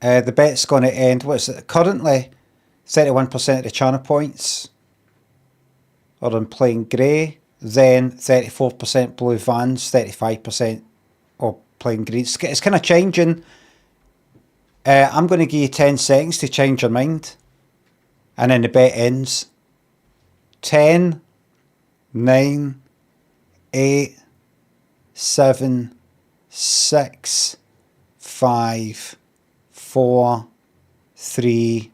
The bet's going to end, what's it, currently 31% of the channel points are on plain grey, then 34% blue vans, 35% or plain green. It's kind of changing. I'm going to give you 10 seconds to change your mind, and then the bet ends. 10, 9, 8, 7, 6, 5, 4, 3,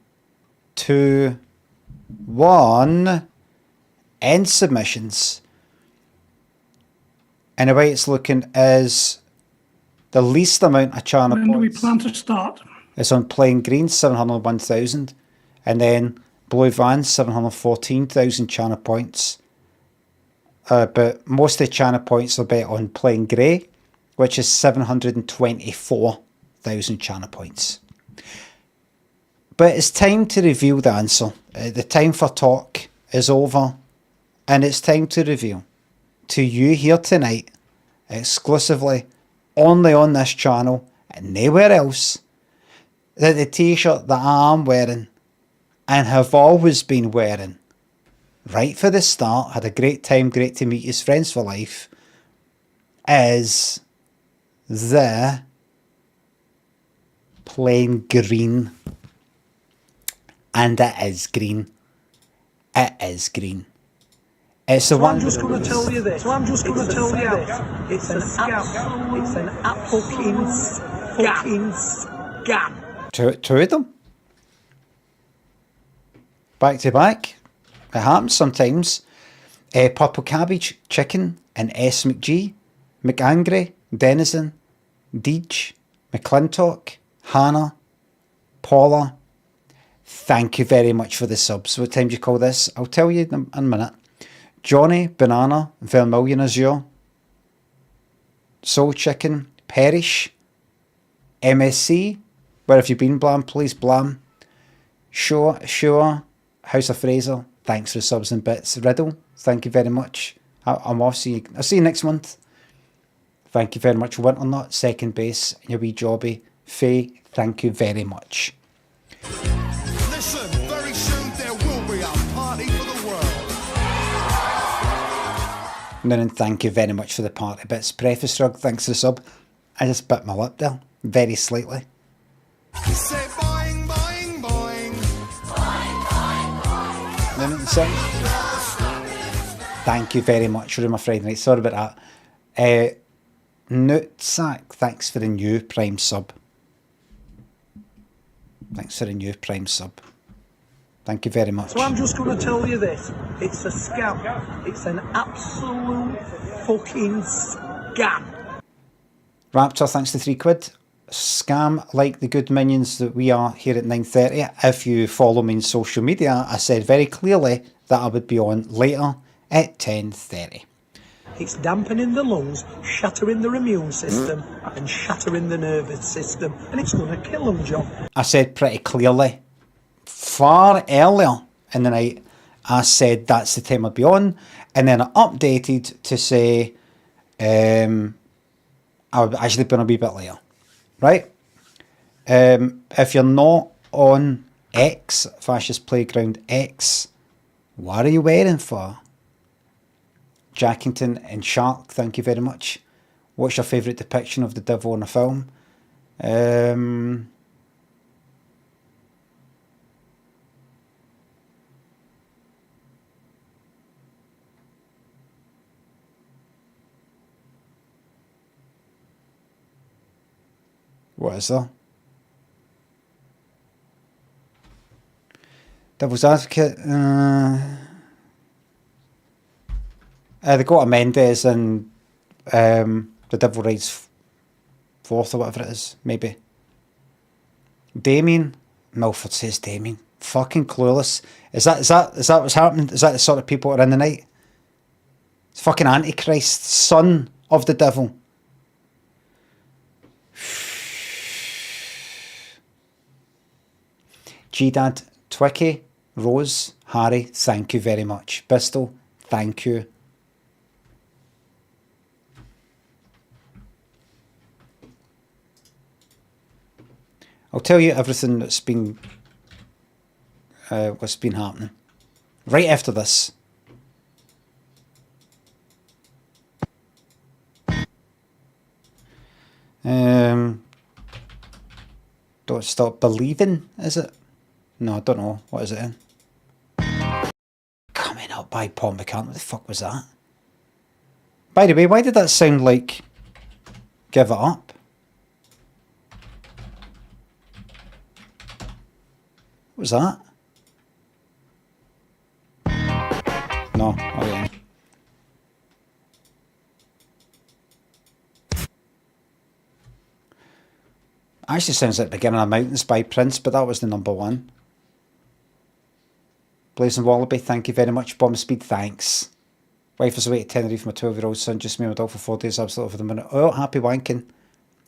2, 1. End submissions. And the way it's looking is the least amount of channel points. When do we plan to start? It's on plain green, 701,000. And then blue vans, 714,000 channel points. But most of the channel points are bet on plain grey, which is 724,000 channel points. But it's time to reveal the answer. The time for talk is over, and it's time to reveal to you here tonight, exclusively, only on this channel and nowhere else, that the t-shirt that I'm wearing and have always been wearing, right for the start, had a great time, great to meet you, friends for life, is the plain green. And it is green. It is green. It's the one. I'm just going to tell you this. I'm just going to tell you this. It's an absolute. It's an fucking scam. Two of them. Back to back. It happens sometimes. Purple Cabbage, Chicken, and S. McG, McAngry, Denizen, Deej, McClintock, Hannah, Paula. Thank you very much for the subs. What time do you call this? I'll tell you in a minute. Johnny, Banana, Vermilion Azure, Soul Chicken, Perish, MSC, where have you been, Blam? Please, Blam. Sure, House of Fraser, thanks for the subs and bits. Riddle, thank you very much. I'm off. I'll see you next month. Thank you very much. Winternut, second base, your wee jobby. Faye, thank you very much. Listen, very soon there will be a party for the world. And then thank you very much for the party bits. Preface Rug, thanks for the sub. I just bit my lip there, very slightly. Say boing, boing, boing. Then thank you very much for my Friday night. Sorry about that. Nutsack, thanks for the new Prime sub. Thanks for the new Prime sub. Thank you very much. So I'm just going to tell you this. It's a scam. It's an absolute fucking scam. Raptor, thanks to £3. Scam like the good minions that we are here at 9:30. If you follow me on social media, I said very clearly that I would be on later at 10:30. It's dampening the lungs, shattering their immune system, and shattering the nervous system, and it's going to kill them, John. I said pretty clearly, far earlier in the night, I said that's the time I'd be on, and then I updated to say I would actually be on a wee bit later, right? If you're not on X, Fascist Playground X, what are you waiting for? Jackington and Shark, thank you very much. What's your favourite depiction of the devil in a film? What is there? Devil's Advocate. They got a Mendes and The Devil Rides Forth or whatever it is, maybe. Damien. Milford says Damien. Fucking clueless. Is that what's happening? Is that the sort of people that are in the night? It's fucking Antichrist, son of the devil. G-Dad, Twicky, Rose, Harry, thank you very much. Bristol, thank you. I'll tell you everything that's been what's been happening right after this. Don't Stop Believing, is it? No, I don't know. What is it in? Coming Up by Paul McCartney. What the fuck was that? By the way, why did that sound like Give It Up? What was that? No, okay. Actually sounds like Beginning of Mountains by Prince, but that was the number one. Blazing Wallaby, thank you very much. Bomb Speed, thanks. Wife is away to Tenerife, my 12-year-old son just me and my dog for 4 days, absolutely for the minute. Oh, happy wanking.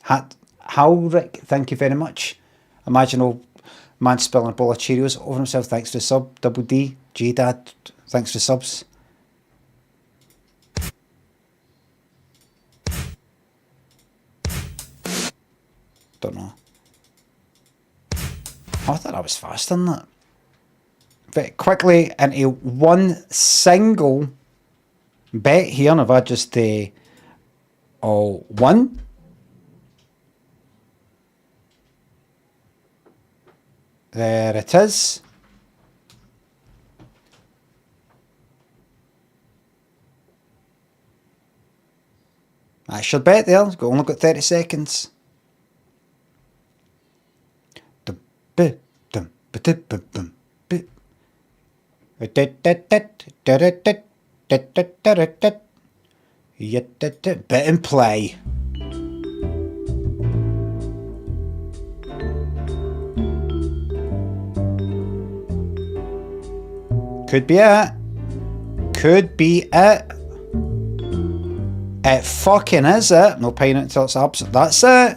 Howrick, thank you very much. Imagine old man spilling a bowl of Cheerios over himself, thanks for the sub. Double D, J-Dad, thanks for the subs. Don't know. Oh, I thought I was faster than that. Very quickly into one single bet here, and I've had just one. There it is. That's your bet there. Only got 30 seconds. Bet and play. Could be it. Could be it. It fucking is it. No paying it until it's absolute. That's it.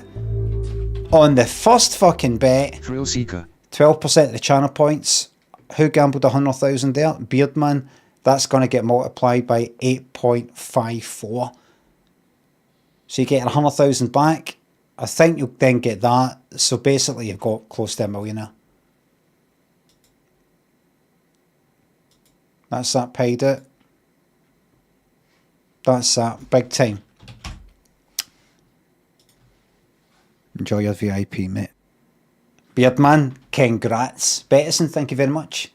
On the first fucking bet. Thrill Seeker. 12% of the channel points. Who gambled 100,000 there? Beardman. That's going to get multiplied by 8.54. So you get 100,000 back. I think you'll then get that. So basically you've got close to a millionaire. That's that, paid it. That's that, big time. Enjoy your VIP, mate. Beardman, congrats. Bettison, thank you very much.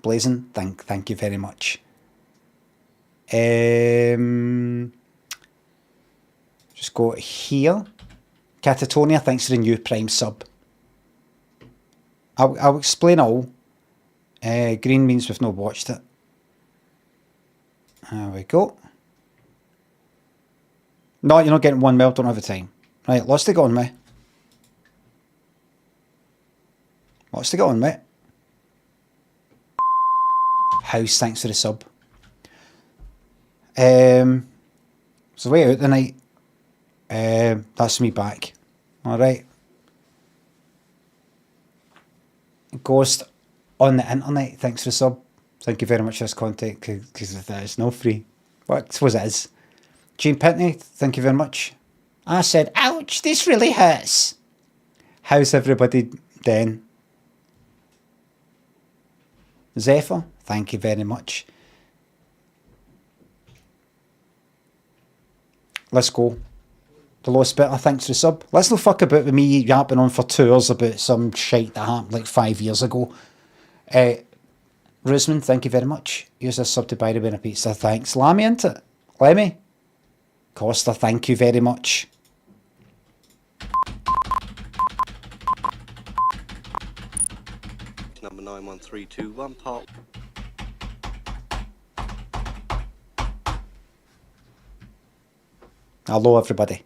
Blazing, thank you very much. Just go here. Catatonia, thanks for the new Prime sub. I'll explain all. Green means we've not watched it. There we go. No, you're not getting one mil, don't have the time. Right, lots to go on, mate. Lots to go on, mate. House, thanks for the sub. So way out tonight. That's me back. Alright. Ghost on the internet, thanks for the sub. Thank you very much for this content, because it's not free. Well, I suppose it is. Gene Pitney, thank you very much. I said, ouch, this really hurts. How's everybody then? Zephyr, thank you very much. Let's go. The Lost Bitter, thanks for the sub. Let's not fuck about with me yapping on for 2 hours about some shite that happened like 5 years ago. Rusman, thank you very much. Use a sub to buy the winner pizza, thanks. Lammy, ain't it? Lemmy? Costa, thank you very much. Number 91321 part. Hello everybody.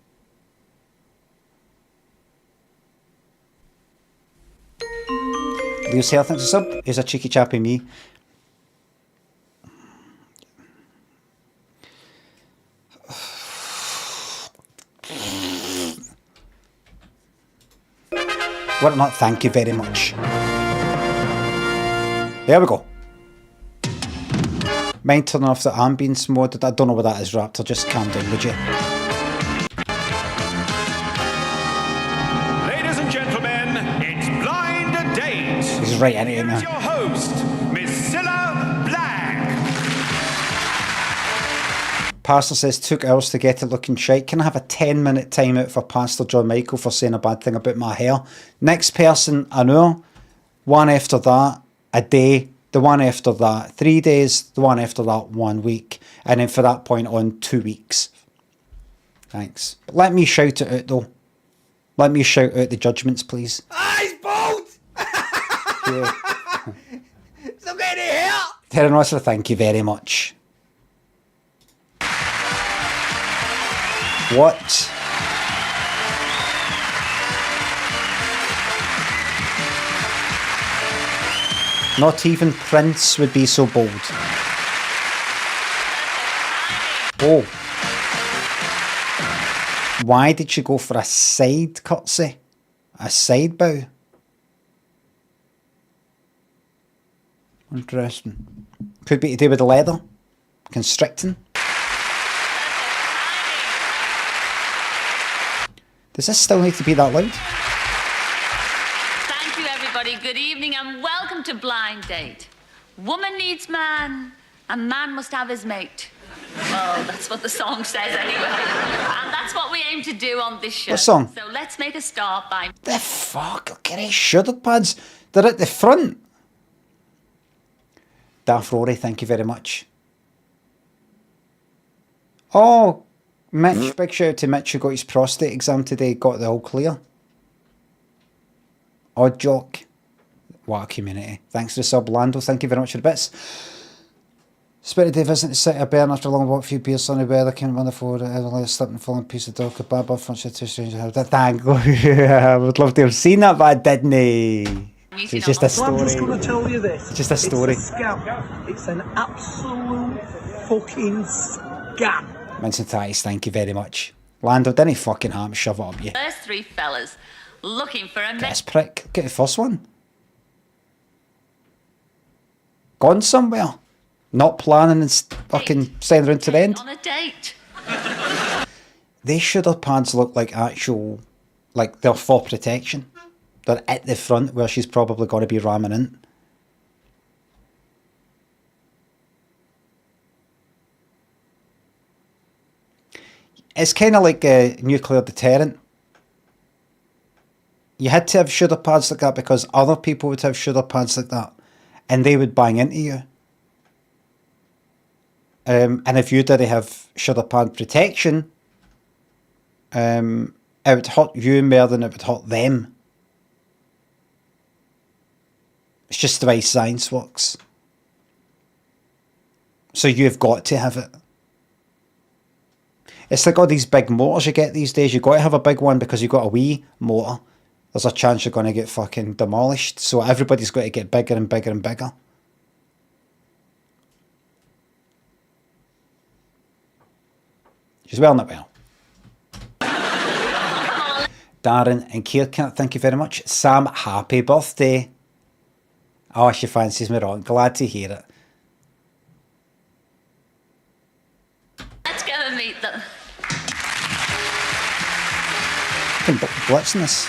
Leo's here, thanks for sub. Here's a cheeky chappy me. What not? Thank you very much. There we go. Mind turning off the ambience mode? I don't know what that is, Raptor. Just calm down, would you? Ladies and gentlemen, right into it now. Here's your host, Miss Cilla Black. Pastor says, took hours to get it looking shite. Can I have a 10-minute timeout for Pastor John Michael for saying a bad thing about my hair? Next person, an hour. One after that, a day. The one after that, 3 days. The one after that, 1 week. And then for that point on, 2 weeks. Thanks. But let me shout it out, though. Let me shout out the judgments, please. Ah, he's bald! Yeah. It's not getting here! Terran Rossler, thank you very much. What? Not even Prince would be so bold. Oh. Why did you go for a side curtsy? A side bow? Interesting. Could be to do with the leather. Constricting. Does this still need to be that loud? Thank you, everybody. Good evening and welcome to Blind Date. Woman needs man, and man must have his mate. Well, that's what the song says anyway. And that's what we aim to do on this show. What song? So let's make a start by... The fuck? Okay, shoulder pads. They're at the front. Daft Rory, thank you very much. Oh, Mitch, big shout out to Mitch who got his prostate exam today, got the all clear. Odd joke. What a community. Thanks to the sub, Lando, thank you very much for the bits. Spirit Day visiting the city of Bern after a long walk, a few beers, sunny weather, came on the floor, a slipping, falling piece of dog, kebab off front, two strangers. Thank you. I would love to have seen that, but I didn't. It's just a So I'm just story. going to tell you this. It's just a story. It's a scam. It's an absolute fucking scam. Vincent Tice, thank you very much. Lando, didn't fucking harm shove it up you. First three fellas looking for a This prick. Get the first one. Gone somewhere. Not planning and fucking staying around to the end. on a date. They shoulder pads look like actual, like they're for protection. They're at the front where she's probably going to be ramming in. It's kind of like a nuclear deterrent. You had to have shoulder pads like that because other people would have shoulder pads like that and they would bang into you. And if you didn't have shoulder pad protection, it would hurt you more than it would hurt them. It's just the way science works. So you've got to have it. It's like all these big motors you get these days. You've got to have a big one because you've got a wee motor. There's a chance you're going to get fucking demolished. So everybody's got to get bigger and bigger and bigger. She's wearing it well. Darren and Kierkegaard, thank you very much. Sam, happy birthday. Oh, she fancies me wrong. Glad to hear it. Let's go and meet them. Fucking blitzing this.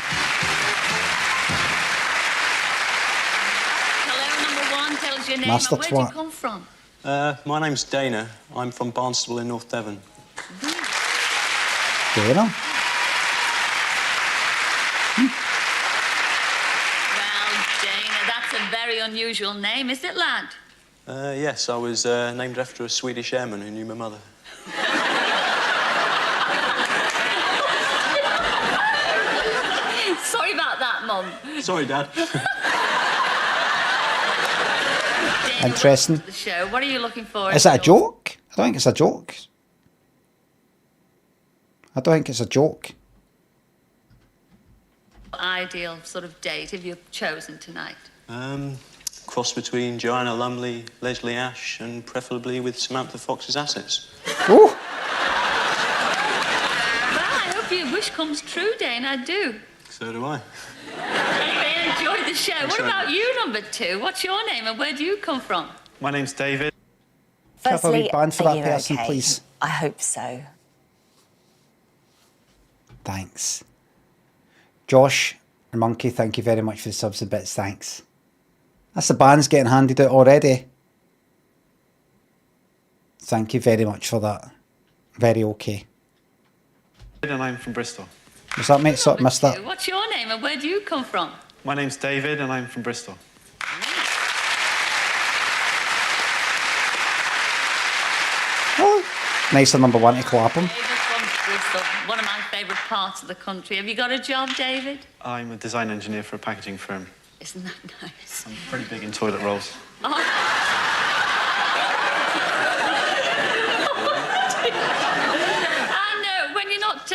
Hello, number one. Tell us your name Master and where do you twat. come from? My name's Dana. I'm from Barnstable in North Devon. Dana. Well, Dana, that's a very unusual name, is it, lad? Yes, I was named after a Swedish airman who knew my mother. Sorry about that, Mum. Sorry, Dad. Dana, Interesting. welcome to the show. What are you looking for? Is that a joke? I don't think it's a joke. I don't think it's a joke. Ideal sort of date have you chosen tonight? Cross between Joanna Lumley, Leslie Ash, and preferably with Samantha Fox's assets. Ooh. Well, I hope your wish comes true, Dane. I do. So do I. I enjoyed the show. What about you, number two? What's your name and where do you come from? My name's David. Can I have a wee Firstly, band for are that you person, okay? please? I hope so. Thanks. Josh and Monkey, thank you very much for the subs and bits. Thanks. That's the bands getting handed out already. Thank you very much for that. Very okay. And I'm from Bristol. Was that, mate? Sort of missed that. What's your name and where do you come from? My name's David and I'm from Bristol. Oh, nicer number one to clap him. David from Bristol, one of my favourite parts of the country. Have you got a job, David? I'm a design engineer for a packaging firm. Isn't that nice? I'm pretty big in toilet rolls. And when you're not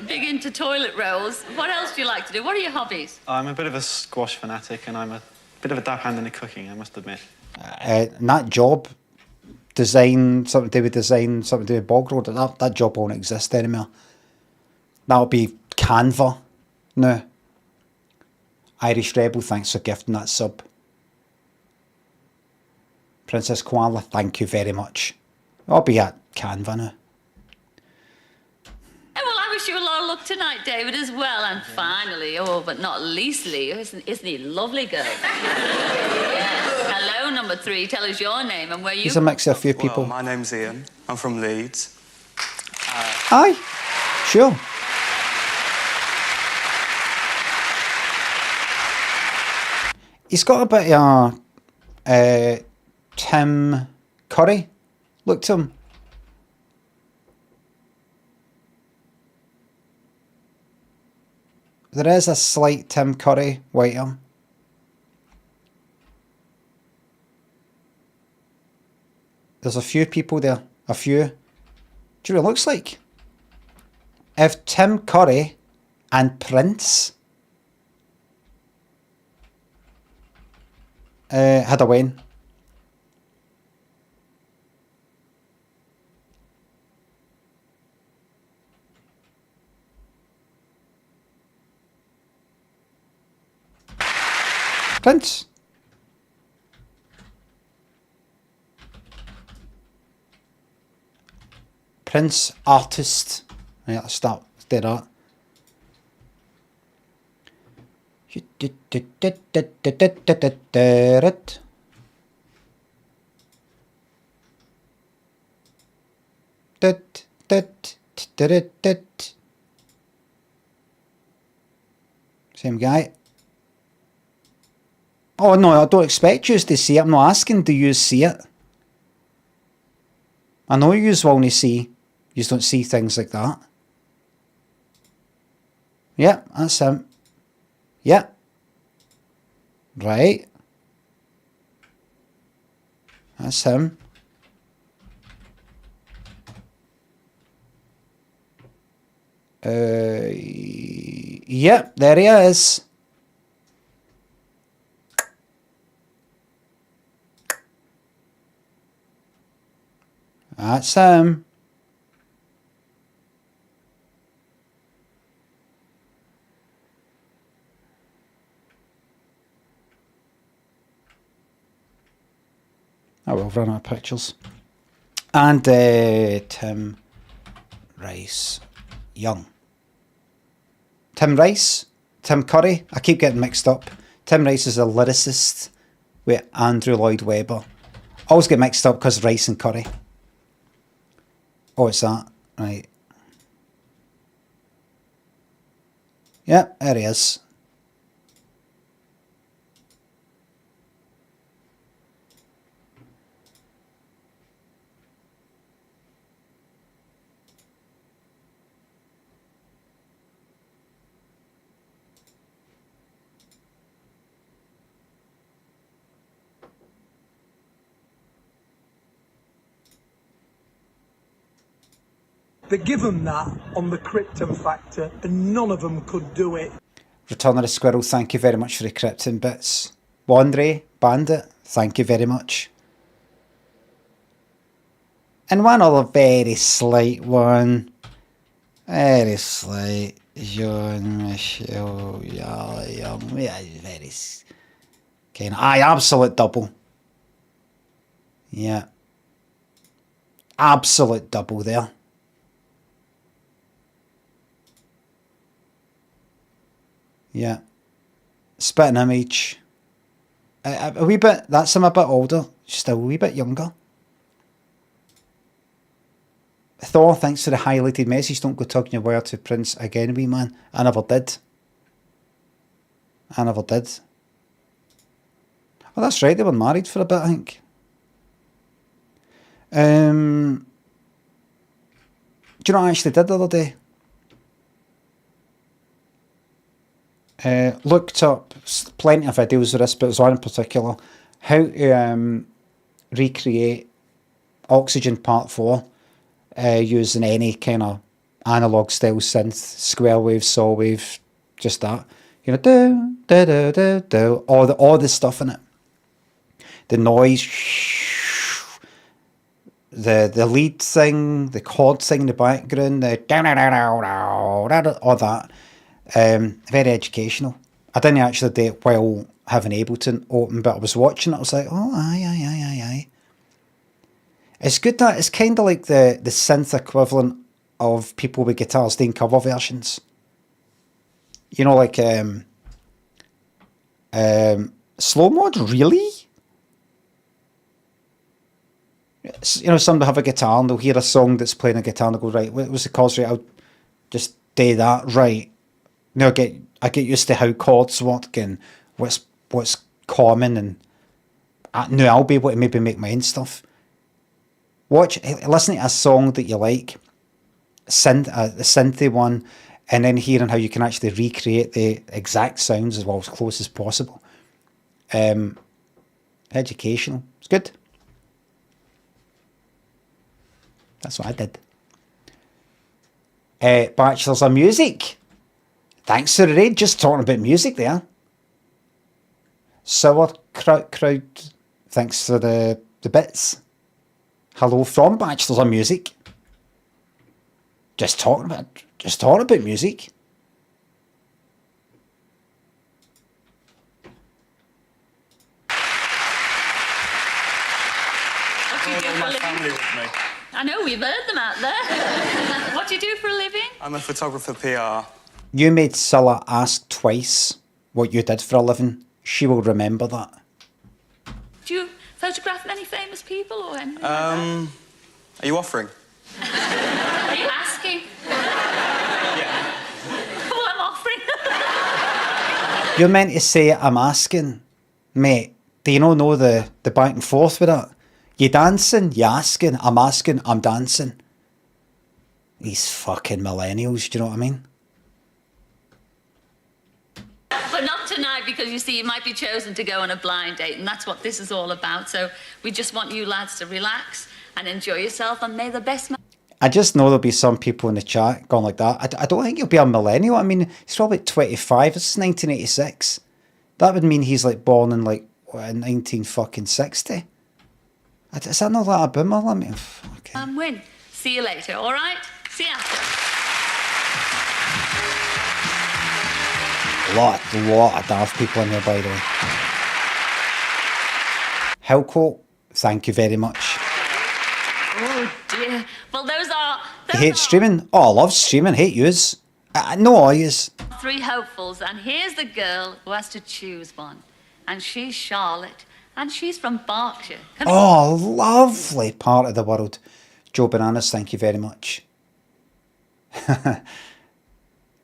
big into toilet rolls, what else do you like to do? What are your hobbies? I'm a bit of a squash fanatic and I'm a bit of a dab hand in the cooking, I must admit. That job, design, something to do with design, something to do with bog road, that job won't exist anymore. That'll be Canva now. Irish Rebel, thanks for gifting that sub. Princess Koala, thank you very much. I'll be at Canva now. Oh, well, I wish you a lot of luck tonight, David, as well. And finally, but not leastly, isn't he a lovely girl? Yes. Hello, number 3. Tell us your name and where you... He's a mix of a few people. Well, my name's Ian. I'm from Leeds. Aye, sure. He's got a bit of Tim Curry look to him. There is a slight Tim Curry white him. There's a few people there. A few. Do you know what it looks like? If Tim Curry and Prince had a win. Prince. Prince artist. Right, let's start. Let's do that. Same guy. Oh no, I don't expect you to see it. I'm not asking, do you see it? I know you will only see. You don't see things like that. Yeah, that's him. Yeah. Right. That's him. Yep, there he is. That's him. Oh, well, I've run out of pictures. And Tim Rice Young. Tim Rice? Tim Curry? I keep getting mixed up. Tim Rice is a lyricist with Andrew Lloyd Webber. Always get mixed up because Rice and Curry. Oh, it's that. Right. Yeah, there he is. They give them that on the Krypton factor, and none of them could do it. Return of the Squirrel, thank you very much for the Krypton bits. Wandre, Bandit, thank you very much. And one other very slight one. Very slight. Jean-Michel, yeah, very kind of. Aye, absolute double. Yeah. Absolute double there. Yeah. Spitting image. A wee bit, that's him a bit older, just a wee bit younger. Thor, thanks for the highlighted message. Don't go talking your word to Prince again, wee man. I never did. I never did. Oh, that's right, they were married for a bit, I think. Do you know what I actually did the other day? Looked up plenty of videos of this, but there's one in particular. How to recreate Oxygen Part 4 using any kind of analog style synth, square wave, saw wave, just that. You know, do, do, do, do, do, all the stuff in it. The noise, the lead thing, the chord thing in the background, the all that. Very educational. I didn't actually do it while having Ableton open, but I was watching it. I was like, oh, aye. It's good that it's kind of like the synth equivalent of people with guitars doing cover versions. You know, like slow mode, really? You know, somebody have a guitar and they'll hear a song that's playing a guitar and they'll go, right, what was the chords? Right, I'll just do that, right. Now I get used to how chords work and what's common, and now I'll be able to maybe make my own stuff. Listen to a song that you like, the synthy one, and then hearing how you can actually recreate the exact sounds as well, as close as possible. Educational. It's good. That's what I did. Bachelors of Music. Thanks for the raid. Just talking about music there. Sour Crowd. Thanks for the bits. Hello from Bachelors of Music. Just talking about music. What do you do for a living? I know, we've heard them out there. What do you do for a living? I'm a photographer PR. You made Scylla ask twice what you did for a living. She will remember that. Do you photograph many famous people or anything like Are you offering? that? Are you asking? Yeah. Well, I'm offering. You're meant to say, I'm asking. Mate, do you not know the back and forth with that? You dancing? You asking? I'm dancing. These fucking millennials, do you know what I mean? But not tonight, because you see, you might be chosen to go on a blind date, and that's what this is all about. So we just want you lads to relax and enjoy yourself, and may the best man. I just know there'll be some people in the chat going like that. I don't think he'll be a millennial. I mean, he's probably 25. This is 1986. That would mean he's like born in like 1960. Is that not that a boomer? I mean, okay. Win. See you later, all right? See you after. lot of daft people in here, by the way. Hellcoat, thank you very much. Oh dear. Well, those are. You hate streaming? Oh, I love streaming. Hate yous. No, I use. 3 hopefuls, and here's the girl who has to choose one, and she's Charlotte, and she's from Berkshire. Oh, lovely part of the world. Joe Bananas, thank you very much.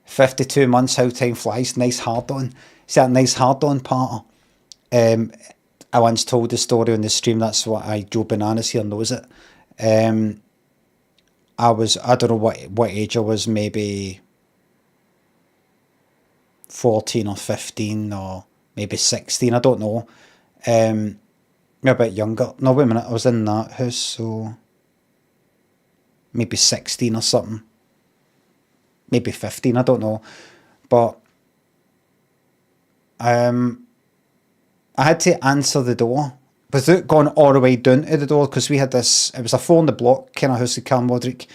52 months, how time flies. Nice hard on. See that nice hard on part? I once told the story on the stream. That's what Joe Bananas here knows it. I don't know what age I was, maybe 14 or 15 or maybe 16, I don't know. Maybe a bit younger. No, wait a minute, I was in that house, so maybe 16 or something. Maybe 15, I don't know. But I had to answer the door without going all the way down to the door, because we had this, it was a 4 on the block kind of house in Carmodrick.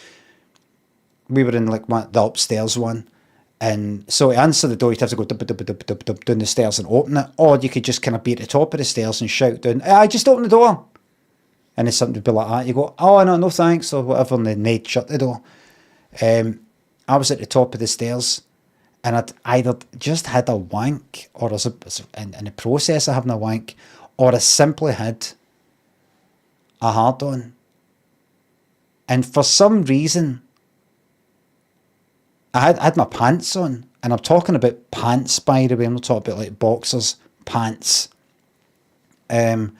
We were in like the upstairs one. And so to answer the door, you'd have to go dub, dub, dub, dub, dub, down the stairs and open it. Or you could just kind of be at the top of the stairs and shout down, I just opened the door. And then something would be like that. You go, oh, no thanks, or whatever, and then they'd shut the door. I was at the top of the stairs, and I'd either just had a wank, or was in the process of having a wank, or I simply had a hard-on. And for some reason, I had my pants on, and I'm talking about pants, by the way. I'm not talking about like boxers, pants. And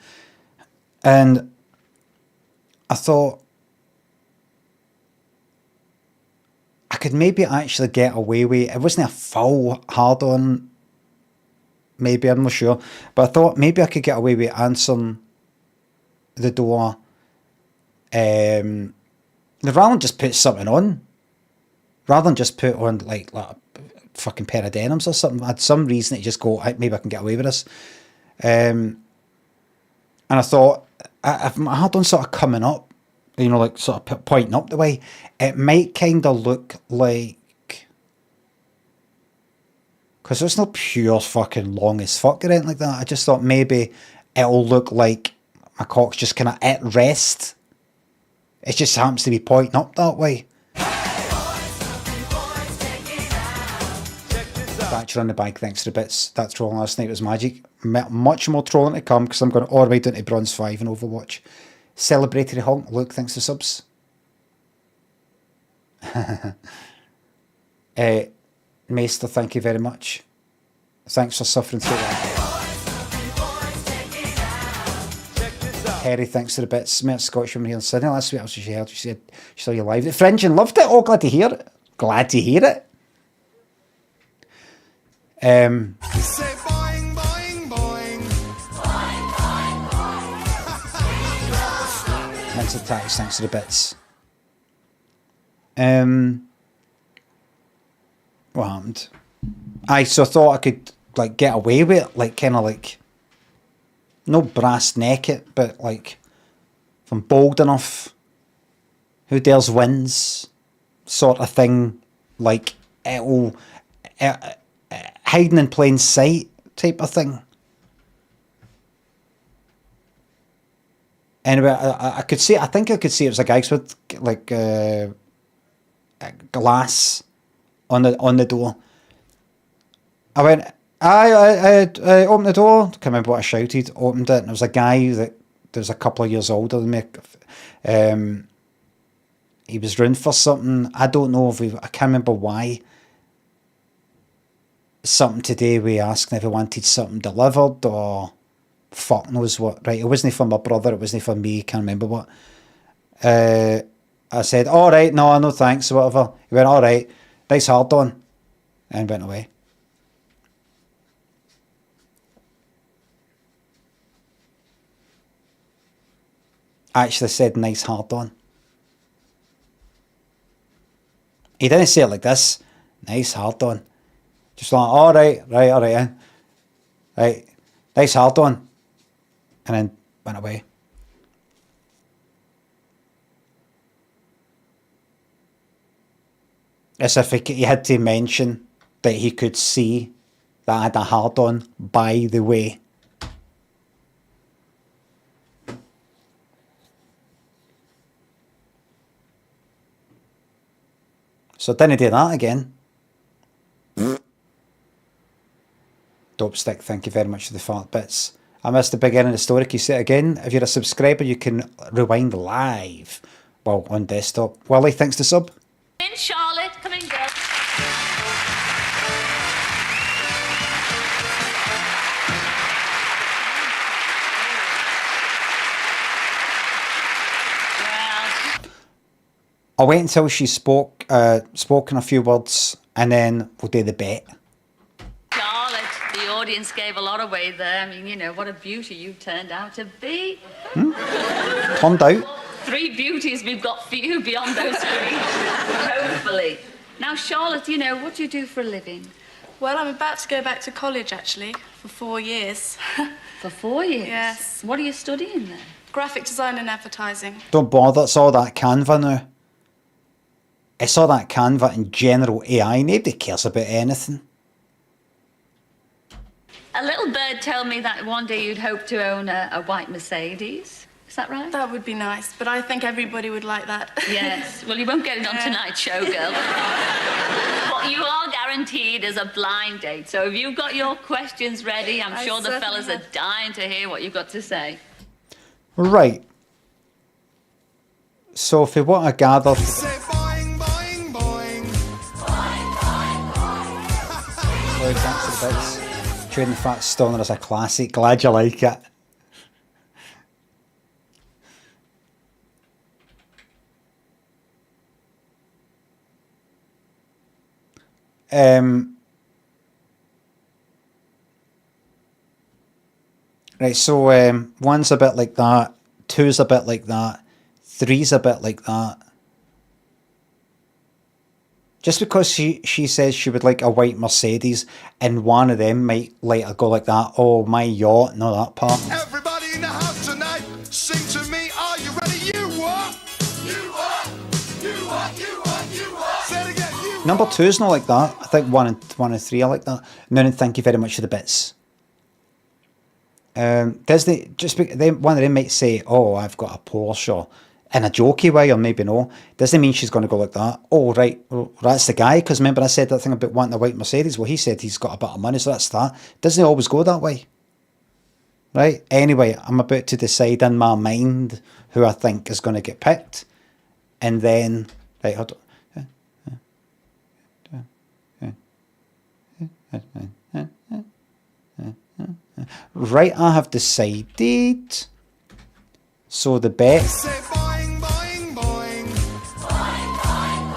I thought I could maybe actually get away with it. It wasn't a full hard-on, maybe, I'm not sure. But I thought maybe I could get away with answering the door. Rather than just put something on. Rather than just put on like a fucking pair of denims or something. I had some reason to just go, maybe I can get away with this. And I thought, if my hard-on sort of coming up, you know, like sort of pointing up the way, it might kind of look like, because it's not pure fucking long as fuck or anything like that. I just thought maybe it'll look like my cock's just kind of at rest. It just happens to be pointing up that way. Thatcher on the bag, thanks to the bits. That trolling last night was magic. Much more trolling to come, because I'm going all the way down to Bronze 5 in Overwatch. Celebratory honk, Luke, thanks to subs. Maester, thank you very much. Thanks for suffering through that. Harry, thanks to the bits. Met a Scottish woman here in Sydney last week. She heard, she said she saw you live at Fringe and loved it. Oh, glad to hear it. Glad to hear it. Say boing, boing, boing. Thanks to the tax, thanks to the bits. What happened? So I thought I could like get away with it, like kind of like, no brass neck it, but like, if I'm bold enough, who dares wins, sort of thing, like it'll, hiding in plain sight type of thing. Anyway, I could see, I think I could see it was a guy with like glass on the door. I went, I opened the door, can't remember what I shouted, opened it, and there was a guy that was a couple of years older than me. He was round for something, I don't know if I can't remember why. Something today we asking if he wanted something delivered, or fuck knows what, right? It wasn't for my brother, it wasn't for me, can't remember what. I said, alright, no thanks, or whatever. He went, alright, nice hard on, and went away. Actually said nice hard on. He didn't say it like this, nice hard on. Just like, alright, right, nice hard on. And then went away. As if he had to mention that he could see that I had a hard on, by the way. So didn't do that again. Dope stick, thank you very much for the fart bits. I missed the beginning of the story. Can you say it again? If you're a subscriber, you can rewind live. Well, on desktop. Wally, thanks to sub. In Charlotte, come in, girl. I'll wait until she spoken a few words, and then we'll do the bet. Charlotte, the audience gave a lot away there. I mean, you know, what a beauty you turned out to be. Turned out. 3 beauties we've got for you beyond those 3. Hopefully. Now, Charlotte, you know, what do you do for a living? Well, I'm about to go back to college, actually, for 4 years. For 4 years? Yes. What are you studying then? Graphic design and advertising. Don't bother, it's all that Canva now. It's all that Canva and general AI. Nobody cares about anything. A little bird told me that one day you'd hope to own a white Mercedes. Is that right? That would be nice, but I think everybody would like that. Yes. Well, you won't get it on tonight's show, girl. But you are guaranteed guaranteed as a blind date. So if you've got your questions ready, I'm sure the fellas are dying to hear what you've got to say. Right. So if we want to gather... Say boing, boing, boing. Lloyd, thanks for the bits. Chewing the Fat Stoner is a classic. Glad you like it. Right, so 1's a bit like that, 2's a bit like that, 3's a bit like that. Just because she says she would like a white Mercedes, and one of them might let her go like that. Oh, my yacht, no, that part. Everybody in the house tonight, sing to me. Are you ready? You what? You what? You what? You what? You what? Say it again. You Number 2's not like that. I think 1 and 3 are like that. Noonan, thank you very much for the bits. Disney, one of them might say, oh, I've got a Porsche, in a jokey way, or maybe no. Doesn't mean she's going to go like that. Oh, right, well, that's the guy, because remember I said that thing about wanting a white Mercedes? Well, he said he's got a bit of money, so that's that. Doesn't always go that way. Right? Anyway, I'm about to decide in my mind who I think is going to get picked. And then, right, hold on. Right, I have decided. So the bet. say boing, boing, boing. Boing, boing,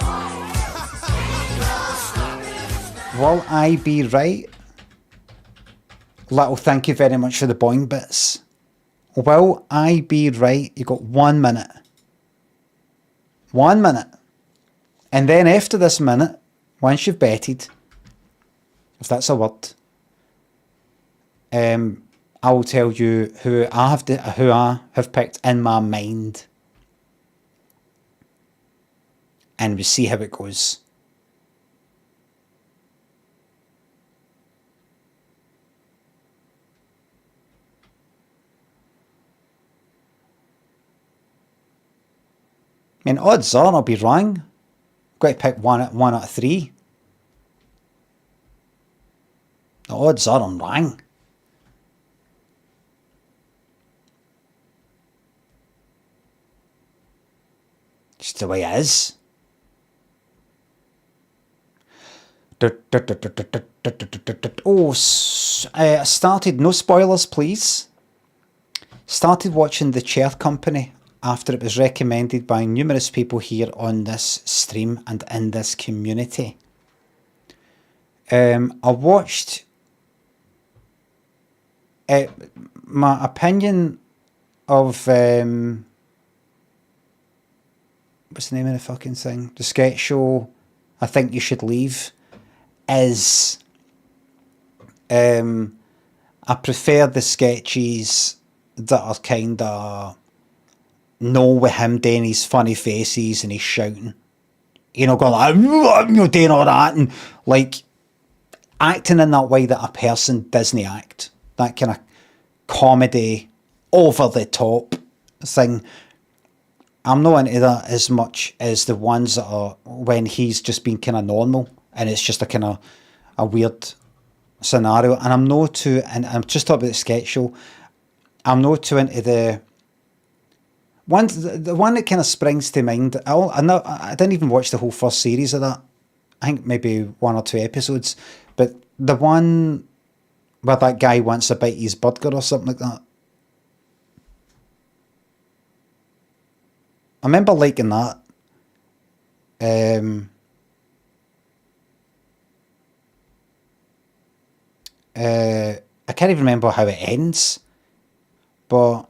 boing. Will I be right? Little, thank you very much for the boing bits. Will I be right? You got 1 minute. 1 minute. And then after this minute, once you've betted, if that's a word, I will tell you who I have picked in my mind, and we see how it goes. I mean, odds are I'll be wrong. I've got to pick one out of 3. The odds are I'm wrong. Just the way it is. Oh, I started, no spoilers please. Started watching The Chair Company after it was recommended by numerous people here on this stream and in this community. I watched... my opinion of... what's the name of the fucking thing? The sketch show, I Think You Should Leave, is... I prefer the sketches that are kind of... with him doing his funny faces and he's shouting. You know, going like, you're doing all that, and like acting in that way that a person doesn't act. That kind of comedy, over the top thing. I'm not into that as much as the ones that are when he's just being kind of normal and it's just a kind of a weird scenario. And I'm not too, and I'm just talking about the sketch show, I'm not too into the one that kind of springs to mind. I didn't even watch the whole first series of that. I think maybe 1 or 2 episodes. But the one where that guy wants to bite his burger or something like that. I remember liking that. I can't even remember how it ends. But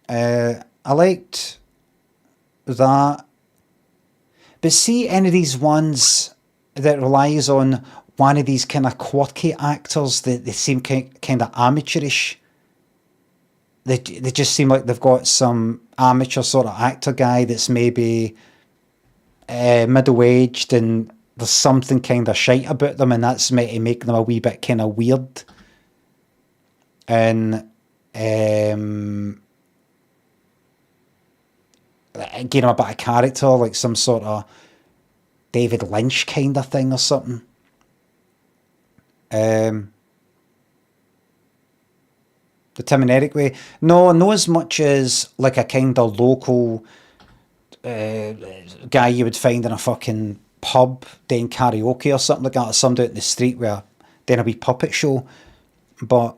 I liked that. But see, any of these ones that relies on one of these kind of quirky actors, they seem kind of amateurish. They just seem like they've got some amateur sort of actor guy that's maybe middle-aged, and there's something kind of shite about them, and that's meant to make them a wee bit kind of weird. And give him a bit of character, like some sort of David Lynch kind of thing or something. The Tim and Eric way. No, not as much as like a kind of local guy you would find in a fucking pub doing karaoke or something like that, or somebody out in the street where doing a wee puppet show. But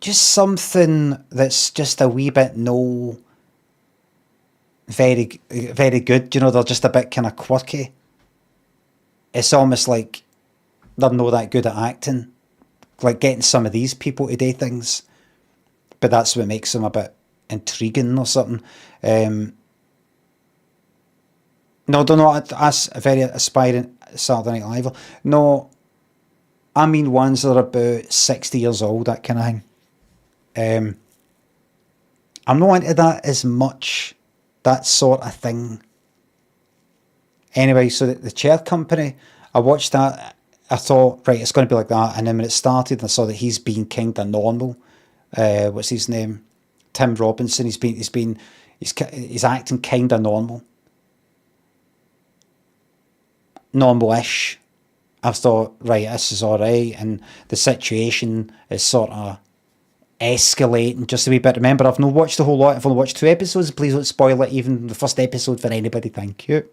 just something that's just a wee bit very, very good. You know, they're just a bit kind of quirky. It's almost like they're not that good at acting. Like getting some of these people to do things. But that's what makes them a bit intriguing or something. No, they're not as a very aspiring Saturday Night Live. No, I mean ones that are about 60 years old, that kind of thing. I'm not into that as much, that sort of thing. Anyway, so the Chair Company, I watched that. I thought, right, it's going to be like that. And then when it started, I saw that he's been kind of normal. What's his name? Tim Robinson. He's acting kind of normal. Normal-ish. I thought, right, this is all right. And the situation is sort of escalating just a wee bit. Remember, I've not watched the whole lot. I've only watched 2 episodes. Please don't spoil it, even the first episode, for anybody. Thank you.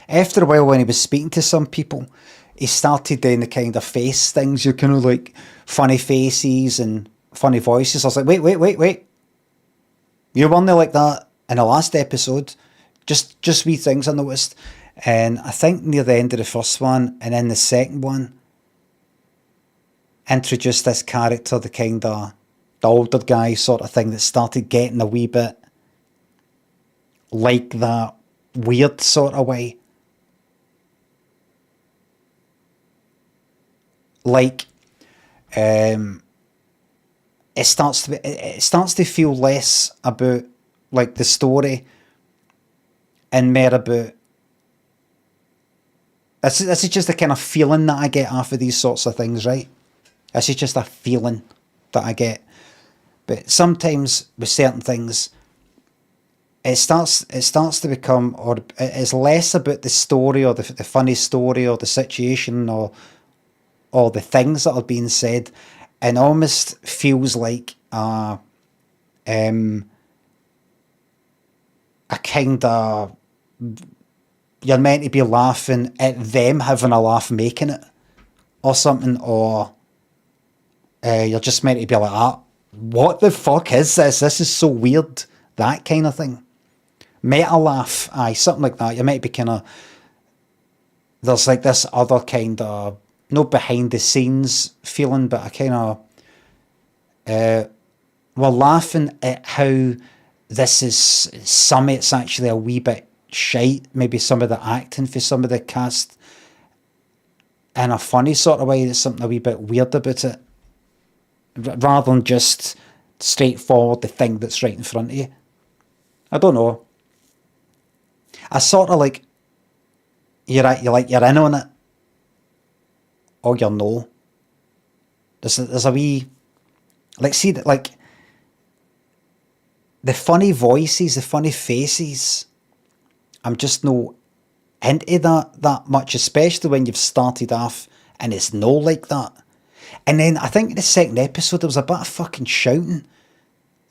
After a while, when he was speaking to some people, he started doing the kind of face things, you kind of like funny faces and funny voices. I was like, wait. You weren't like that in the last episode. Just wee things I noticed. And I think near the end of the first one, and then the second one, introduced this character, the kind of the older guy sort of thing, that started getting a wee bit like that weird sort of way. Like, it starts to feel less about like the story and more about this is just the kind of feeling that I get after these sorts of things, right? This is just a feeling that I get. But sometimes with certain things, it starts to become, or it's less about the story or the funny story or the situation or the things that are being said, and almost feels like a kind of, you're meant to be laughing at them having a laugh making it or something, or you're just meant to be like, what the fuck is this? This is so weird. That kind of thing. Meta laugh, aye, something like that. You might be kind of, there's like this other kind of, no behind the scenes feeling, but a kind of, we're laughing at how this is, some it's actually a wee bit shite, maybe some of the acting for some of the cast, in a funny sort of way. There's something a wee bit weird about it, rather than just straightforward the thing that's right in front of you. I don't know. I sort of like, you're in on it, or you're no. There's a wee, like, see that, like, the funny voices, the funny faces, I'm just no into that much, especially when you've started off and it's no like that. And then I think in the second episode there was a bit of fucking shouting.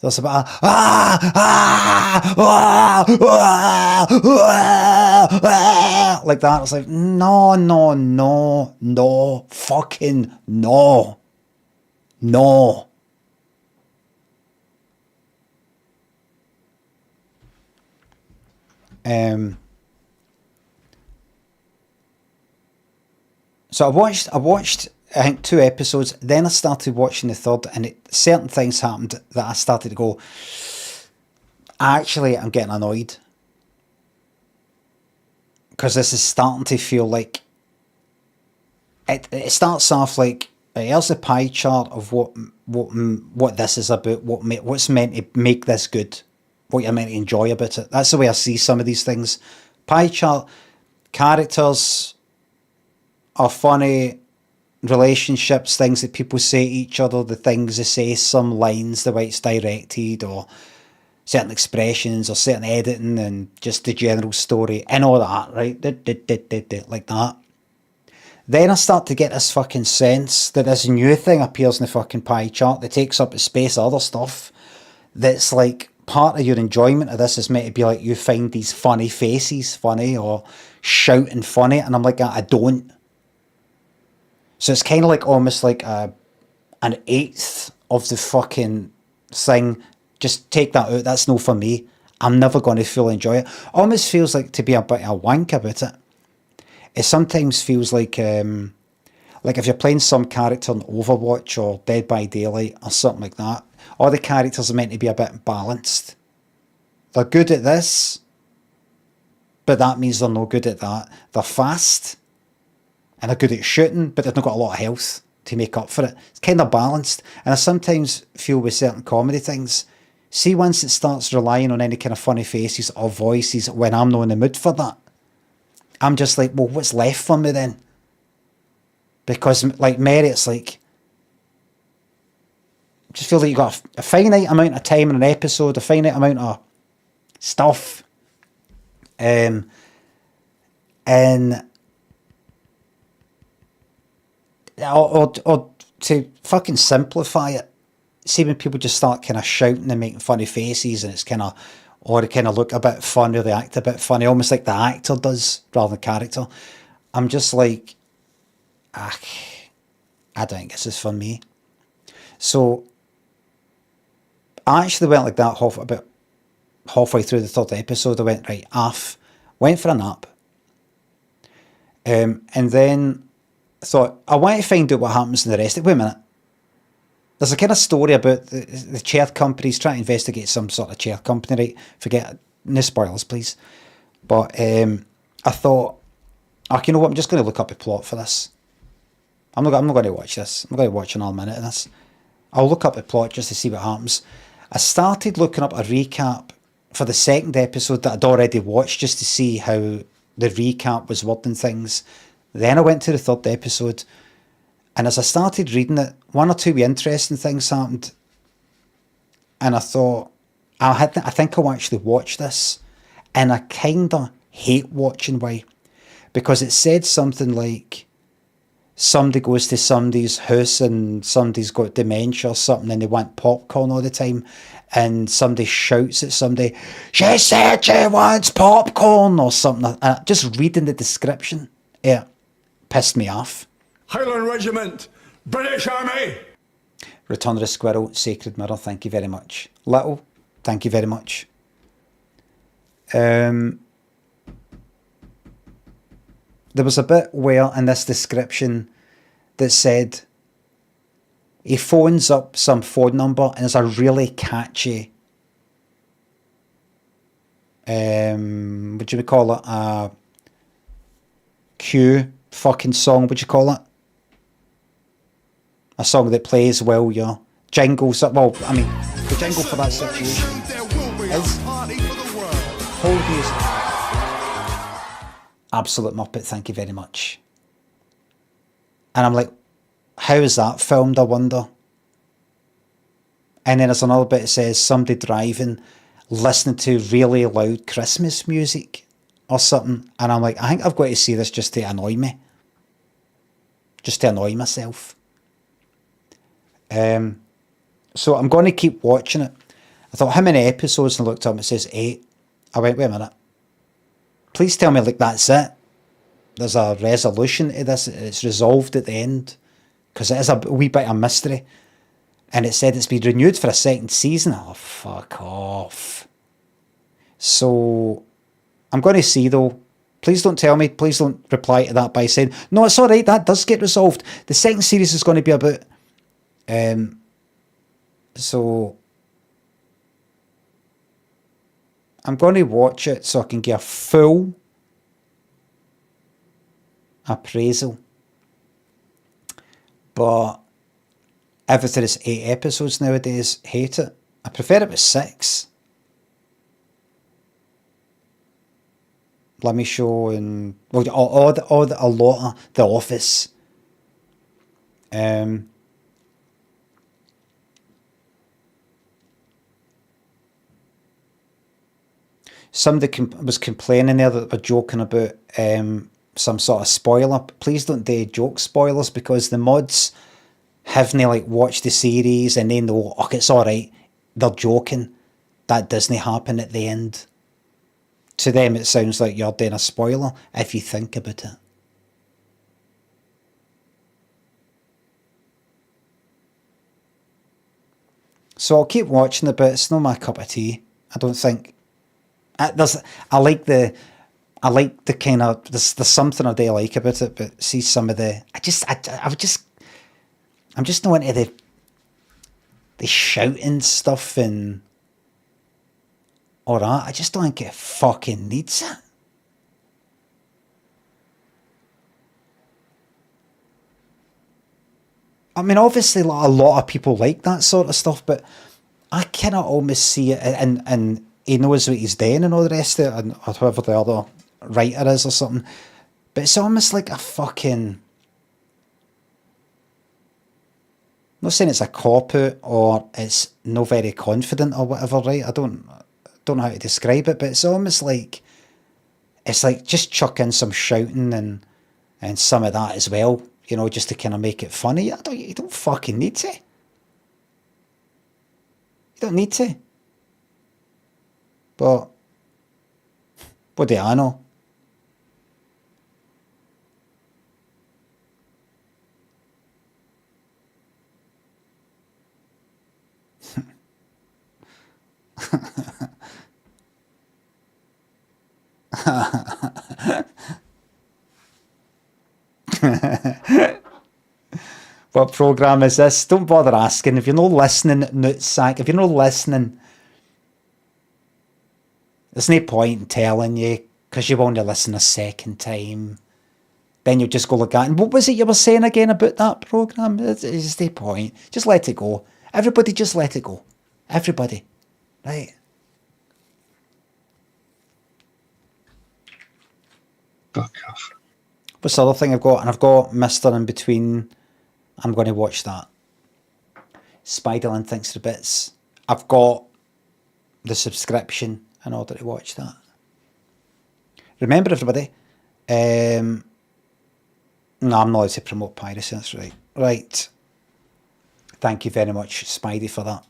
There was a bit of like that. I was like, no, fucking no. So I watched I think 2 episodes, then I started watching the third, and certain things happened that I started to go, actually, I'm getting annoyed. Because this is starting to feel like, it starts off like, here's a pie chart of what this is about, what's meant to make this good, what you're meant to enjoy about it. That's the way I see some of these things. Pie chart, characters are funny, relationships, things that people say to each other, the things they say, some lines, the way it's directed, or certain expressions, or certain editing, and just the general story, and all that, right? Like that. Then I start to get this fucking sense that this new thing appears in the fucking pie chart that takes up the space of other stuff. That's like part of your enjoyment of this is meant to be like you find these funny faces funny or shouting funny, and I'm like, I don't. So it's kind of like almost like an eighth of the fucking thing. Just take that out. That's no for me. I'm never going to fully enjoy it. Almost feels like to be a bit of a wank about it. It sometimes feels like if you're playing some character in Overwatch or Dead by Daylight or something like that, all the characters are meant to be a bit balanced. They're good at this, but that means they're no good at that. They're fast, and they're good at shooting, but they've not got a lot of health to make up for it. It's kind of balanced, and I sometimes feel with certain comedy things, see once it starts relying on any kind of funny faces or voices when I'm not in the mood for that, I'm just like, well, what's left for me then? Because like Mary, it's like, just feel like you've got a finite amount of time in an episode, a finite amount of stuff. And or to fucking simplify it, see when people just start kind of shouting and making funny faces, and it's kind of, or they kind of look a bit funny, or they act a bit funny, almost like the actor does rather than the character. I'm just like, I don't think this is for me. So I actually went like that about halfway through the third episode. I went, right, off, went for a nap, and then thought, I want to find out what happens in the rest. Wait a minute. There's a kind of story about the chair companies trying to investigate some sort of chair company, right? Forget, no spoilers, please. But I thought, you know what? I'm just going to look up a plot for this. I'm not going to watch this. I'm not going to watch another minute of this. I'll look up a plot just to see what happens. I started looking up a recap for the second episode that I'd already watched, just to see how the recap was wording things. Then I went to the third episode, and as I started reading it, one or two interesting things happened, and I thought, I think I'll actually watch this. And I kind of hate watching why, because it said something like, somebody goes to somebody's house and somebody's got dementia or something, and they want popcorn all the time, and somebody shouts at somebody, she said she wants popcorn or something. Just reading the description, it pissed me off. Highland Regiment, British Army. Return of the Squirrel, Sacred Mirror, thank you very much. Little, thank you very much. There was a bit where in this description that said he phones up some phone number and it's a really catchy, what do you call it, a Q fucking song, what do you call it? A song that plays while you're jingles. Well, I mean, the jingle for that situation is Hold Music. Absolute Muppet, thank you very much. And I'm like, how is that filmed, I wonder? And then there's another bit that says somebody driving, listening to really loud Christmas music or something. And I'm like, I think I've got to see this just to annoy me. Just to annoy myself. So I'm going to keep watching it. I thought, how many episodes? And I looked up and it says 8. I went, wait a minute. Please tell me like that's it. There's a resolution to this. It's resolved at the end. Because it is a wee bit of mystery. And it said it's been renewed for a second season. Oh, fuck off. So I'm going to see though. Please don't tell me. Please don't reply to that by saying, no, it's all right. That does get resolved. The second series is going to be about... So I'm going to watch it so I can get a full appraisal. But everything is 8 episodes nowadays. Hate it. I prefer it with 6. Let me show, and well, a lot of The Office. Somebody was complaining there that we're joking about some sort of spoiler. Please don't do joke spoilers, because the mods haven't like watched the series and they know, oh, it's alright, they're joking. That doesn't happen at the end. To them it sounds like you're doing a spoiler if you think about it. So I'll keep watching it, but it's not my cup of tea. I don't think. I like the kind of there's something I do like about it, but see some of the I'm just not into the shouting stuff and all that. I just don't think it fucking needs it. I mean, obviously, a lot of people like that sort of stuff, but I cannot almost see it, and he knows what he's doing and all the rest of it, or whoever the other writer is or something. But it's almost like a fucking... I'm not saying it's a cop-out or it's no very confident or whatever, right? I don't know how to describe it, but it's almost like... It's like just chuck in some shouting and some of that as well, you know, just to kind of make it funny. You don't fucking need to. You don't need to. But what do I know? What programme is this? Don't bother asking. If you're not listening, nutsack, if you're not listening, there's no point in telling you, because you want to listen a second time. Then you'll just go look at it. And what was it you were saying again about that programme? It's the point. Just let it go. Everybody just let it go. Everybody. Right? Fuck off. What's the other thing I've got? And I've got Mr. In Between. I'm going to watch that. Spiderland Thinks the Bits. I've got the subscription in order to watch that. Remember, everybody, no, I'm not allowed to promote piracy, that's right. Right. Thank you very much, Spidey, for that.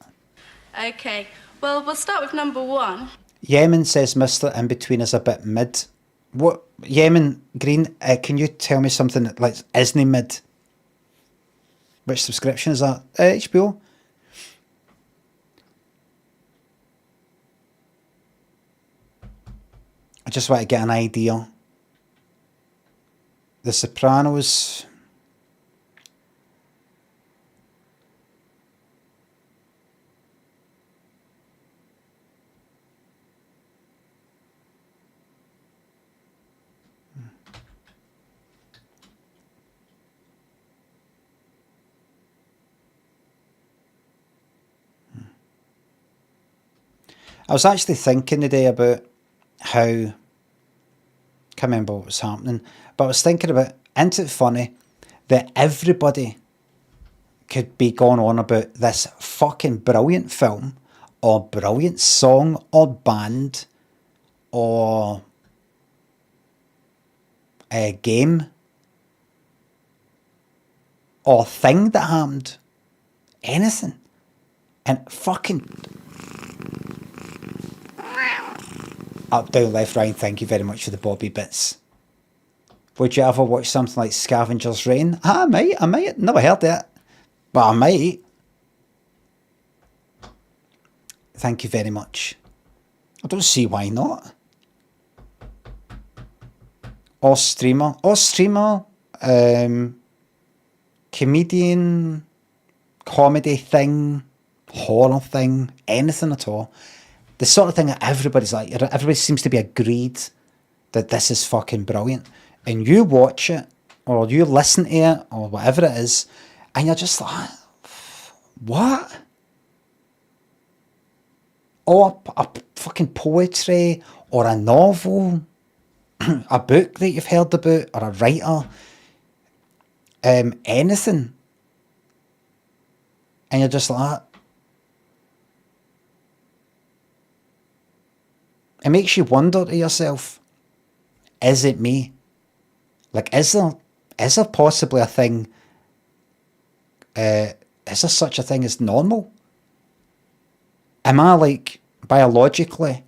Okay, well, we'll start with number 1. Yemen says Mr. In Between is a bit mid. What? Yemen Green, can you tell me something that like isn't mid? Which subscription is that? HBO? I just want to get an idea. The Sopranos. I was actually thinking today about how, can't remember what was happening, but I was thinking about, isn't it funny that everybody could be going on about this fucking brilliant film or brilliant song or band or a game or thing that happened, anything, and fucking up, down, left, right, thank you very much for the Bobby bits. Would you ever watch something like Scavenger's Reign? I might, never heard it, but I might. Thank you very much. I don't see why not. Or streamer, comedian, comedy thing, horror thing, anything at all. The sort of thing that everybody seems to be agreed that this is fucking brilliant. And you watch it, or you listen to it, or whatever it is, and you're just like, what? Or a fucking poetry, or a novel, a book that you've heard about, or a writer, anything. And you're just like, it makes you wonder to yourself, is it me? Like, is there possibly a thing, is there such a thing as normal? Am I, like, biologically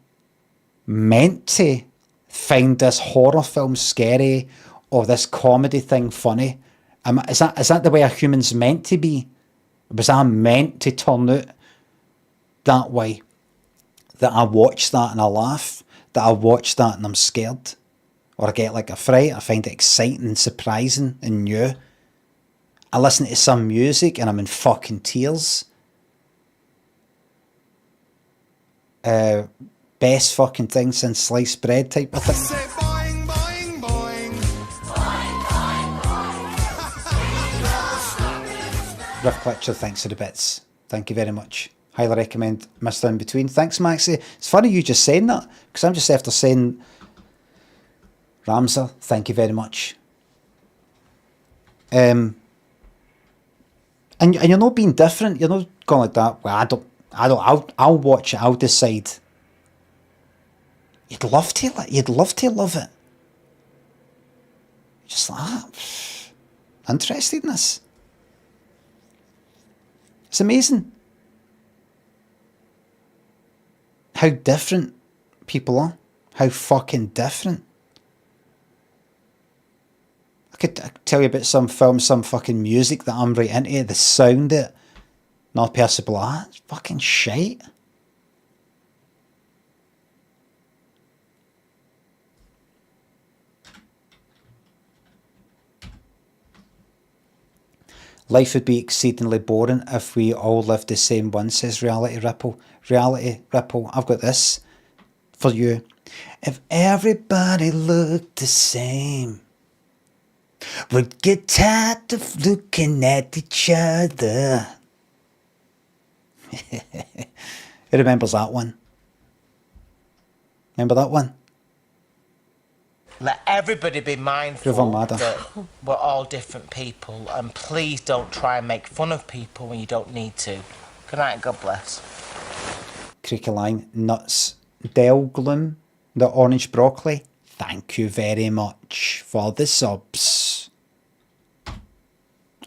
meant to find this horror film scary or this comedy thing funny? Is that the way a human's meant to be? Was I meant to turn out that way? That I watch that and I laugh? That I watch that and I'm scared? Or I get like a fright, I find it exciting and surprising and new. I listen to some music and I'm in fucking tears. Best fucking thing since sliced bread type of thing. Say boing, boing, boing. Rick Fletcher, thanks for the bits. Thank you very much. Highly recommend Mr. In Between. Thanks, Maxie. It's funny you just saying that, because I'm just after saying Ramsar, thank you very much. And you're not being different. You're not going like that. Well, I'll watch it. I'll decide. You'd love to love it. Just like, interested in this. It's amazing how different people are. How fucking different. I could tell you about some films, some fucking music that I'm right into, the sound of it. Not possible. It's fucking shite. Life would be exceedingly boring if we all lived the same one, says Reality Ripple. Reality Ripple, I've got this for you. If everybody looked the same, we'd get tired of looking at each other. Who remembers that one? Remember that one? Let everybody be mindful that we're all different people, and please don't try and make fun of people when you don't need to. Good night and God bless. Creaky line, nuts, Delgloom, the orange broccoli. Thank you very much for the subs.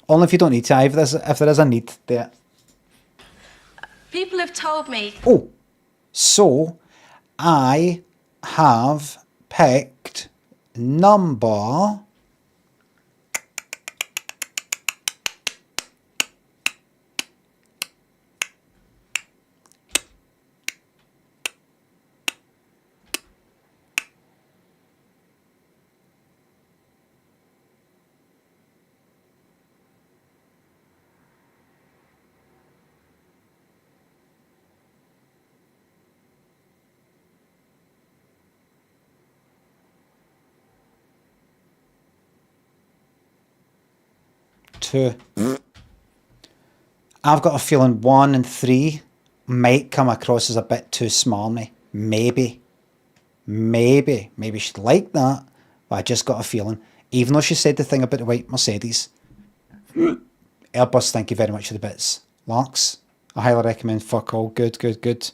Only if you don't need to, if there is a need there. People have told me... Oh, so I have picked number... Two. I've got a feeling 1 and 3 might come across as a bit too smarmy. Maybe she'd like that, but I just got a feeling. Even though she said the thing about the white Mercedes. Airbus, thank you very much for the bits. Larks, I highly recommend Fuck All. Good.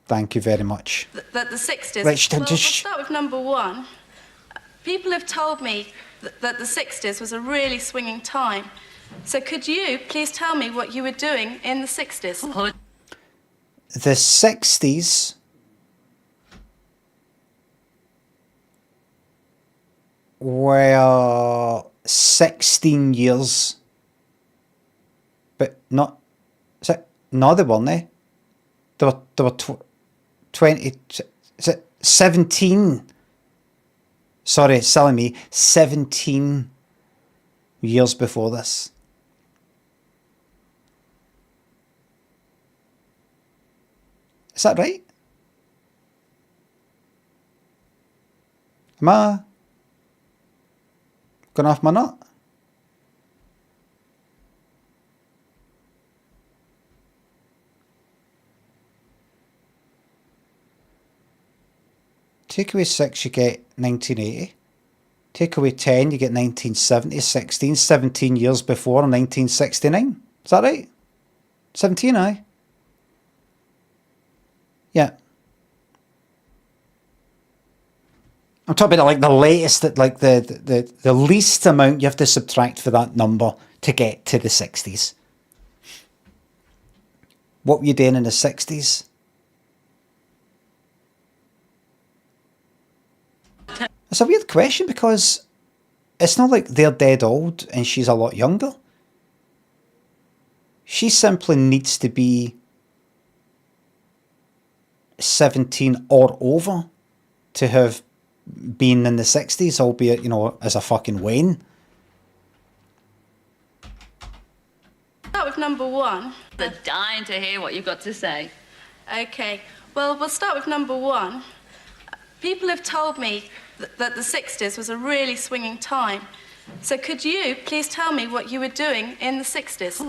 Thank you very much. That the 60s... Right, well, we'll start with number 1. People have told me that the 60s was a really swinging time. So could you please tell me what you were doing in the 60s? The 60s were 16 years. But not... No, they weren't, they? They were 20... 17... Sorry, silly me. 17 years before this. Is that right? Am I going off my nut? Take away 6, you get 1980. Take away 10, you get 1970, 16, 17 years before 1969. Is that right? 17, aye. Yeah. I'm talking about like the latest, like the least amount you have to subtract for that number to get to the 60s. What were you doing in the 60s? It's a weird question because it's not like they're dead old and she's a lot younger. She simply needs to be 17 or over to have been in the 60s, albeit, you know, as a fucking Wayne. Start with number 1. They're dying to hear what you've got to say. Okay, well, we'll start with number 1. People have told me that the 60s was a really swinging time. So could you please tell me what you were doing in the 60s?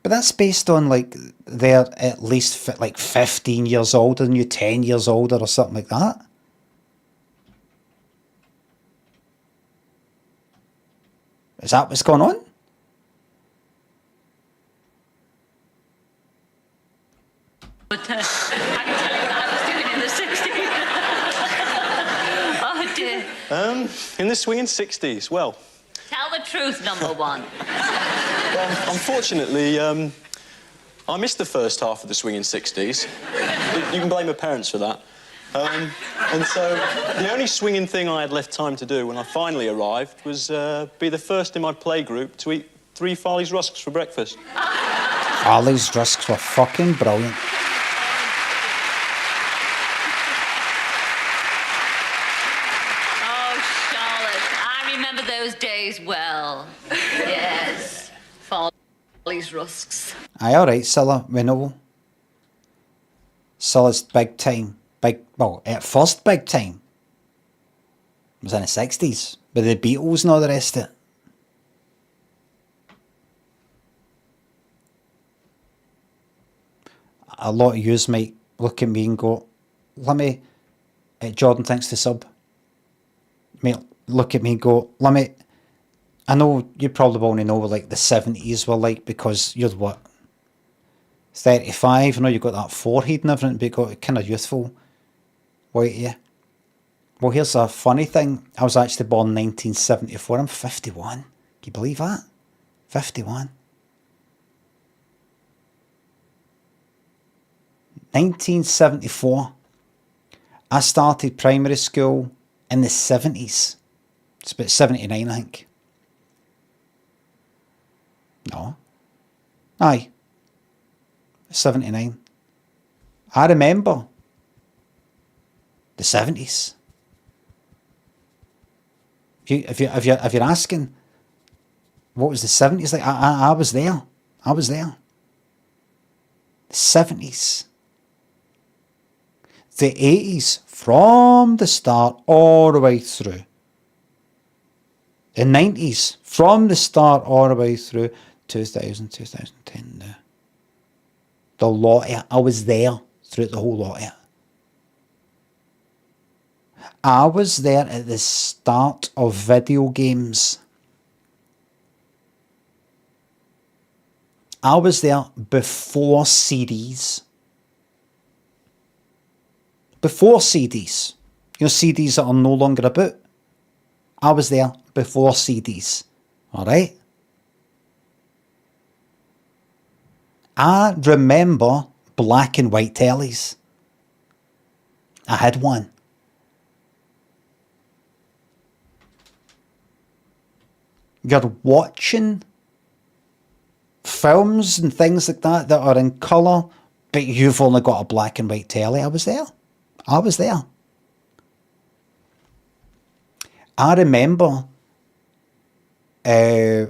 But that's based on like they're at least like 15 years older than you, 10 years older or something like that. Is that what's going on? But I can tell you what I was doing in the 60s. Oh dear. In the swinging 60s, well... Tell the truth, number 1. Well, unfortunately, I missed the first half of the swinging 60s. You can blame my parents for that. And so the only swinging thing I had left time to do when I finally arrived was be the first in my play group to eat 3 Farley's rusks for breakfast. Farley's rusks were fucking brilliant. Those days well. Yes. Farley's rusks. Aye, alright, Cilla, we know. Cilla's big time. Well, at first big time was in the 60s, with the Beatles and all the rest of it. A lot of yous might look at me and go, Limmy, Jordan thinks the sub. Mate, look at me and go, Limmy, I know you probably only know what like the 70s were like because you're what, 35? I know you've got that forehead and everything, but you've got kind of youthful white, yeah. Well, here's a funny thing. I was actually born in 1974. I'm 51. Can you believe that? 51. 1974. I started primary school in the 70s. It's about 79, I think. No. Aye. 79. I remember the 70s. If you're asking, what was the 70s like? I was there. I was there. The 70s. The 80s, from the start all the way through. The 90s, from the start all the way through 2000, 2010. The lot of it. I was there throughout the whole lot of it. I was there at the start of video games. I was there before CDs. Before CDs. You know, CDs that are no longer about. I was there before CDs. Alright? I remember black and white tellies. I had one. You're watching films and things like that are in colour, but you've only got a black and white telly. I was there. I was there. I remember a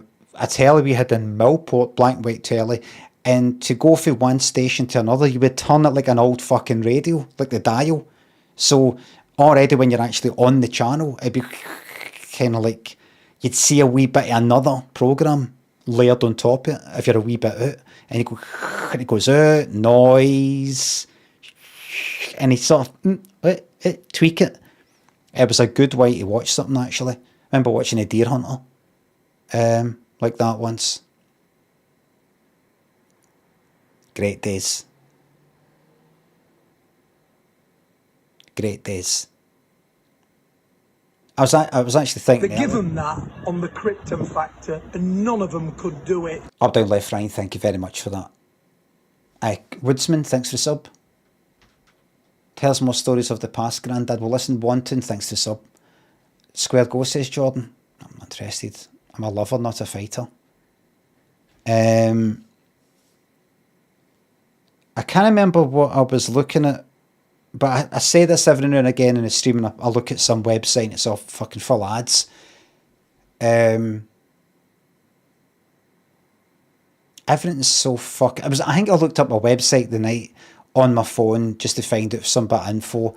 telly we had in Millport, black and white telly, and to go from one station to another, you would turn it like an old fucking radio, like the dial. So already when you're actually on the channel, it'd be kind of like you'd see a wee bit of another programme layered on top of it, if you're a wee bit out. And you go, and it goes out, noise, and he sort of, tweak it. It was a good way to watch something, actually. I remember watching a Deer Hunter like that once. Great days. Great days. I was actually thinking... They give them that on the Krypton Factor, and none of them could do it. Up, down, left, Ryan, thank you very much for that. Woodsman, thanks for the sub. Tells more stories of the past, Grandad. Will listen, wanting, thanks for the sub. Square Go, says Jordan. I'm interested. I'm a lover, not a fighter. I can't remember what I was looking at, but I say this every now and again in the stream, and I look at some website and it's all fucking full of ads. Everything's so fucking... I think I looked up a website the night on my phone just to find out if some bit of info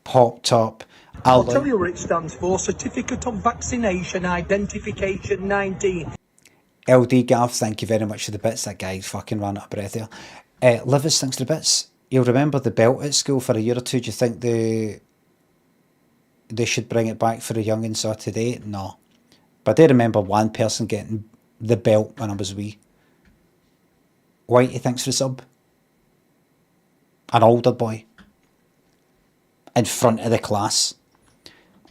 popped up. I'll tell you what it stands for. Certificate of Vaccination Identification 19. LD Gav, thank you very much for the bits. That guy fucking ran out of breath there. Livers, thanks for the bits. You'll remember the belt at school for a year or two. Do you think they should bring it back for the youngins or today? No. But I do remember one person getting the belt when I was wee. Whitey, thanks for the sub. An older boy. In front of the class.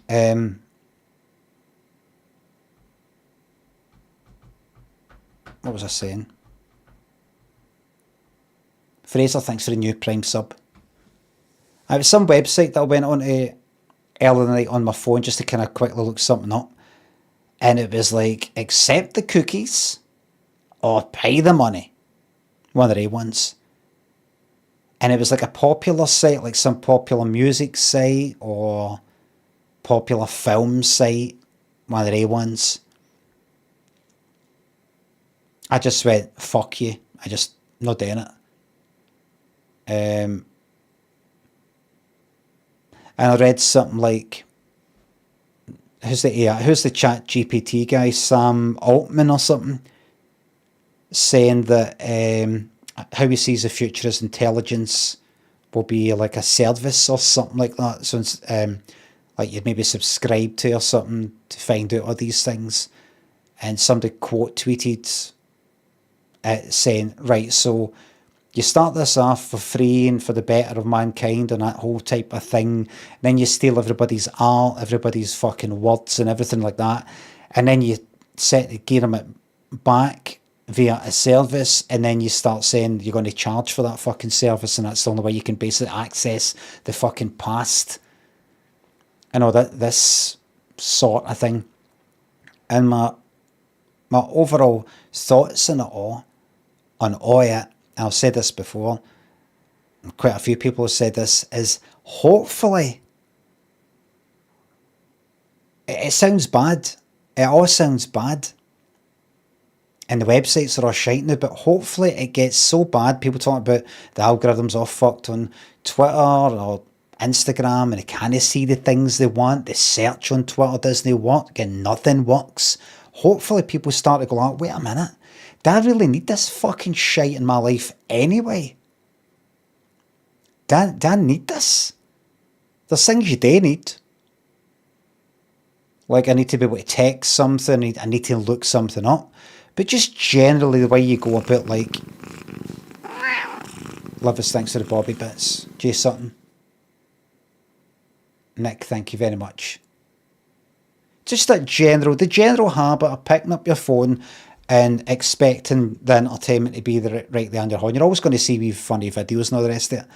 What was I saying? Fraser, thanks for the new Prime sub. It was some website that I went on to earlier in the night on my phone just to kind of quickly look something up. And it was like, accept the cookies or pay the money. One of the ones. And it was like a popular site, like some popular music site or popular film site. One of the ones. I just went, fuck you. I just not doing it. And I read something like, who's the chat GPT guy, Sam Altman or something, saying that how he sees the future as intelligence will be like a service or something like that. So like you'd maybe subscribe to or something to find out all these things. And somebody quote tweeted saying, right, so you start this off for free and for the better of mankind and that whole type of thing. Then you steal everybody's art, everybody's fucking words and everything like that. And then you gear them it back via a service, and then you start saying you're going to charge for that fucking service, and that's the only way you can basically access the fucking past. I know that this sort of thing. And my overall thoughts on it all, I've said this before, quite a few people have said this, is hopefully, it sounds bad, it all sounds bad, and the websites are all shite now, but hopefully it gets so bad, people talk about the algorithms all fucked on Twitter or Instagram, and they can't see the things they want, the search on Twitter doesn't work, and nothing works. Hopefully people start to go, oh, wait a minute, do I really need this fucking shite in my life anyway? Do I need this? There's things you do need. Like I need to be able to text something, I need to look something up. But just generally the way you go about, like, love us, thanks to the Bobby bits. Jay Sutton. Nick, thank you very much. Just the general habit of picking up your phone and expecting the entertainment to be right there on your horn. You're always going to see wee funny videos and all the rest of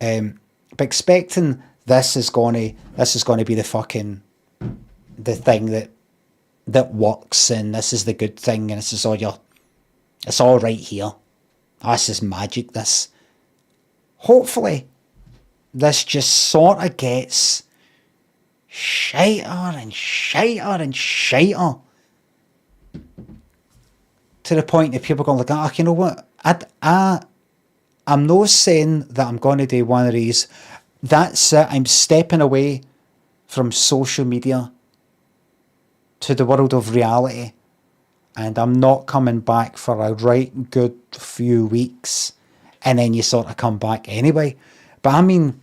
it. But expecting this is going to be the fucking the thing that works, and this is the good thing, and this is it's all right here. This is magic, this. Hopefully, this just sort of gets shiter and shiter and shiter. To the point that people are going like, you know what? I'm not saying that I'm going to do one of these. That's it. I'm stepping away from social media to the world of reality, and I'm not coming back for a right good few weeks, and then you sort of come back anyway. But I mean,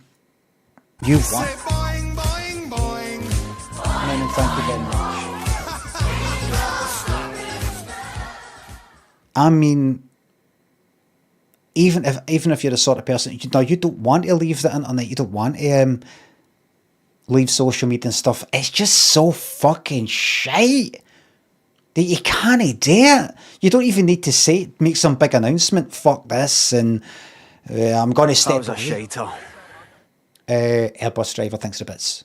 you want... thank you very much. I mean, even if you're the sort of person, you don't want to leave the internet, you don't want to leave social media and stuff. It's just so fucking shite that you can't do it. You don't even need to make some big announcement. Fuck this, and I'm going to step away. Airbus driver thinks of bits.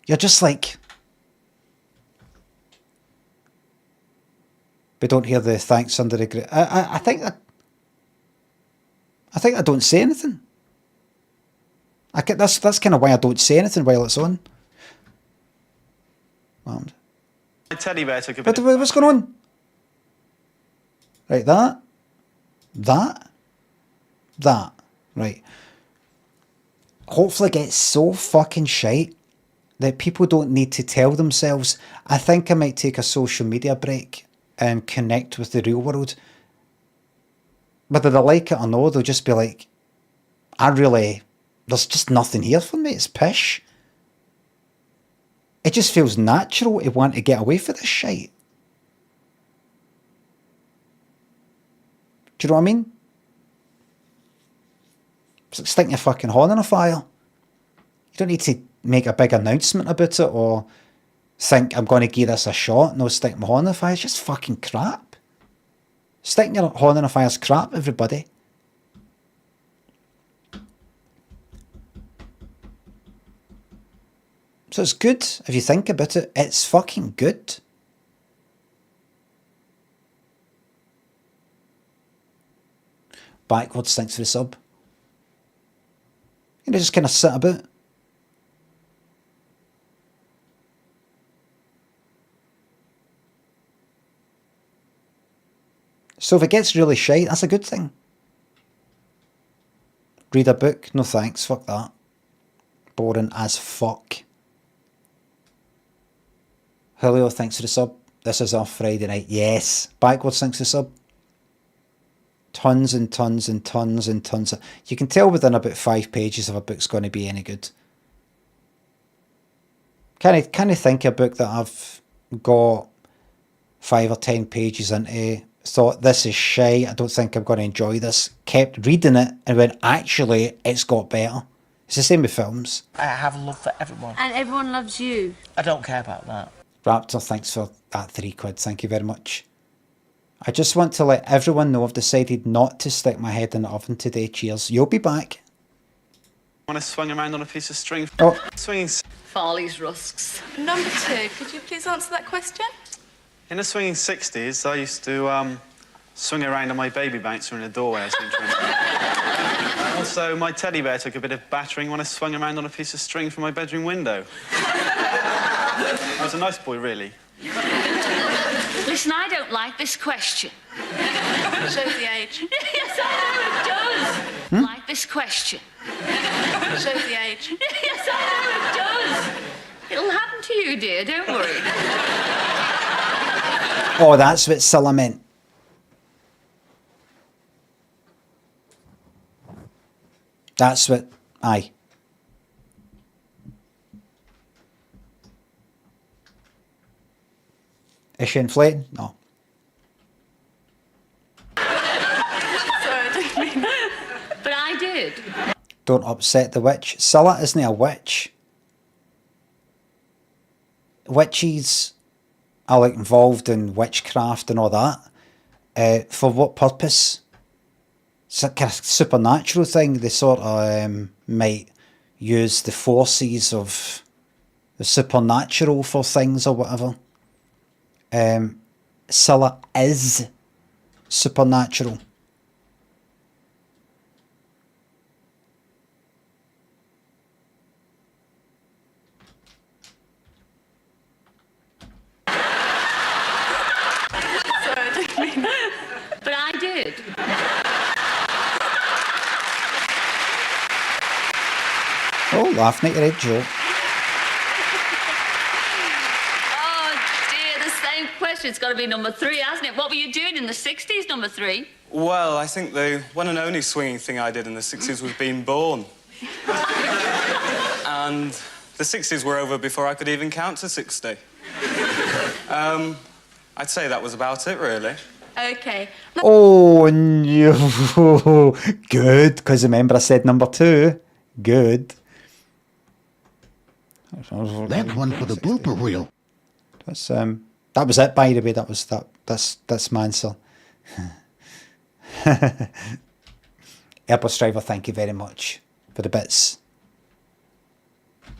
You're just like, we don't hear the thanks under the. I think I don't say anything. That's kind of why I don't say anything while it's on. My teddy bear took a bit. What's going on? Right, that. Right. Hopefully it gets so fucking shite that people don't need to tell themselves, I think I might take a social media break and connect with the real world. Whether they like it or no, they'll just be like, there's just nothing here for me, it's pish. It just feels natural to want to get away from this shite. Do you know what I mean? It's like sticking your fucking horn in a fire. You don't need to make a big announcement about it or think I'm going to give this a shot. No, stick my horn in a fire. It's just fucking crap. Sticking your horn in a fire is crap, everybody. So it's good if you think about it. It's fucking good. Backwards, thanks for the sub. You know, just kind of sit about. So if it gets really shite, that's a good thing. Read a book? No thanks, fuck that. Boring as fuck. Julio, thanks for the sub. This is our Friday night. Yes. Backwards, thanks for the sub. Tons and tons and tons and tons. You can tell within about 5 pages if a book's going to be any good. Can I think a book that I've got 5 or 10 pages into, thought this is shite, I don't think I'm going to enjoy this, kept reading it and went, actually, it's got better. It's the same with films. I have love for everyone. And everyone loves you. I don't care about that. Raptor, thanks for that £3. Thank you very much. I just want to let everyone know I've decided not to stick my head in the oven today. Cheers. You'll be back. When I swung around on a piece of string. Oh. Swinging. Farley's rusks. Number 2, could you please answer that question? In the swinging 60s, I used to swing around on my baby bouncer in a doorway. Also, my teddy bear took a bit of battering when I swung around on a piece of string from my bedroom window. I was a nice boy, really. Listen, I don't like this question. Shows the age. Yes, I know it does. Like this question. Shows the age. Yes, I know it does. It'll happen to you, dear, don't worry. Oh, that's what Cilla meant. That's what... Aye. Is she inflating? No. Sorry, I didn't mean that. But I did. Don't upset the witch. Cilla isn't a witch. Witches are like involved in witchcraft and all that. For what purpose? It's a kind of supernatural thing. They sort of might use the forces of the supernatural for things or whatever. Cilla is supernatural. Sorry, I didn't mean that. But I did. Oh, laughing at your head, Joe. Question. It's got to be number 3, hasn't it? What were you doing in the 60s, number 3? Well, I think the one and only swinging thing I did in the 60s was being born. And The 60s were over before I could even count to 60. I'd say that was about it, really. Okay. Oh, no. Good, because remember I said number 2. Good. That one for the blooper reel. That's, that was it, by the way. That's my answer. Airbus driver, thank you very much for the bits.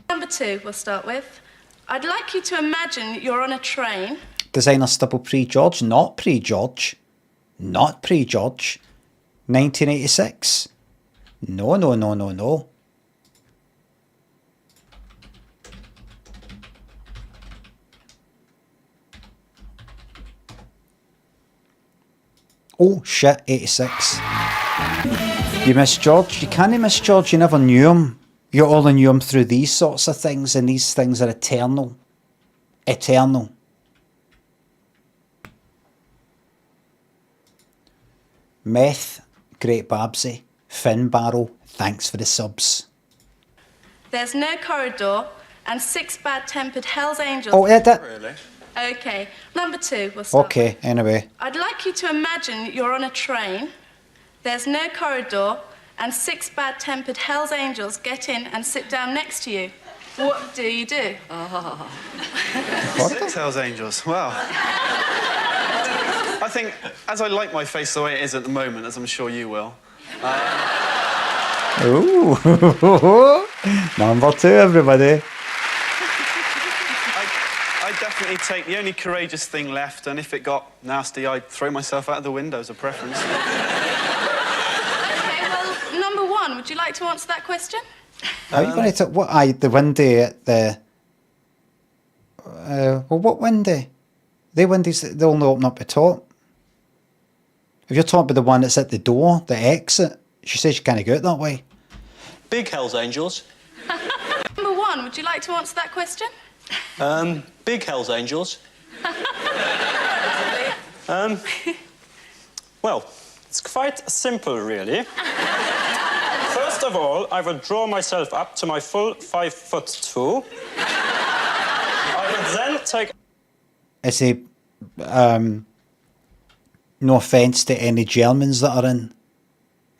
Number 2, we'll start with. I'd like you to imagine you're on a train. Designer stubble pre-George, not pre-George. Not pre-George. 1986. No, no, no, no, no. Oh shit, 86. You miss George? You can't miss George, you never knew him. You only knew him through these sorts of things, and these things are eternal. Eternal. Meth, Great Babsy, Finn Barrow, thanks for the subs. There's no corridor and 6 bad-tempered Hell's Angels. Oh, edit. Really? Okay. Number 2, we'll start. Okay, anyway. I'd like you to imagine you're on a train. There's no corridor and 6 bad-tempered Hell's Angels get in and sit down next to you. What do you do? Oh. 6 Hell's Angels, wow. I think, as I like my face the way it is at the moment, as I'm sure you will. Ooh. Number 2, everybody. I'd definitely take the only courageous thing left, and if it got nasty, I'd throw myself out of the window as a preference. Okay, well, number 1, would you like to answer that question? Are you going to talk, the windy at the... well, what windy? The windies, they only open up the top. If you're talking about the one that's at the door, the exit, she says you can't go out that way. Big Hell's Angels. Number 1, would you like to answer that question? Big Hell's Angels. Well, it's quite simple, really. First of all, I would draw myself up to my full 5'2". I would then take... Is he, no offence to any Germans that are in,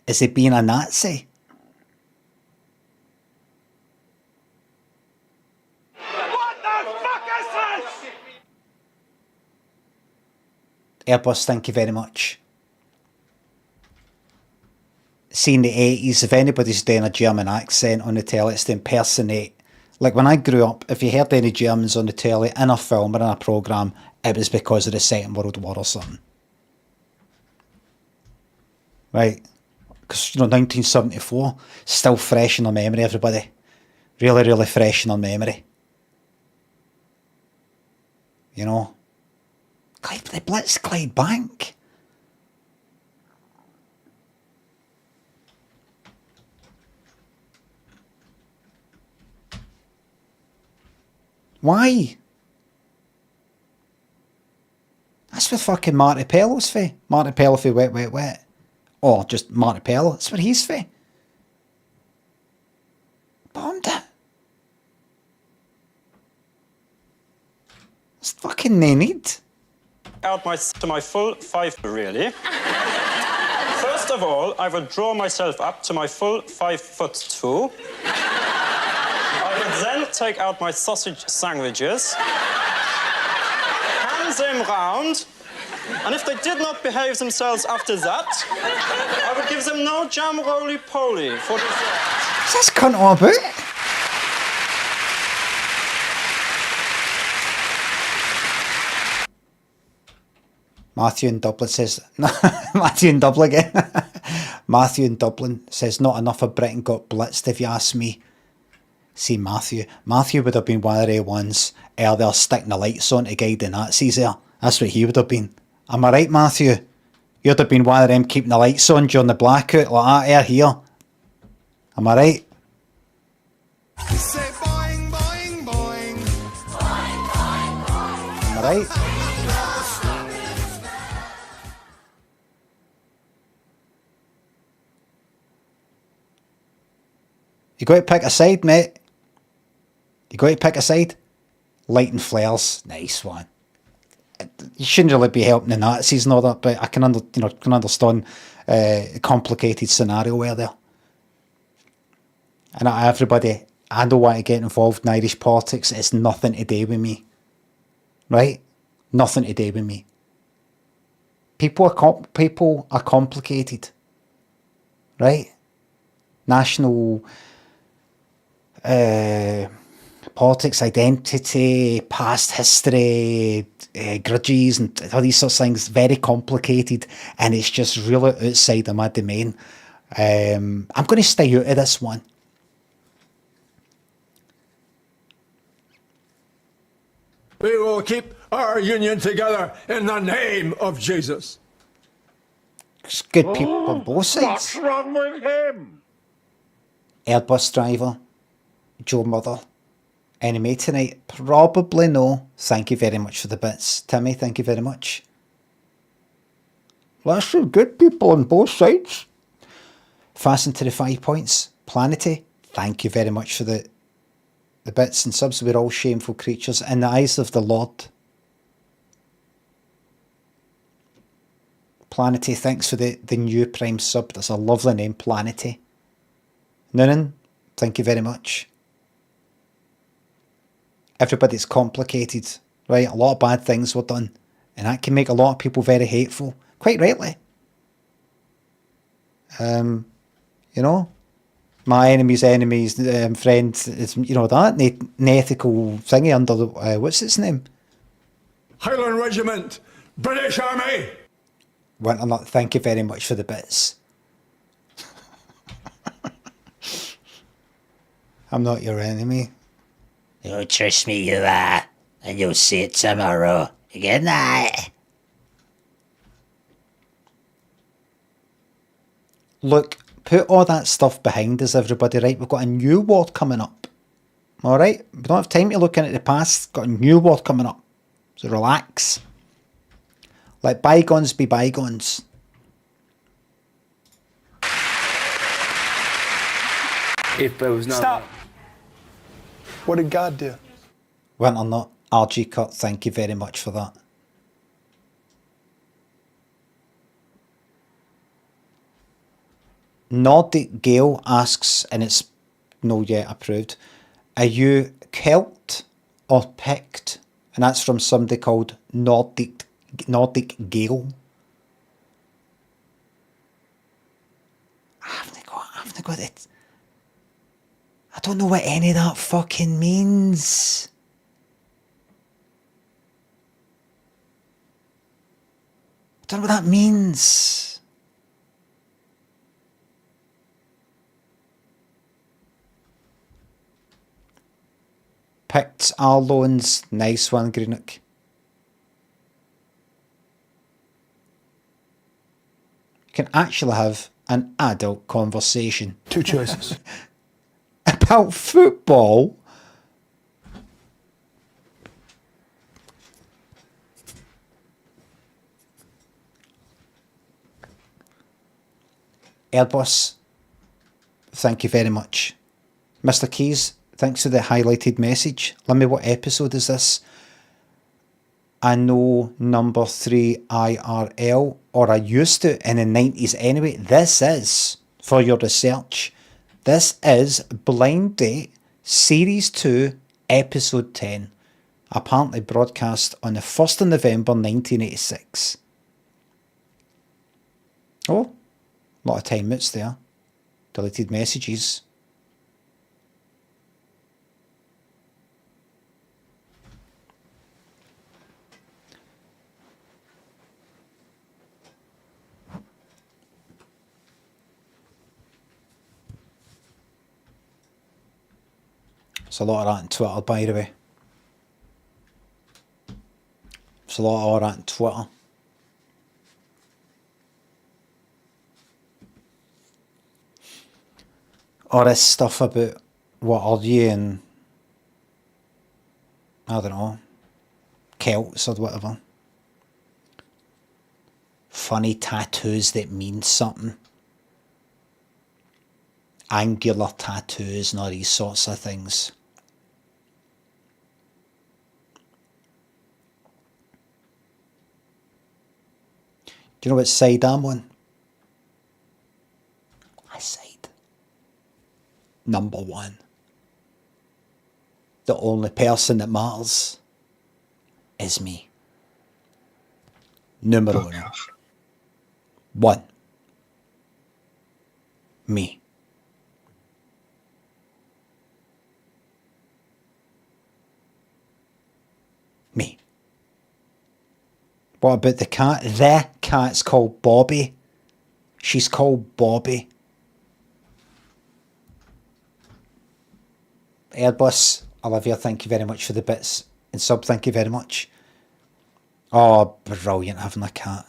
is he being a Nazi? What the fuck is this? Airbus, thank you very much. See, in the 80s, if anybody's doing a German accent on the telly, it's to impersonate. Like when I grew up, if you heard any Germans on the telly, in a film or in a programme, it was because of the Second World War or something. Right? Because, 1974, still fresh in our memory, everybody. Really, really fresh in our memory. You know? They blitzed Clyde Bank. Why? That's what fucking Marty Pello's for. Marty Pello for Wet, Wet, Wet. Or just Marty Pello. That's what he's for. Bombed it. It's fucking no need. Out to my full 5, really. First of all, I would draw myself up to my full 5'2". I would then take out my sausage sandwiches, hand them round, and if they did not behave themselves after that, I would give them no jam roly-poly for dessert. What's this cunt all about? Matthew in Dublin says... Matthew in Dublin again. Matthew in Dublin says, not enough of Britain got blitzed, if you ask me. See, Matthew would have been one of the ones there sticking the lights on to guide the Nazis there. That's what he would have been. Am I right, Matthew? You'd have been one of them keeping the lights on during the blackout like that here. Am I right? Say boing, boing, boing. Boing, boing, boing. Am I right? You got to pick a side, mate. You got to pick a side? Lighting flares, nice one. You shouldn't really be helping the Nazis and all that, but I can understand a complicated scenario where there. And everybody, I don't want to get involved in Irish politics. It's nothing to do with me, right? Nothing to do with me. People are complicated, right? National politics, identity, past history, grudges, and all these sorts of things, very complicated, and it's just really outside of my domain. I'm going to stay out of this one. We will keep our union together in the name of Jesus. It's good people on both sides. What's wrong with him? Airbus driver, Joe Mother. Enemy tonight? Probably no. Thank you very much for the bits. Timmy, thank you very much. That's some good people on both sides. Fasten to the 5 points. Planety, thank you very much for the bits and subs. We're all shameful creatures in the eyes of the Lord. Planety, thanks for the new Prime sub. That's a lovely name, Planety. Noonan, thank you very much. Everybody's complicated, right? A lot of bad things were done, and that can make a lot of people very hateful, quite rightly. You know, my enemy's enemy's friend is, you know, that unethical thingy under the, what's its name? Highland Regiment, British Army. Winternutt, thank you very much for the bits. I'm not your enemy. You trust me, you are, and you'll see it tomorrow. Good night. Look, put all that stuff behind us, everybody, right? We've got a new war coming up. Alright? We don't have time to look into the past. Got a new war coming up. So relax. Let bygones be bygones. If there was no... Stop. What did God do? Winternutt, RG Cut, thank you very much for that. Nordic Gale asks, and it's no yet approved, are you Celt or Pict? And that's from somebody called Nordic Gale. I haven't got it. I don't know what any of that fucking means. I don't know what that means. Picked our loans. Nice one, Greenock. You can actually have an adult conversation. Two choices. About football? Airbus, thank you very much. Mr. Keys, thanks for the highlighted message. Let me, what episode is this? I know number 3 IRL, or I used to in the 90s anyway. This is, for your research, this is Blind Date Series 2, Episode 10. Apparently broadcast on the 1st of November 1986. Oh, a lot of timeouts there. Deleted messages. There's a lot of that on Twitter, by the way. There's a lot of all that on Twitter. All this stuff about what are you and I don't know, Celts or whatever. Funny tattoos that mean something. Angular tattoos and all these sorts of things. Do you know what side I'm on? I side number one. The only person that matters is me. Numero Uno. One. Me. Me. What about the cat? The cat's called Bobby. She's called Bobby. Airbus, Olivia, thank you very much for the bits. And sub, thank you very much. Oh, brilliant having a cat.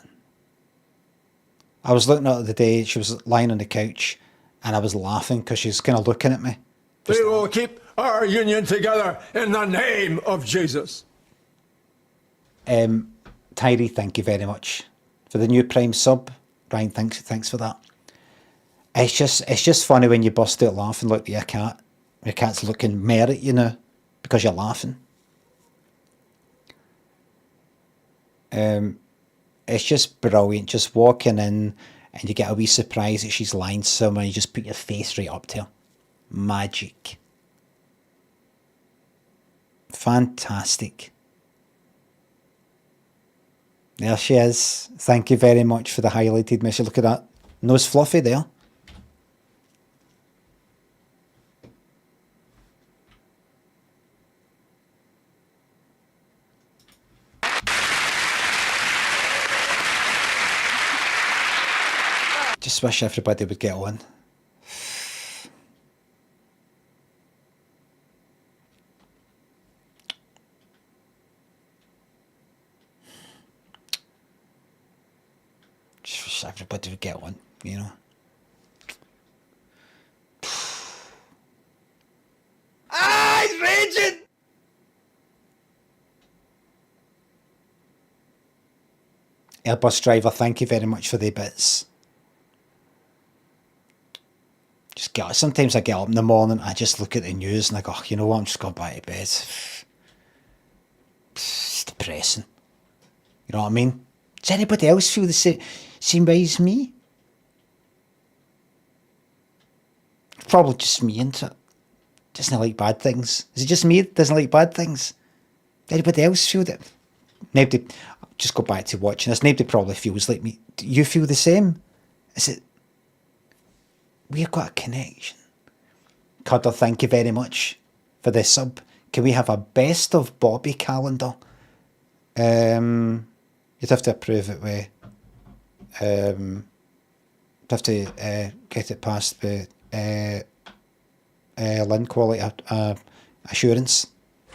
I was looking at her the day, she was lying on the couch, and I was laughing because she was kind of looking at me. We will keep our union together in the name of Jesus. Tyree, thank you very much for the new Prime sub. Ryan, thanks for that. It's just funny when you bust out laughing like your cat. Your cat's looking mad at you now because you're laughing. It's just brilliant. Just walking in and you get a wee surprise that she's lying somewhere. You just put your face right up to her. Magic. Fantastic. There she is. Thank you very much for the highlighted message. Look at that. Nose fluffy there. Just wish everybody would get on. Just wish everybody would get on, you know. Ah, he's raging! Airbus driver, thank you very much for the bits. Just get, sometimes I get up in the morning, I just look at the news and I go, you know what, I'm just going back to bed. It's depressing. You know what I mean? Does anybody else feel the same way as me? Probably just me, isn't it? Doesn't like bad things. Is it just me that doesn't like bad things? Anybody else feel that? Nobody, just go back to watching this. Nobody probably feels like me. Do you feel the same? Is it? We've got a connection. Cuddle, thank you very much for the sub. Can we have a best of Bobby calendar? You'd have to approve it with. You'd have to get it past the Lynn quality assurance.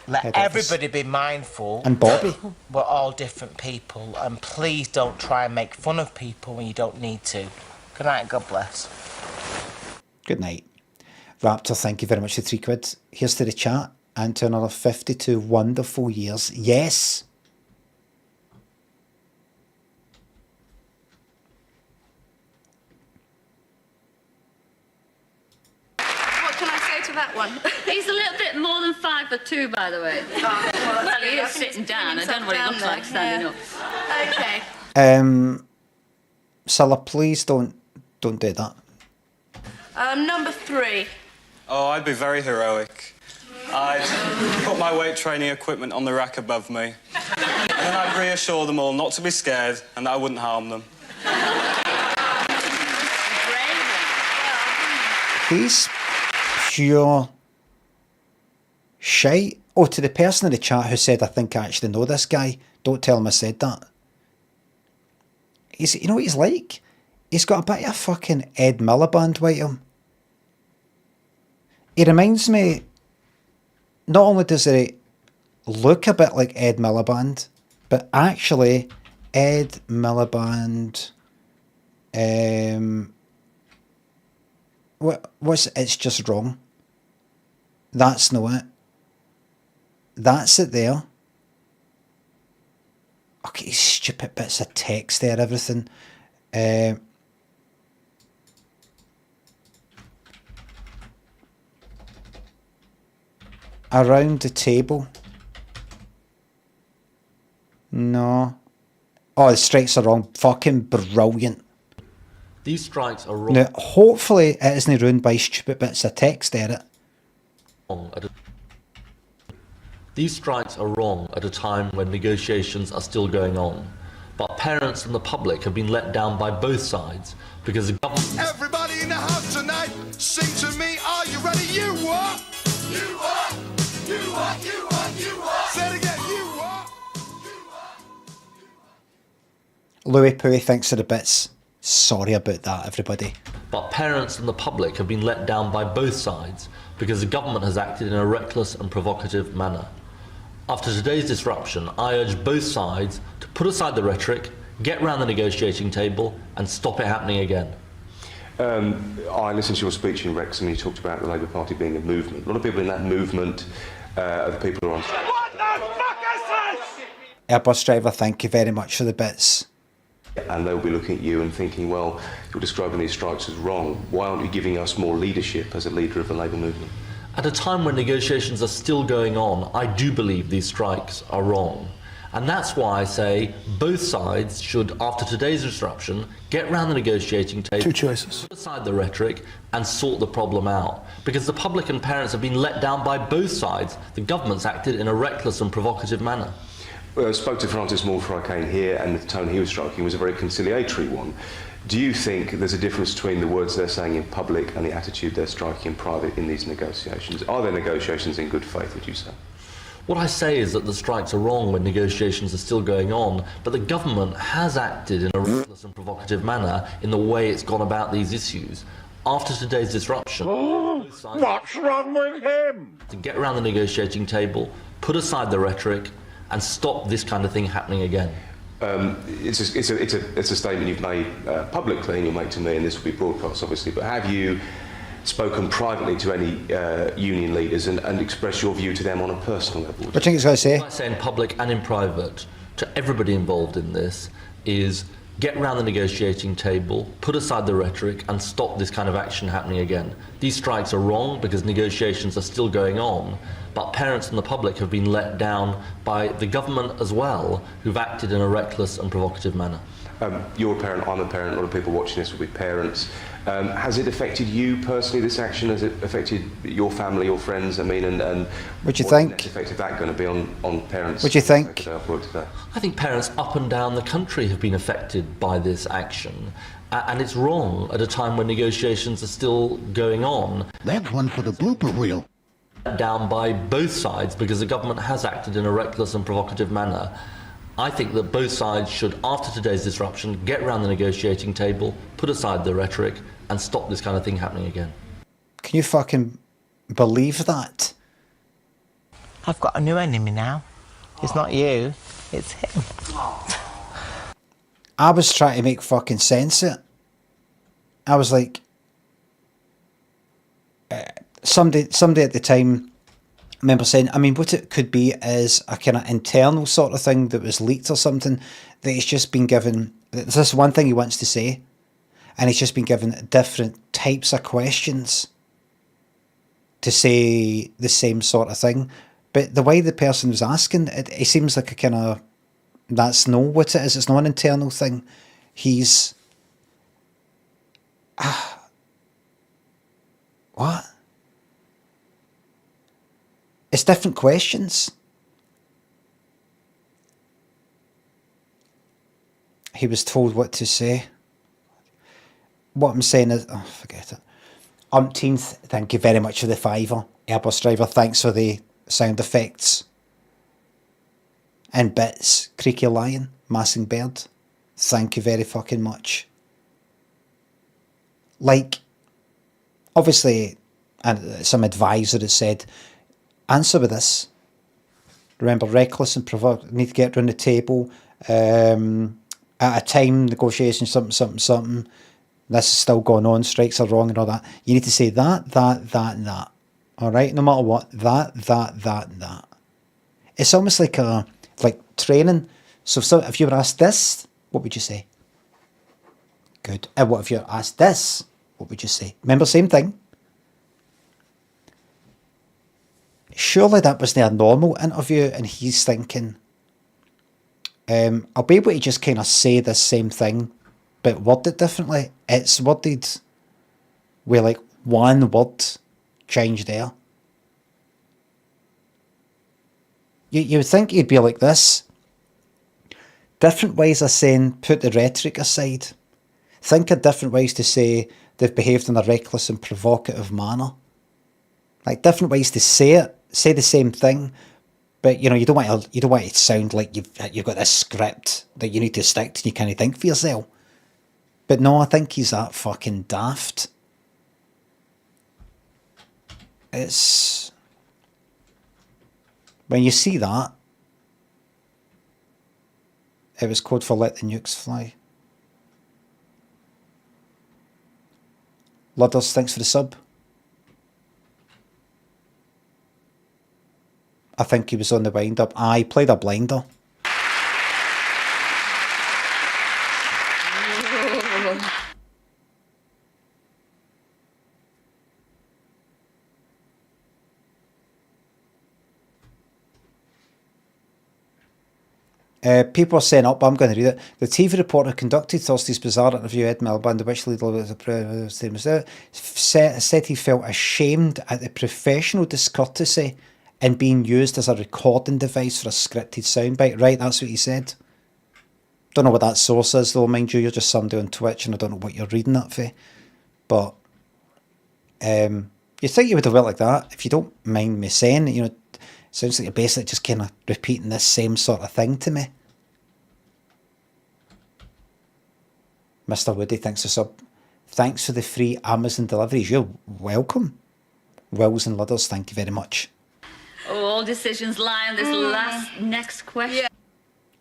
Let everybody be mindful. And Bobby. We're all different people, and please don't try and make fun of people when you don't need to. Good night, God bless. Good night. Raptor, thank you very much for £3. Here's to the chat and to another 52 wonderful years. Yes. What can I say to that one? He's a little bit more than 5'2", by the way. Oh, Well, he is sitting down. I don't know what he looks like standing up. Okay. Cilla, please don't do that. Number 3. Oh, I'd be very heroic. I'd put my weight training equipment on the rack above me. And then I'd reassure them all not to be scared and that I wouldn't harm them. He's pure shite. Oh, to the person in the chat who said, I think I actually know this guy, don't tell him I said that. You know what he's like? He's got a bit of a fucking Ed Miliband with him. He reminds me, not only does he look a bit like Ed Miliband, but actually Ed Miliband, it's just wrong. That's no it. That's it there. Okay, stupid bits of text there, everything. Around the table. No. Oh, the strikes are wrong. Fucking brilliant. These strikes are wrong. Now, hopefully it isn't ruined by stupid bits of text edit. These strikes are wrong at a time when negotiations are still going on. But parents and the public have been let down by both sides because the government... Everybody in the house tonight, sing to me, are you ready? You what? You what? You what? You what? You what? Say it again, you what? Louis Pooey thinks of the bits. Sorry about that, everybody. But parents and the public have been let down by both sides because the government has acted in a reckless and provocative manner. After today's disruption, I urge both sides to put aside the rhetoric, get round the negotiating table and stop it happening again. I listened to your speech in Wrexham and you talked about the Labour Party being a movement. A lot of people in that movement are the people who are on... What the fuck is this? Airbus driver, thank you very much for the bits. And they'll be looking at you and thinking, well, you're describing these strikes as wrong. Why aren't you giving us more leadership as a leader of the Labour movement? At a time when negotiations are still going on, I do believe these strikes are wrong. And that's why I say both sides should, after today's disruption, get round the negotiating table, Two choices. put aside the rhetoric and sort the problem out. Because the public and parents have been let down by both sides. The government's acted in a reckless and provocative manner. I spoke to Francis Moore before I came here, and the tone he was striking was a very conciliatory one. Do you think there's a difference between the words they're saying in public and the attitude they're striking in private in these negotiations? Are there negotiations in good faith, would you say? What I say is that the strikes are wrong when negotiations are still going on, but the government has acted in a reckless and provocative manner in the way it's gone about these issues. After today's disruption, What's wrong with him? to get around the negotiating table, put aside the rhetoric, and stop this kind of thing happening again. It's a statement you've made publicly and you'll make to me, and this will be broadcast obviously, but have you spoken privately to any union leaders and expressed your view to them on a personal level? What do you think it's going to say? What I say in public and in private to everybody involved in this is get around the negotiating table, put aside the rhetoric and stop this kind of action happening again. These strikes are wrong because negotiations are still going on, but parents and the public have been let down by the government as well, who've acted in a reckless and provocative manner. You're a parent, I'm a parent, a lot of people watching this will be parents. Has it affected you personally, this action? Has it affected your family, your friends? I mean, and what do you think? What's the effect of that going to be on parents? What do you think? I think parents up and down the country have been affected by this action. And it's wrong at a time when negotiations are still going on. That's one for the blooper reel. Down by both sides because the government has acted in a reckless and provocative manner. I think that both sides should, after today's disruption, get around the negotiating table, put aside the rhetoric, and stop this kind of thing happening again. Can you fucking believe that? I've got a new enemy now. It's not you, it's him. I was trying to make fucking sense of it. I was like, somebody at the time, I remember saying, I mean, what it could be is a kind of internal sort of thing that was leaked or something, that he's just been given, there's this one thing he wants to say, and he's just been given different types of questions to say the same sort of thing. But the way the person was asking, it seems like a kind of, that's not what it is, it's not an internal thing. He's, what? It's different questions. He was told what to say. What I'm saying is, oh, forget it. Umpteenth, thank you very much for the £5. Airbus driver, thanks for the sound effects. And bits, Creaky Lion, Massing Bird, thank you very fucking much. Like, obviously, and some advisor has said, answer with this. Remember, reckless and provocative, need to get around the table. At a time, negotiations, something. This is still going on, strikes are wrong and all that. You need to say that, and that. All right, no matter what, that. It's almost like training. So if you were asked this, what would you say? Good. And what if you're asked this? What would you say? Remember, same thing. Surely that wasn't a normal interview, and he's thinking, I'll be able to just kind of say the same thing, but word it differently. It's worded with like one word change there. You would think you'd be like this. Different ways of saying put the rhetoric aside. Think of different ways to say they've behaved in a reckless and provocative manner. Like different ways to say it. Say the same thing, but you know you don't want it to sound like you've got this script that you need to stick to. And you can't think for yourself. But no, I think he's that fucking daft. It's when you see that. It was code for let the nukes fly. Ludders, thanks for the sub. I think he was on the wind-up. He played a blinder. People are saying up, but I'm going to read it. The TV reporter conducted Thursday's bizarre interview, Ed Miliband, which leader was said he felt ashamed at the professional discourtesy in being used as a recording device for a scripted soundbite. Right, that's what he said. Don't know what that source is, though, mind you. You're just somebody on Twitch, and I don't know what you're reading that for. But you think you would have went like that if you don't mind me saying, you know. It sounds like you're basically just kind of repeating this same sort of thing to me. Mr. Woody, thanks for sub. Thanks for the free Amazon deliveries. You're welcome. Wills and Ludders, thank you very much. All decisions lie on this next question.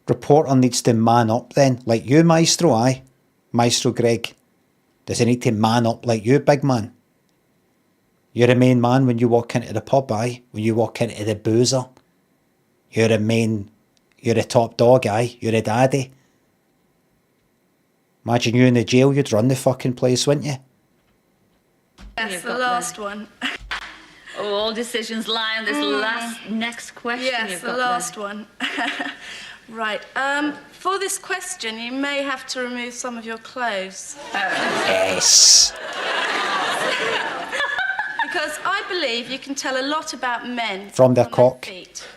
Reporter needs to man up then. Like you, Maestro, aye. Maestro Greg. Does he need to man up like you, big man? You're a main man when you walk into the pub, aye? When you walk into the boozer. You're a top dog, aye? You're a daddy. Imagine you in the jail, you'd run the fucking place, wouldn't you? Yes, the last one. All decisions lie on this next question. Yes, the last one. Right. For this question, you may have to remove some of your clothes. Yes. Because I believe you can tell a lot about men From their cock.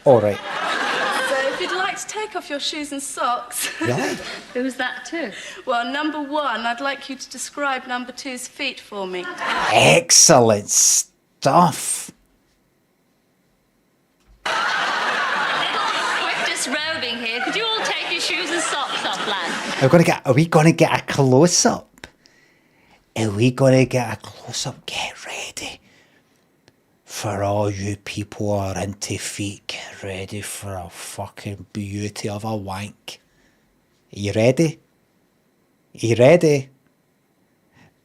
All right. So if you'd like to take off your shoes and socks. Really? Who's that too? Well, number one, I'd like you to describe number two's feet for me. Excellent stuff. Quick disrobing here. Could you all take your shoes and socks off, lad? Are we gonna get a close up? Are we gonna get a close up? Get ready. For all you people who are into feet, get ready for a fucking beauty of a wank. Are you ready? Are you ready?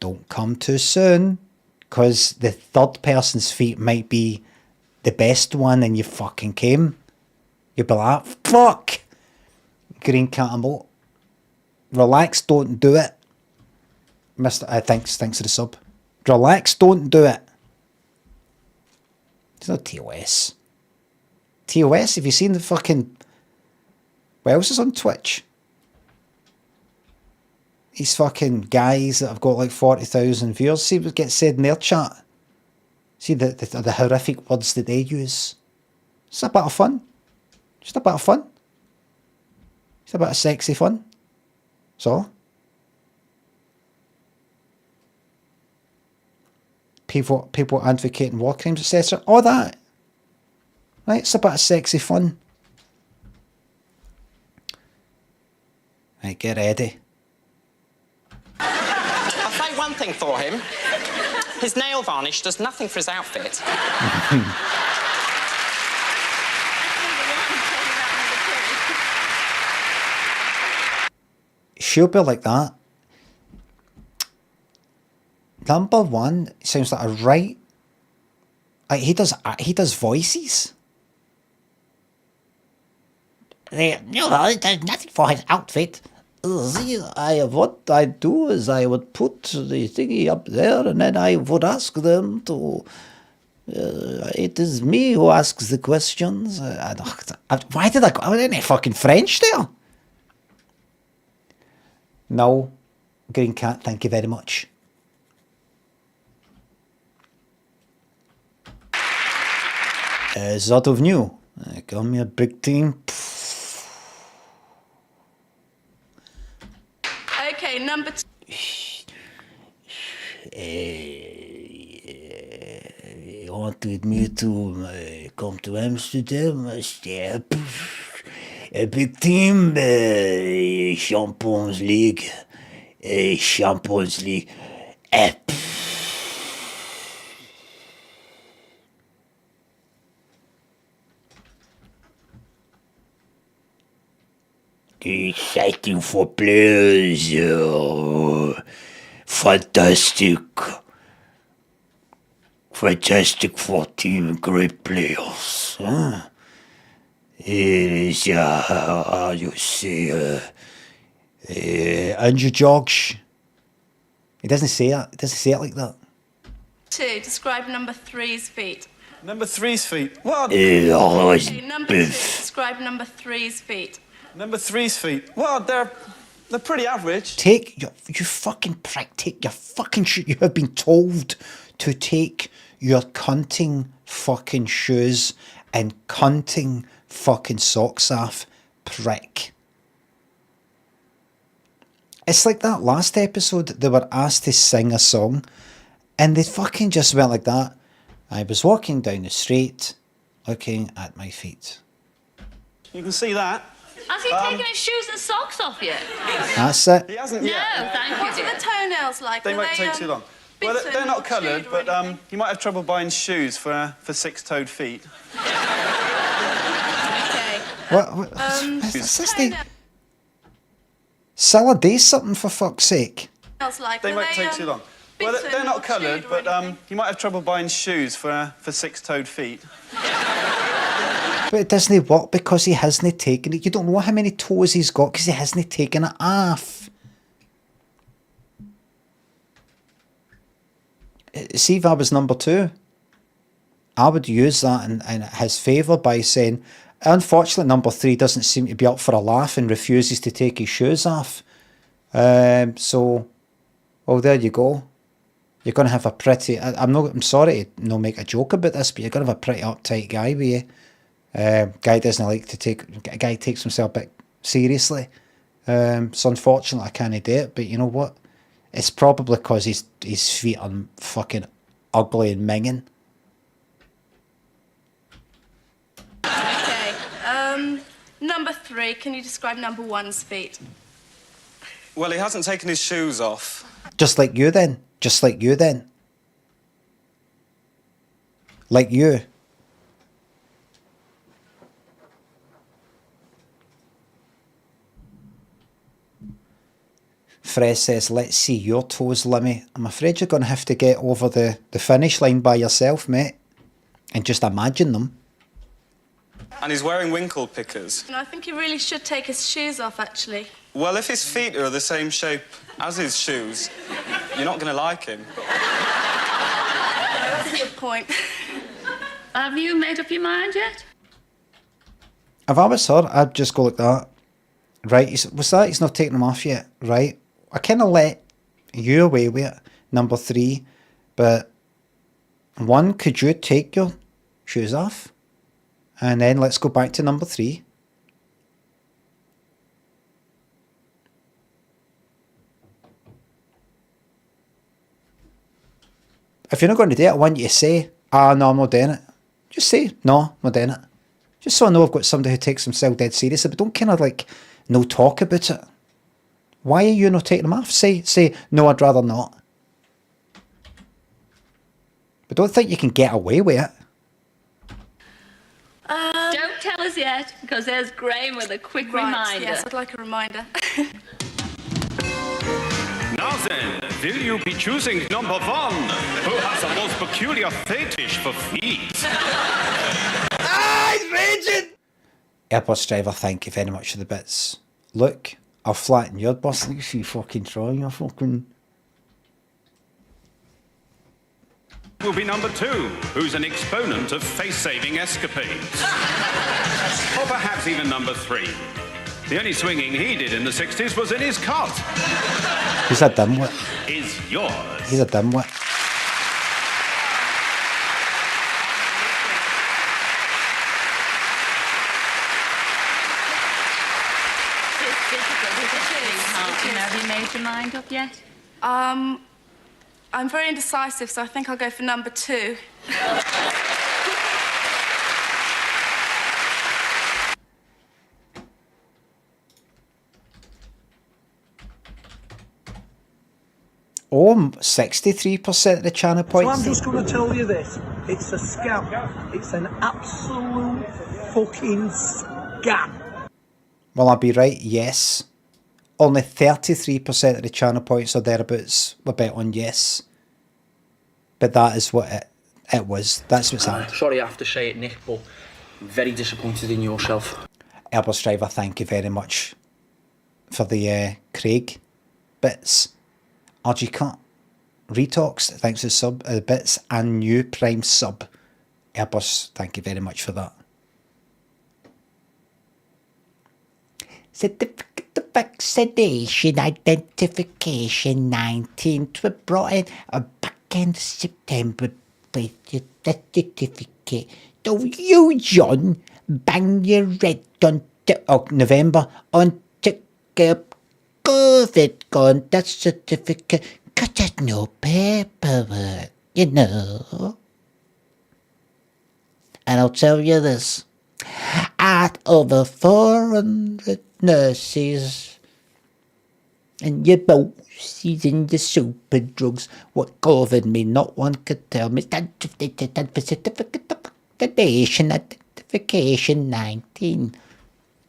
Don't come too soon, because the third person's feet might be the best one and you fucking came. You'll be like, fuck! Green cat emote. Relax, don't do it. Mr. Thanks for the sub. Relax, don't do it. It's not TOS. TOS, have you seen the fucking... What else is on Twitch? These fucking guys that have got like 40,000 viewers. See what gets said in their chat. See the horrific words that they use. It's a bit of fun. Just a bit of fun. It's a bit of sexy fun. So... People advocating war crimes, etc. All that. Right, it's a bit of sexy fun. Right, get ready. I'll say one thing for him. His nail varnish does nothing for his outfit. She'll be like that. Number one sounds like a right. He does voices. No, it does nothing for his outfit. What I do is I would put the thingy up there, and then I would ask them to. It is me who asks the questions. Why did I go? I was in fucking French there. No. Green cat, thank you very much. S02E10. Come here, big team. Okay, number 2. You wanted me to come to Amsterdam, a big team, Champions League, Champions League. Exciting for players, fantastic for team, great players. It is, how you say, Andrew Jogs. He doesn't say it. He doesn't say it like that. 2. Describe number 3's feet. Number 3's feet. What? Okay, number 2. Describe number 3's feet. Number 3's feet. Well, they're pretty average. Take your, you fucking prick, take your fucking shoes. You have been told to take your cunting fucking shoes and cunting fucking socks off, prick. It's like that last episode, they were asked to sing a song and they fucking just went like that. I was walking down the street looking at my feet. You can see that. Has he taken his shoes and socks off yet? That's it. He hasn't No, yet. thank you. What are the toenails like? They Are won't take too long. Well, bitten they're not or coloured, chewed or but anything? you might have trouble buying shoes for six-toed feet. Okay. What? Is this the Cilla, do something for fuck's sake. Toenails like? They Are won't take too long. Well, bitten they're or not coloured, chewed or but you might have trouble buying shoes for six-toed feet. But it doesn't work because he hasn't taken it. You don't know how many toes he's got because he hasn't taken it off. See if I was number 2. I would use that in his favour by saying, unfortunately, number 3 doesn't seem to be up for a laugh and refuses to take his shoes off. So, well, there you go. You're going to have a pretty... I'm sorry to not make a joke about this, but you're going to have a pretty uptight guy with you. Guy doesn't like to take... A guy takes himself a bit seriously. So unfortunately, I can't do it. But you know what? It's probably because his feet are fucking ugly and minging. Okay. Number 3. Can you describe number 1's feet? Well, he hasn't taken his shoes off. Just like you then. Just like you then. Like you. Fred says, let's see your toes, Limmy. I'm afraid you're going to have to get over the finish line by yourself, mate. And just imagine them. And he's wearing winkle pickers. And I think he really should take his shoes off, actually. Well, if his feet are the same shape as his shoes, you're not going to like him. That's a good point. Have you made up your mind yet? If I was her, I'd just go like that. Right, what's that? He's not taking them off yet. Right. I kind of let you away with it, number 3. But 1, could you take your shoes off? And then let's go back to number 3. If you're not going to do it, I want you to say, no, I'm not doing it. Just say, no, I'm not doing it. Just so I know I've got somebody who takes himself dead seriously, but don't kind of like no talk about it. Why are you not taking them off? Say, no, I'd rather not. But don't think you can get away with it. Don't tell us yet, because there's Graham with a quick reminder. Yes, I'd like a reminder. Now then, will you be choosing number 1, who has the most peculiar fetish for feet? He's raging! Airports driver, thank you very much for the bits. Look, I'll flatten your bus. Look, you fucking trying, you're fucking... Will be number 2, who's an exponent of face-saving escapades. Or perhaps even number 3. The only swinging he did in the 60s was in his cot. He's a dimwit. Is yours. He's a dimwit. It's difficult, isn't it, sweetheart? You know, have you made your mind up yet? I'm very indecisive, so I think I'll go for number 2. Oh, 63% of the channel So points. I'm just going to tell you this. It's a scam. It's an absolute fucking scam. Will I be right? Yes. Only 33% of the channel points or thereabouts were bet on yes. But that is what it was. That's what's happened. Sorry I have to say it, Nick, but very disappointed in yourself. Elbow Striver, thank you very much for the Craig bits. RG Cut, Retox, thanks for the sub, bits, and new Prime sub. Airbus, thank you very much for that. Certificate of vaccination identification 19th were brought in back in September with your certificate. So you, John, bang your red on November on COVID gone that certificate, 'cause there's no paperwork, you know. And I'll tell you this, at over 400 nurses and your bosses and your super drugs, what COVID mean, not one could tell me. Certificate of vaccination identification 19.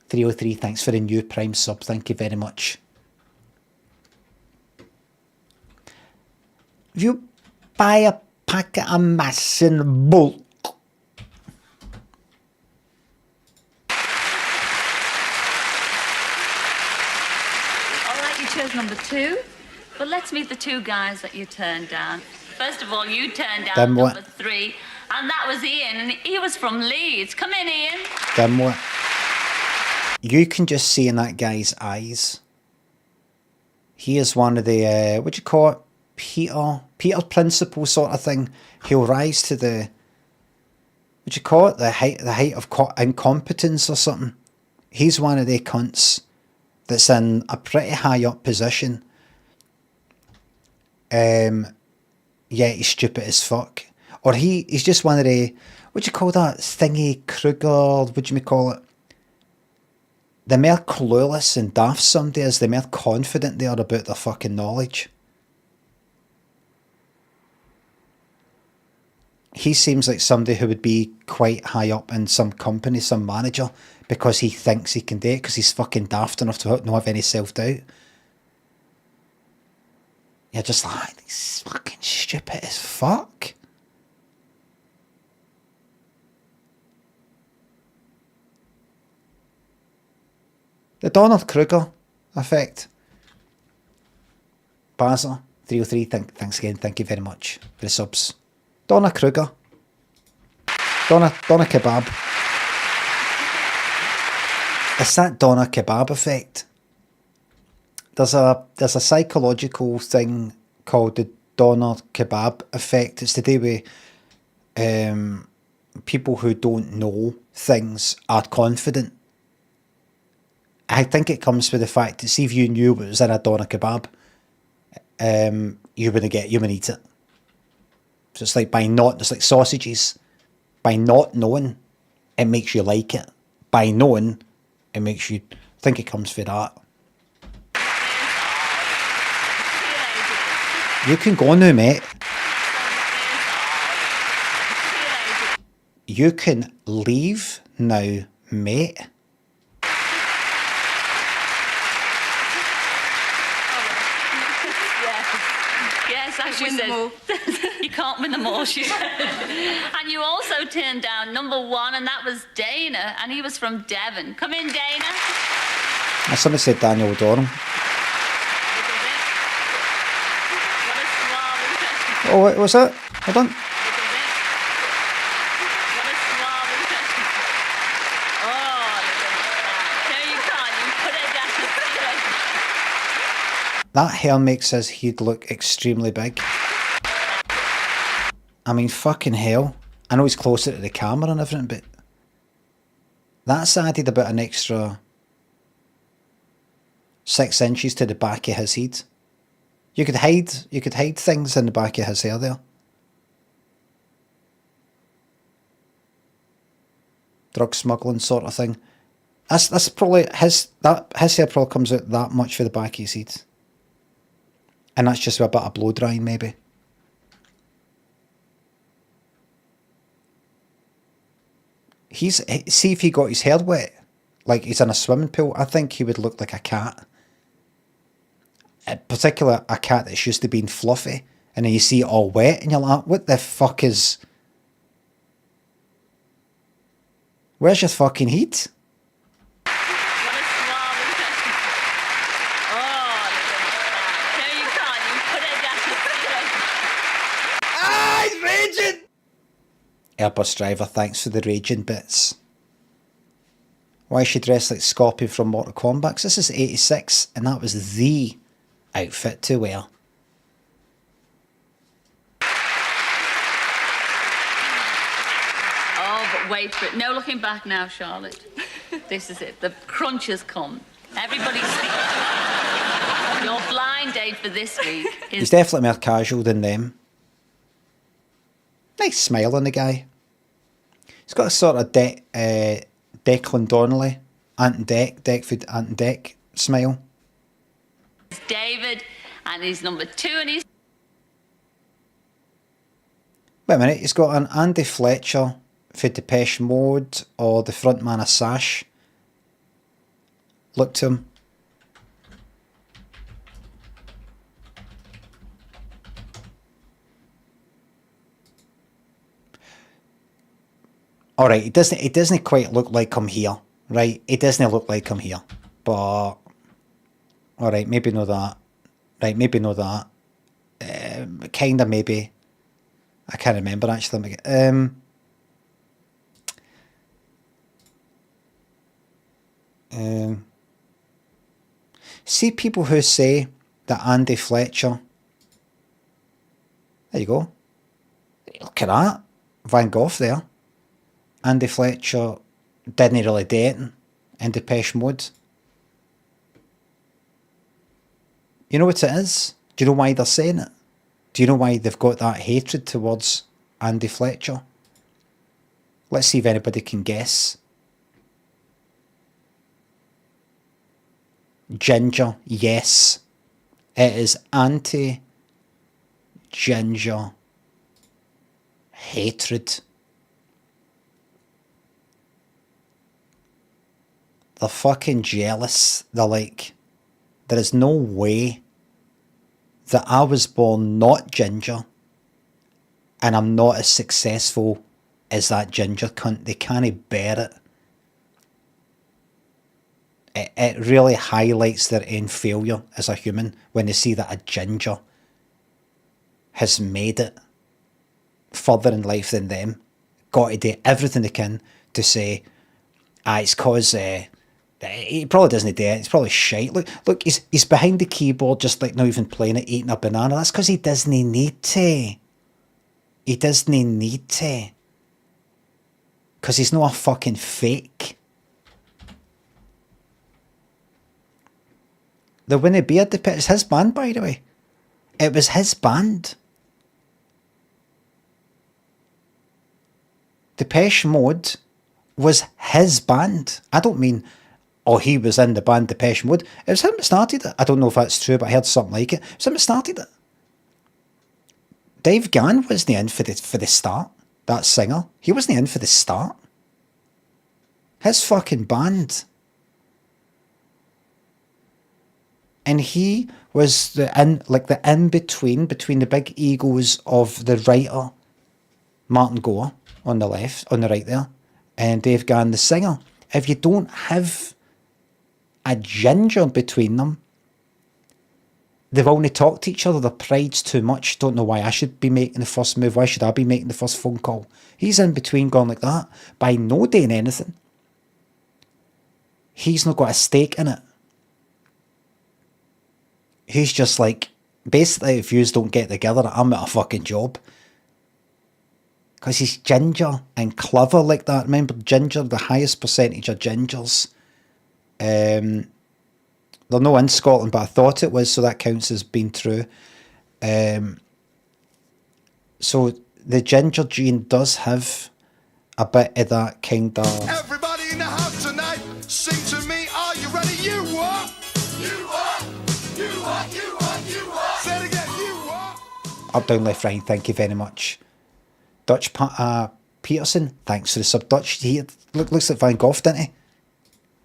303, thanks for the new Prime sub, thank you very much. If you buy a packet of mass in bulk, Alright, you chose number 2. But let's meet the 2 guys that you turned down. First of all, you turned down number 3, and that was Ian, and he was from Leeds. Come in, Ian. dimwit. You can just see in that guy's eyes. He is one of the, what do you call it? Peter principle sort of thing. He'll rise to the, what do you call it? The height of incompetence or something. He's one of the cunts that's in a pretty high up position. Yeah, he's stupid as fuck. Or he's just one of the, what do you call that? Thingy Kruger, what do you call it? The more clueless and daft somebody is, the more confident they are about their fucking knowledge. He seems like somebody who would be quite high up in some company, some manager, because he thinks he can do it, because he's fucking daft enough to not have any self-doubt. You're just like, he's fucking stupid as fuck. The Donald Kruger effect. Bazza, 303, thanks again, thank you very much for the subs. Donna Kruger. Donna Kebab. It's that Donna Kebab effect. There's a psychological thing called the Donna Kebab effect. It's to do with people who don't know things are confident. I think it comes with the fact that see if you knew what was in a Donna Kebab, you wouldn't eat it. So it's like it's like sausages. By not knowing, it makes you like it. By knowing, it makes you think it comes for that. You can go now, mate. You can leave now, mate. Yes, as she said, you can't win them all, she said. And you also turned down number 1, and that was Dana, and he was from Devon. Come in, Dana. Somebody said Daniel O'Donnell. Oh, what was that? Hold on. That hair makes his head look extremely big. I mean, fucking hell. I know he's closer to the camera and everything, but that's added about an extra 6 inches to the back of his head. You could hide things in the back of his hair there. Drug smuggling sort of thing. That's probably his hair probably comes out that much for the back of his head. And that's just a bit of blow drying maybe. See if he got his hair wet, like he's in a swimming pool, I think he would look like a cat. In particular, a cat that's used to being fluffy, and then you see it all wet, and you're like, what the fuck is... Where's your fucking heat? He's raging! Airbus driver, thanks for the raging bits. Why is she dressed like Scorpion from Mortal Kombat? 'Cause this is 86, and that was the outfit to wear. Oh, but wait for it. No looking back now, Charlotte. This is it. The crunch has come. Everybody's speaking. Your blind date for this week is... He's definitely more casual than them. Nice smile on the guy. He's got a sort of Declan Donnelly, Deckford Ant Deck smile. David, and he's number 2, and he's... Wait a minute, he's got an Andy Fletcher for Depeche Mode or the frontman of Sash. Look to him. Alright, it doesn't quite look like him here, right? It doesn't look like him here, but... Alright, maybe not that. Right, maybe not that. Kinda, maybe. I can't remember, actually. See people who say that Andy Fletcher... There you go. Look at that. Van Gogh there. Andy Fletcher didn't really do anything in Depeche Mode. You know what it is? Do you know why they're saying it? Do you know why they've got that hatred towards Andy Fletcher? Let's see if anybody can guess. Ginger, yes. It is anti-ginger hatred. They're fucking jealous. They're like, there is no way that I was born not ginger and I'm not as successful as that ginger cunt. They can't bear it. It really highlights their own failure as a human when they see that a ginger has made it further in life than them. Got to do everything they can to say, it's cause... he probably doesn't do it. It's probably shite. Look, he's behind the keyboard, just like not even playing it, eating a banana. That's because he doesn't need to. He doesn't need to. Because he's not a fucking fake. The Winnie Beard, it's his band, by the way. It was his band. Depeche Mode was his band. I don't mean... Oh, he was in the band Depeche Mode. It was him that started it. I don't know if that's true, but I heard something like it. It was him that started it. Dave Gann wasn't in for the start. That singer. He wasn't in for the start. His fucking band. And he was the in-between between the big egos of the writer, Martin Gore, on the right there, and Dave Gann, the singer. If you don't have a ginger between them, they've only talked to each other, their pride's too much, don't know why I should be making the first move, why should I be making the first phone call? He's in between going like that, by no doing anything. He's not got a stake in it. he's just like, basically, if yous don't get together, I'm at a fucking job. Because he's ginger and clever like that. Remember, ginger, the highest percentage of gingers. They're not in Scotland, but I thought it was, so that counts as being true. So the ginger gene does have a bit of that kind of... Everybody in the house tonight, sing to me. Are you ready? You what? You what? You what? You what? You what? Say it again. You what? Up, down, left, right. Thank you very much. Dutch Peterson, thanks for the sub. Dutch, he looks like Van Gogh, didn't he?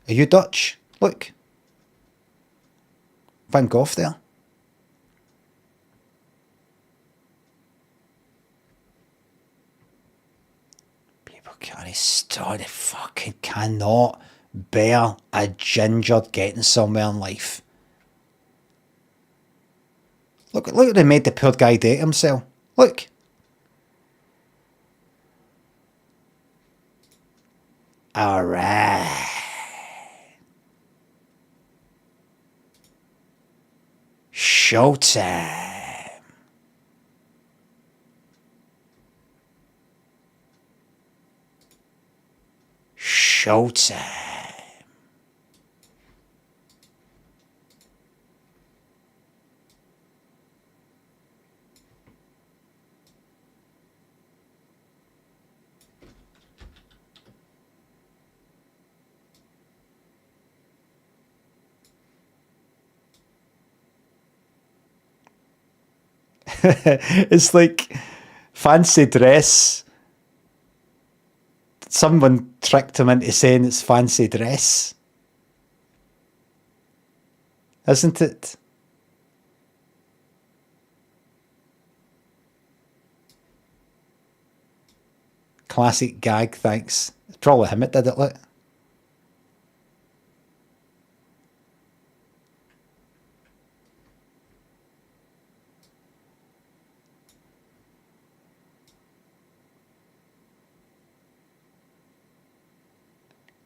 Are you Dutch? Look. Van Gogh there. People can't stand it. Fucking cannot bear a ginger getting somewhere in life. Look what they made the poor guy date himself. Look. Alright. Showtime. Showtime. It's like fancy dress. Someone tricked him into saying it's fancy dress. Isn't it? Classic gag, thanks. It's probably him that did it, look.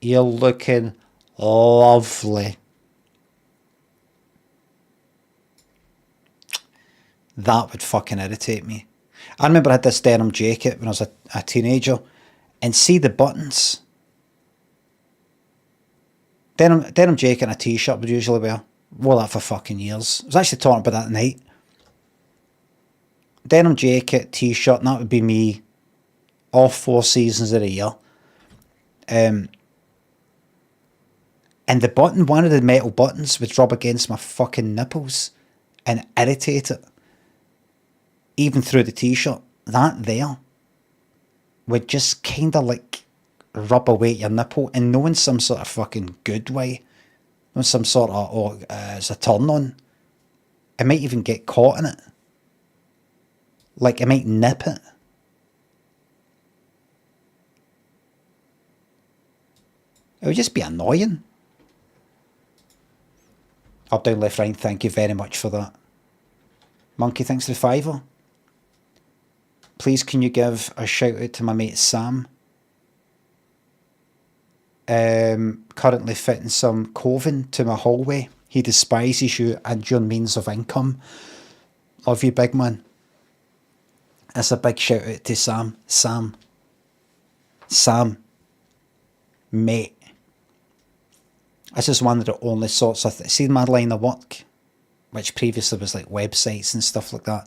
You're looking lovely. That would fucking irritate me. I remember I had this denim jacket when I was a teenager, and see the buttons. Denim jacket and a t-shirt would usually wear. Wore that for fucking years. I was actually talking about that tonight. Denim jacket, t-shirt, and that would be me all 4 seasons of the year. And the button, one of the metal buttons, would rub against my fucking nipples and irritate it. Even through the t-shirt. That there would just kind of like rub away at your nipple, and no in some sort of fucking good way. No some sort of, it's a turn on. It might even get caught in it. Like, it might nip it. It would just be annoying. Up, down, left, right, thank you very much for that. Monkey, thanks for the £5. Please can you give a shout out to my mate Sam? Currently fitting some coving to my hallway. He despises you and your means of income. Love you, big man. That's a big shout out to Sam. Sam. Mate. This is one of the only sorts of... See my line of work, which previously was like websites and stuff like that.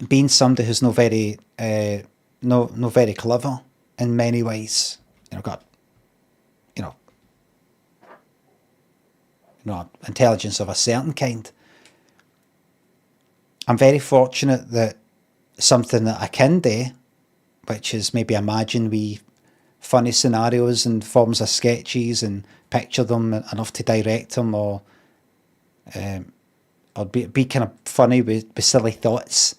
Being somebody who's not very clever in many ways, got intelligence of a certain kind. I'm very fortunate that something that I can do, which is maybe imagine funny scenarios in forms of sketches and picture them enough to direct them, or be kind of funny with silly thoughts.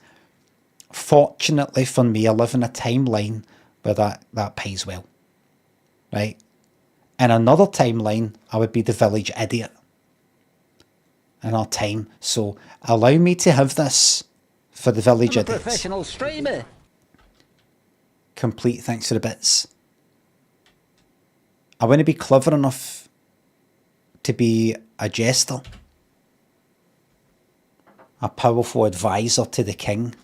Fortunately for me, I live in a timeline where that pays well, right? In another timeline, I would be the village idiot in our time. So allow me to have this for the village idiots. Professional streamer. Complete thanks for the bits. I want to be clever enough to be a jester, A powerful advisor to the king.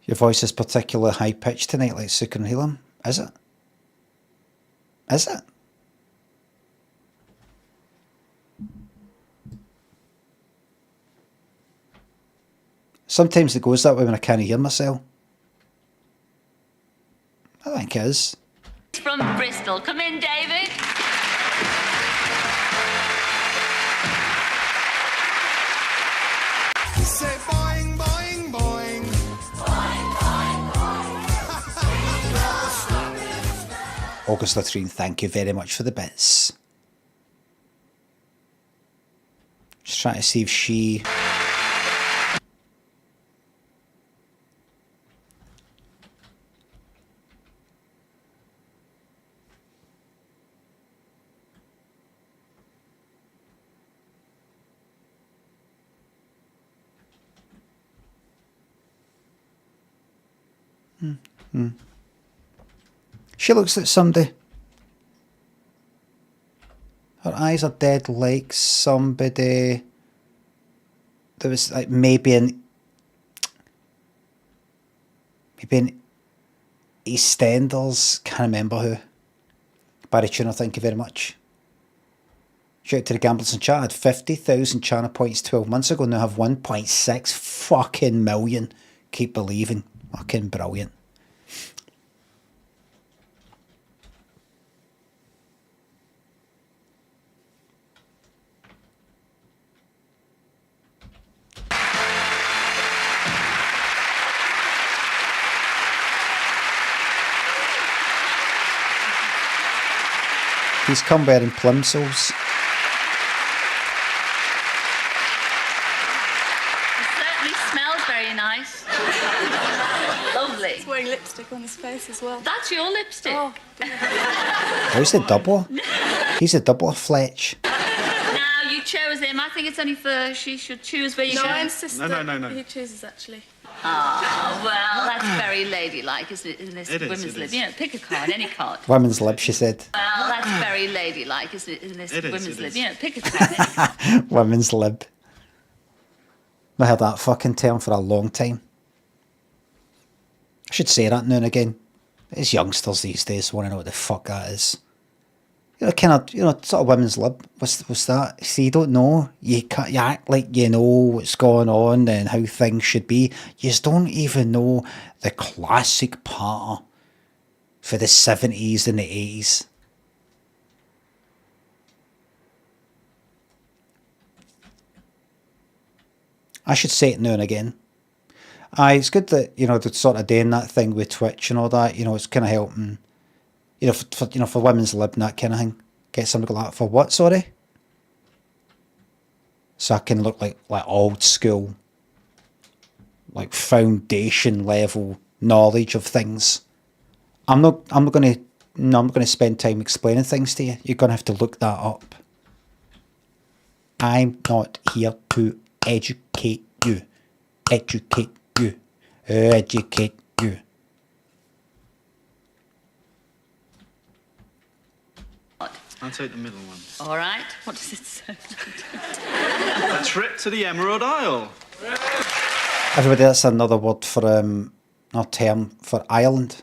Your voice is particularly high-pitched tonight, like Sukar and Helam. Is it? Is it? Sometimes it goes that way when I can't hear myself. I think it is. From Bristol. Come in, David. Say boing, boing, boing. Boing, boing, boing. August Latrine, thank you very much for the bits. Just trying to see if she... She looks like somebody. Her eyes are dead like somebody. There was like maybe in EastEnders, can't remember who. Barry Tuner, thank you very much. Shout out to the gamblers in chat. Had 50,000 channel points 12 months ago, now have 1.6 fucking million. Keep believing. Fucking brilliant. He's come wearing plimsolls. It certainly smells very nice. Lovely. He's wearing lipstick on his face as well. That's your lipstick. Oh. Who's the doubler? He's a doubler, Fletch. Now, you chose him. I think it's only fair she should choose where you No, go. I insist No. that he chooses, actually. Ah, well, that's very ladylike, isn't it, in this It is, women's it lib? is. You know, pick a card, any card. Women's lib, she said. Well, that's very ladylike, isn't it, in this It is, women's it lib? is. You know, pick a card, any card. Women's lib. I heard that fucking term for a long time. I should say that now and again. These youngsters these days want to know what the fuck that is. You know, kind of, you know, sort of women's lib. What's that? See, you don't know. You act like you know what's going on and how things should be. You just don't even know the classic patter for the 70s and the 80s. I should say it now and again. Aye, it's good that, you know, they're sort of doing that thing with Twitch and all that. You know, it's kind of helping, you know, for women's lib and that kind of thing. Get something like that for what, sorry? So I can look like old school, like foundation level knowledge of things. I'm not gonna spend time explaining things to you. You're gonna have to look that up. I'm not here to educate you. Educate you. Educate you. I'll take the middle one. All right. What does it say? A trip to the Emerald Isle. Everybody, that's another word for or term for Ireland.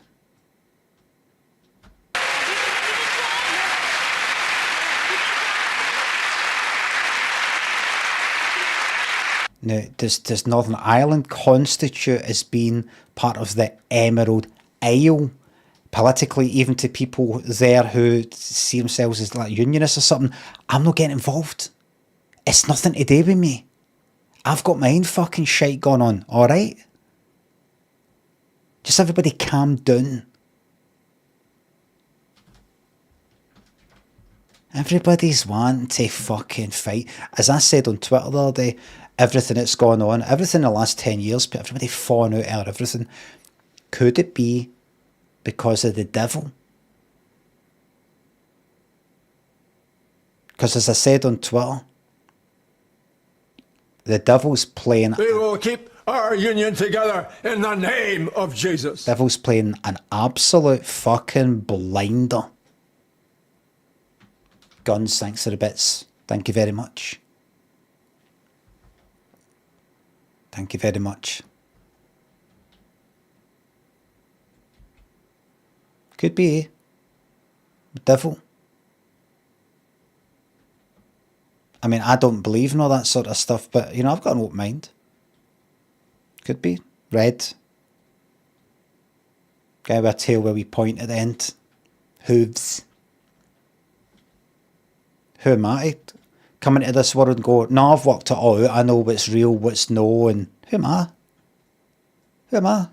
Now, does Northern Ireland constitute as being part of the Emerald Isle? Politically, even to people there who see themselves as like unionists or something, I'm not getting involved. It's nothing to do with me. I've got my own fucking shite going on, alright? Just everybody calm down. Everybody's wanting to fucking fight. As I said on Twitter the other day, everything that's gone on, everything in the last 10 years, everybody falling out of everything. Could it be because of the devil? Because as I said on Twitter, the devil's playing... We will keep our union together in the name of Jesus. Devil's playing an absolute fucking blinder. Guns, thanks for the bits. Thank you very much. Thank you very much. Could be, eh? Devil. I mean, I don't believe in all that sort of stuff, but, you know, I've got an open mind. Could be. Red. Guy with a tail where we point at the end. Hooves. Who am I to come into this world and go, no, I've worked it all out. I know what's real, what's no, and who am I? Who am I?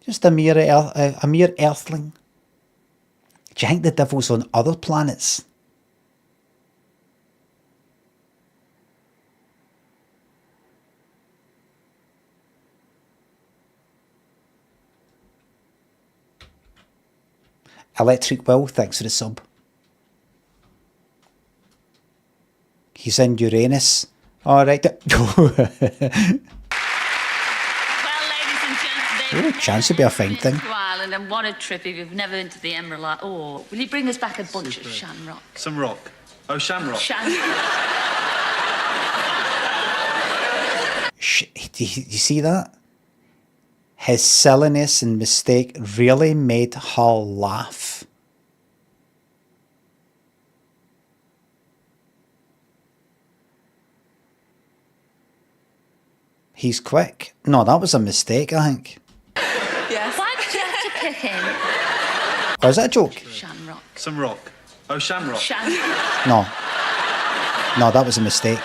Just a mere earthling. Do you think the devil's on other planets? Electric Will, thanks for the sub. He's in Uranus. Alright. Oh, chance to be a fine thing. To Ireland, and what a trip if you've never been to the Emerald Isle. Oh, will you bring us back a bunch of shamrock? Some rock. Oh, shamrock. Do you see that? His silliness and mistake really made her laugh. He's quick. No, that was a mistake, I think. Yes. Why did you have to pick him? Oh, is that a joke? Shamrock. Some rock. Oh, shamrock. No. No, that was a mistake.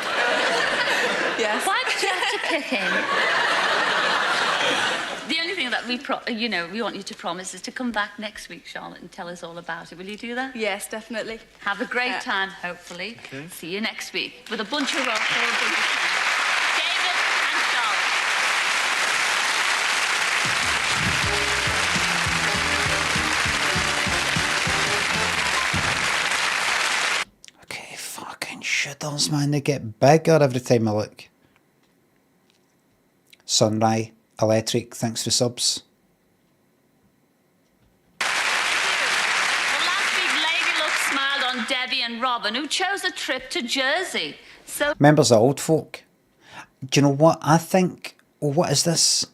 Yes. Why did you have to pick him? The only thing that we want you to promise is to come back next week, Charlotte, and tell us all about it. Will you do that? Yes, definitely. Have a great time, hopefully. Okay. See you next week with a bunch of rock or a bunch of David and Charlotte. Okay, fucking shitters, man. They get bigger every time I look. Sunrise, Electric, thanks for subs. Smiled on Debbie and Robin, who chose a trip to Jersey. So Members of Old Folk. Do you know what? I think... Oh, what is this?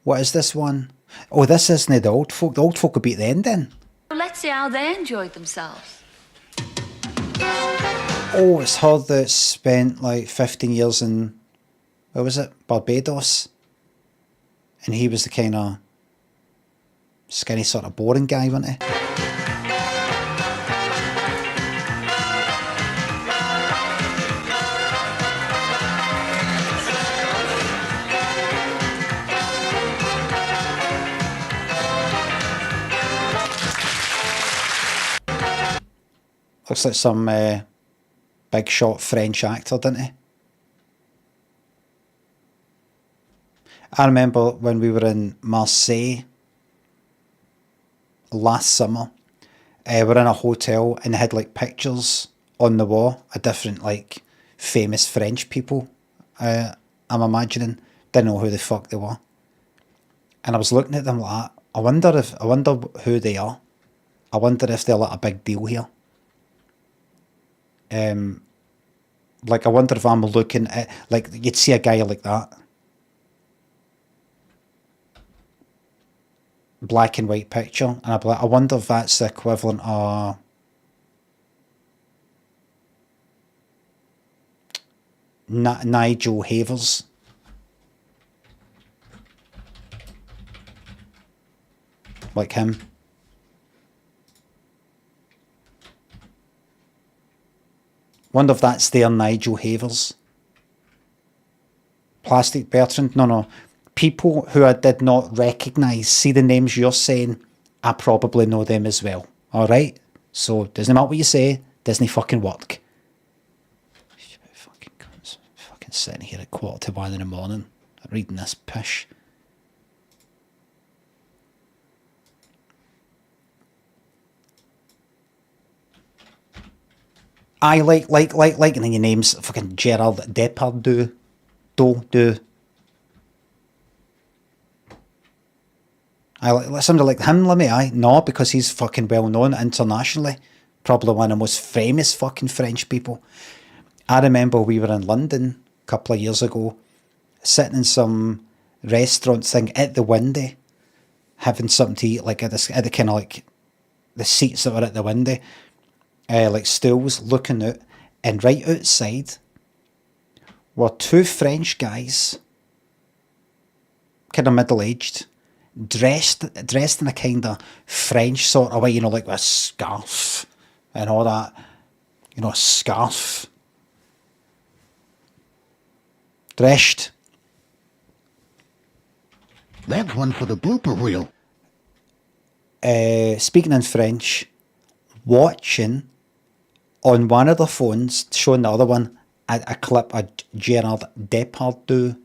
What is this one? Oh, this isn't the Old Folk. The Old Folk will be at the end then. let's see how they enjoyed themselves. Oh, it's her that spent like 15 years in... Where was it? Barbados. And he was the kind of skinny sort of boring guy, wasn't he? Looks like some big shot French actor, didn't he? I remember when we were in Marseille last summer, we were in a hotel and they had like pictures on the wall of different like famous French people, I'm imagining. Didn't know who the fuck they were. And I was looking at them like, I wonder who they are. I wonder if they're like a big deal here. Like I wonder if I'm looking at, like you'd see a guy like that. Black and white picture, and I'd be like, I wonder if that's the equivalent of Nigel Havers. Like him. Wonder if that's their Nigel Havers. Plastic Bertrand? No. People who I did not recognise, see the names you're saying, I probably know them as well. Alright? So, doesn't matter what you say, doesn't fucking work. Fucking sitting here at 1:45 in the morning, reading this pish. I like, and then your name's fucking Gerald Depardieu. Do. I like somebody like him, Limmy, aye? No, because he's fucking well known internationally. Probably one of the most famous fucking French people. I remember we were in London a couple of years ago, sitting in some restaurant thing at the window, having something to eat, like at the kind of like the seats that were at the window, like stools looking out, and right outside were two French guys, kind of middle-aged, dressed in a kind of French sort of way, you know, like with a scarf and all that, you know, a scarf. Dressed. That's one for the blooper reel. Speaking in French, watching on one of the phones, showing the other one, a clip of Gerard Depardieu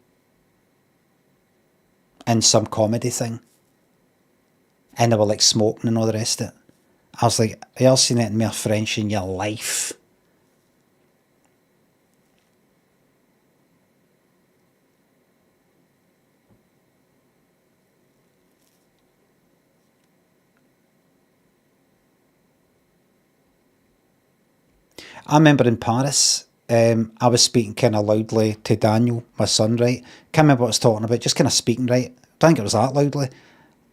in some comedy thing. And they were like smoking and all the rest of it. I was like, have you ever seen it in more French in your life? I remember in Paris, I was speaking kind of loudly to Daniel, my son, right? Can't remember what I was talking about, just kind of speaking, right? I don't think it was that loudly.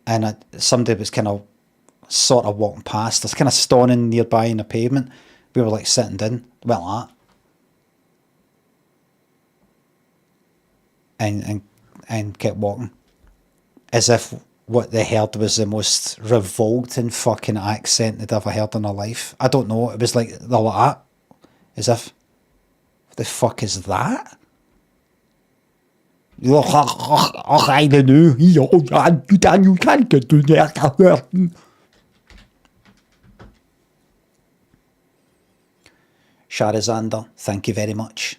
And somebody was kind of sort of walking past us, kind of stoning nearby in the pavement. We were like sitting down, went like that. And kept walking. As if what they heard was the most revolting fucking accent they'd ever heard in their life. I don't know, it was like, they're like that. As if, what the fuck is that? I don't know. You can't get to that. Sharizander, thank you very much.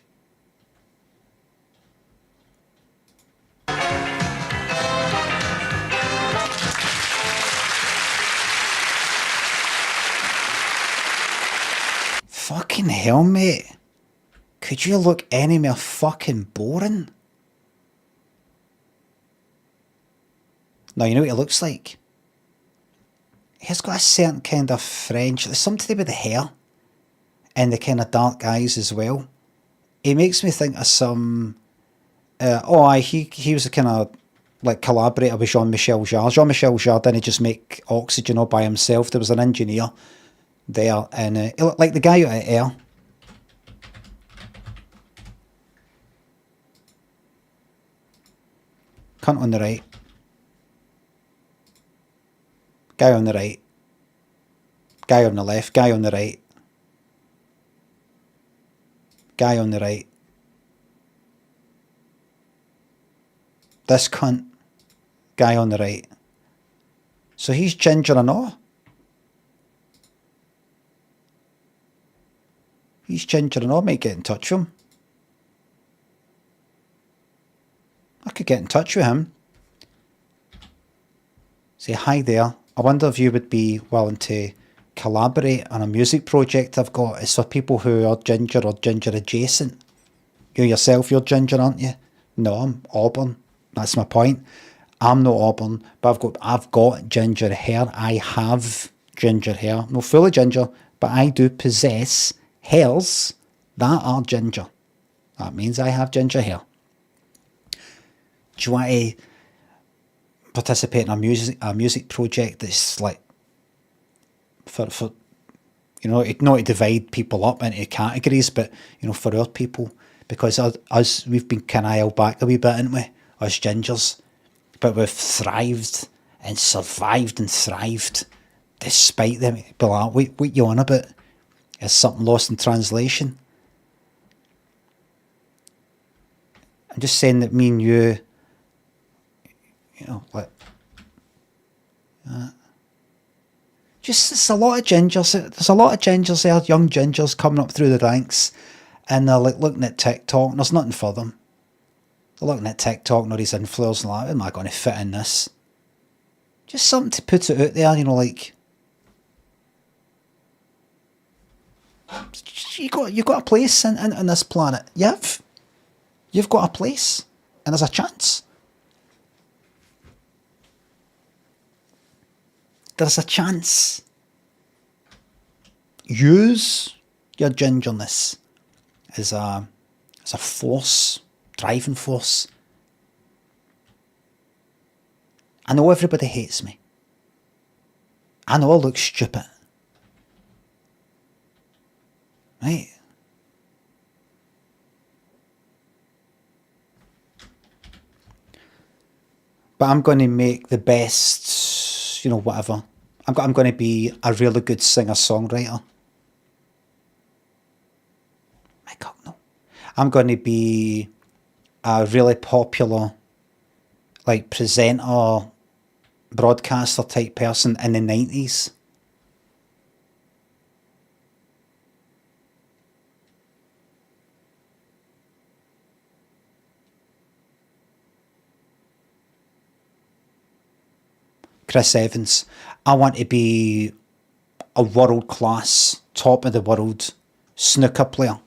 Fucking hell, mate. Could you look any more fucking boring? Now, you know what he looks like? He's got a certain kind of French, there's something to do with the hair and the kind of dark eyes as well. He makes me think of some, he was a kind of like collaborator with Jean-Michel Jarre. Jean-Michel Jarre didn't just make oxygen all by himself, there was an engineer there, and he looked like the guy out of Air. Cunt on the right. Guy on the right. Guy on the left. Guy on the right. Guy on the right. This cunt. Guy on the right. So he's ginger and all. He's ginger and all. Might get in touch with him. I could get in touch with him. Say, hi there. I wonder if you would be willing to collaborate on a music project I've got. It's for people who are ginger or ginger adjacent. You yourself, you're ginger, aren't you? No, I'm auburn. That's my point. I'm not auburn, but I've got ginger hair. I have ginger hair. Not fully ginger, but I do possess hairs that are ginger. That means I have ginger hair. Do you want to participate in a music project that's like for you know, not to divide people up into categories, but you know, for our people, because us we've been kind of held back a wee bit, haven't we, us gingers, but we've thrived and survived and thrived despite them. But like, what you on about? Is something lost in translation? I'm just saying that me and you know, like, just, there's a lot of gingers there, young gingers coming up through the ranks, and they're like looking at TikTok, and there's nothing for them. They're looking at TikTok and all these influencers, and like, am I going to fit in this? Just something to put it out there, you know, like, you've got a place in this planet. You've got a place, and there's a chance. there's a chance. Use your gingerness as a force, driving force. I know everybody hates me. I know I look stupid. Right? But I'm going to make the best, you know, whatever. I'm going to be a really good singer-songwriter. My God, no. I'm going to be a really popular, like, presenter, broadcaster type person in the 90s. Chris Evans. I want to be a world-class, top of the world snooker player.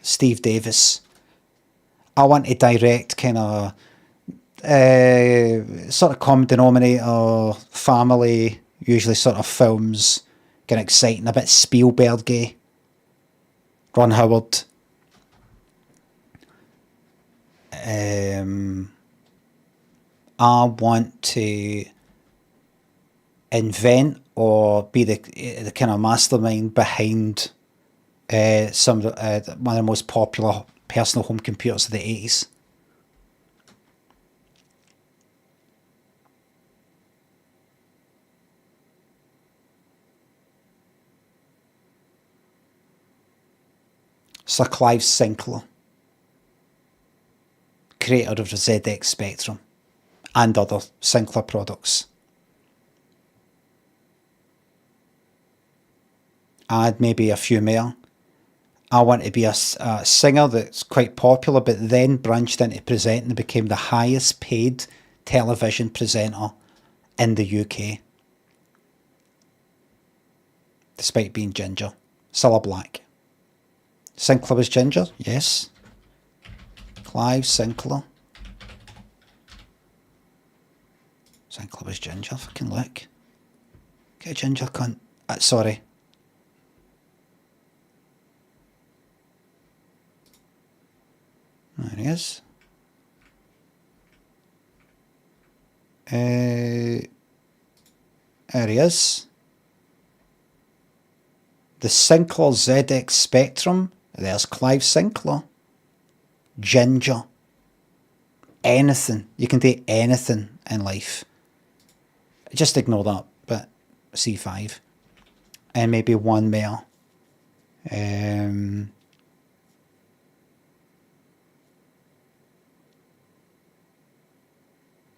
Steve Davis. I want to direct kind of sort of common denominator, family, usually sort of films, kind of exciting, a bit Spielberg-y. Ron Howard. I want to invent or be the kind of mastermind behind one of the most popular personal home computers of the 80s. Sir Clive Sinclair, creator of the ZX Spectrum and other Sinclair products. And maybe a few more. I want to be a singer that's quite popular, but then branched into presenting and became the highest paid television presenter in the UK. Despite being ginger. Cilla Black. Sinclair was ginger? Yes. Clive Sinclair. Sinclair was ginger. Fucking look. Get a ginger cunt. Sorry. There he is. There he is. The Sinclair ZX Spectrum. There's Clive Sinclair. Ginger. Anything. You can do anything in life. Just ignore that, but C5. And maybe one more.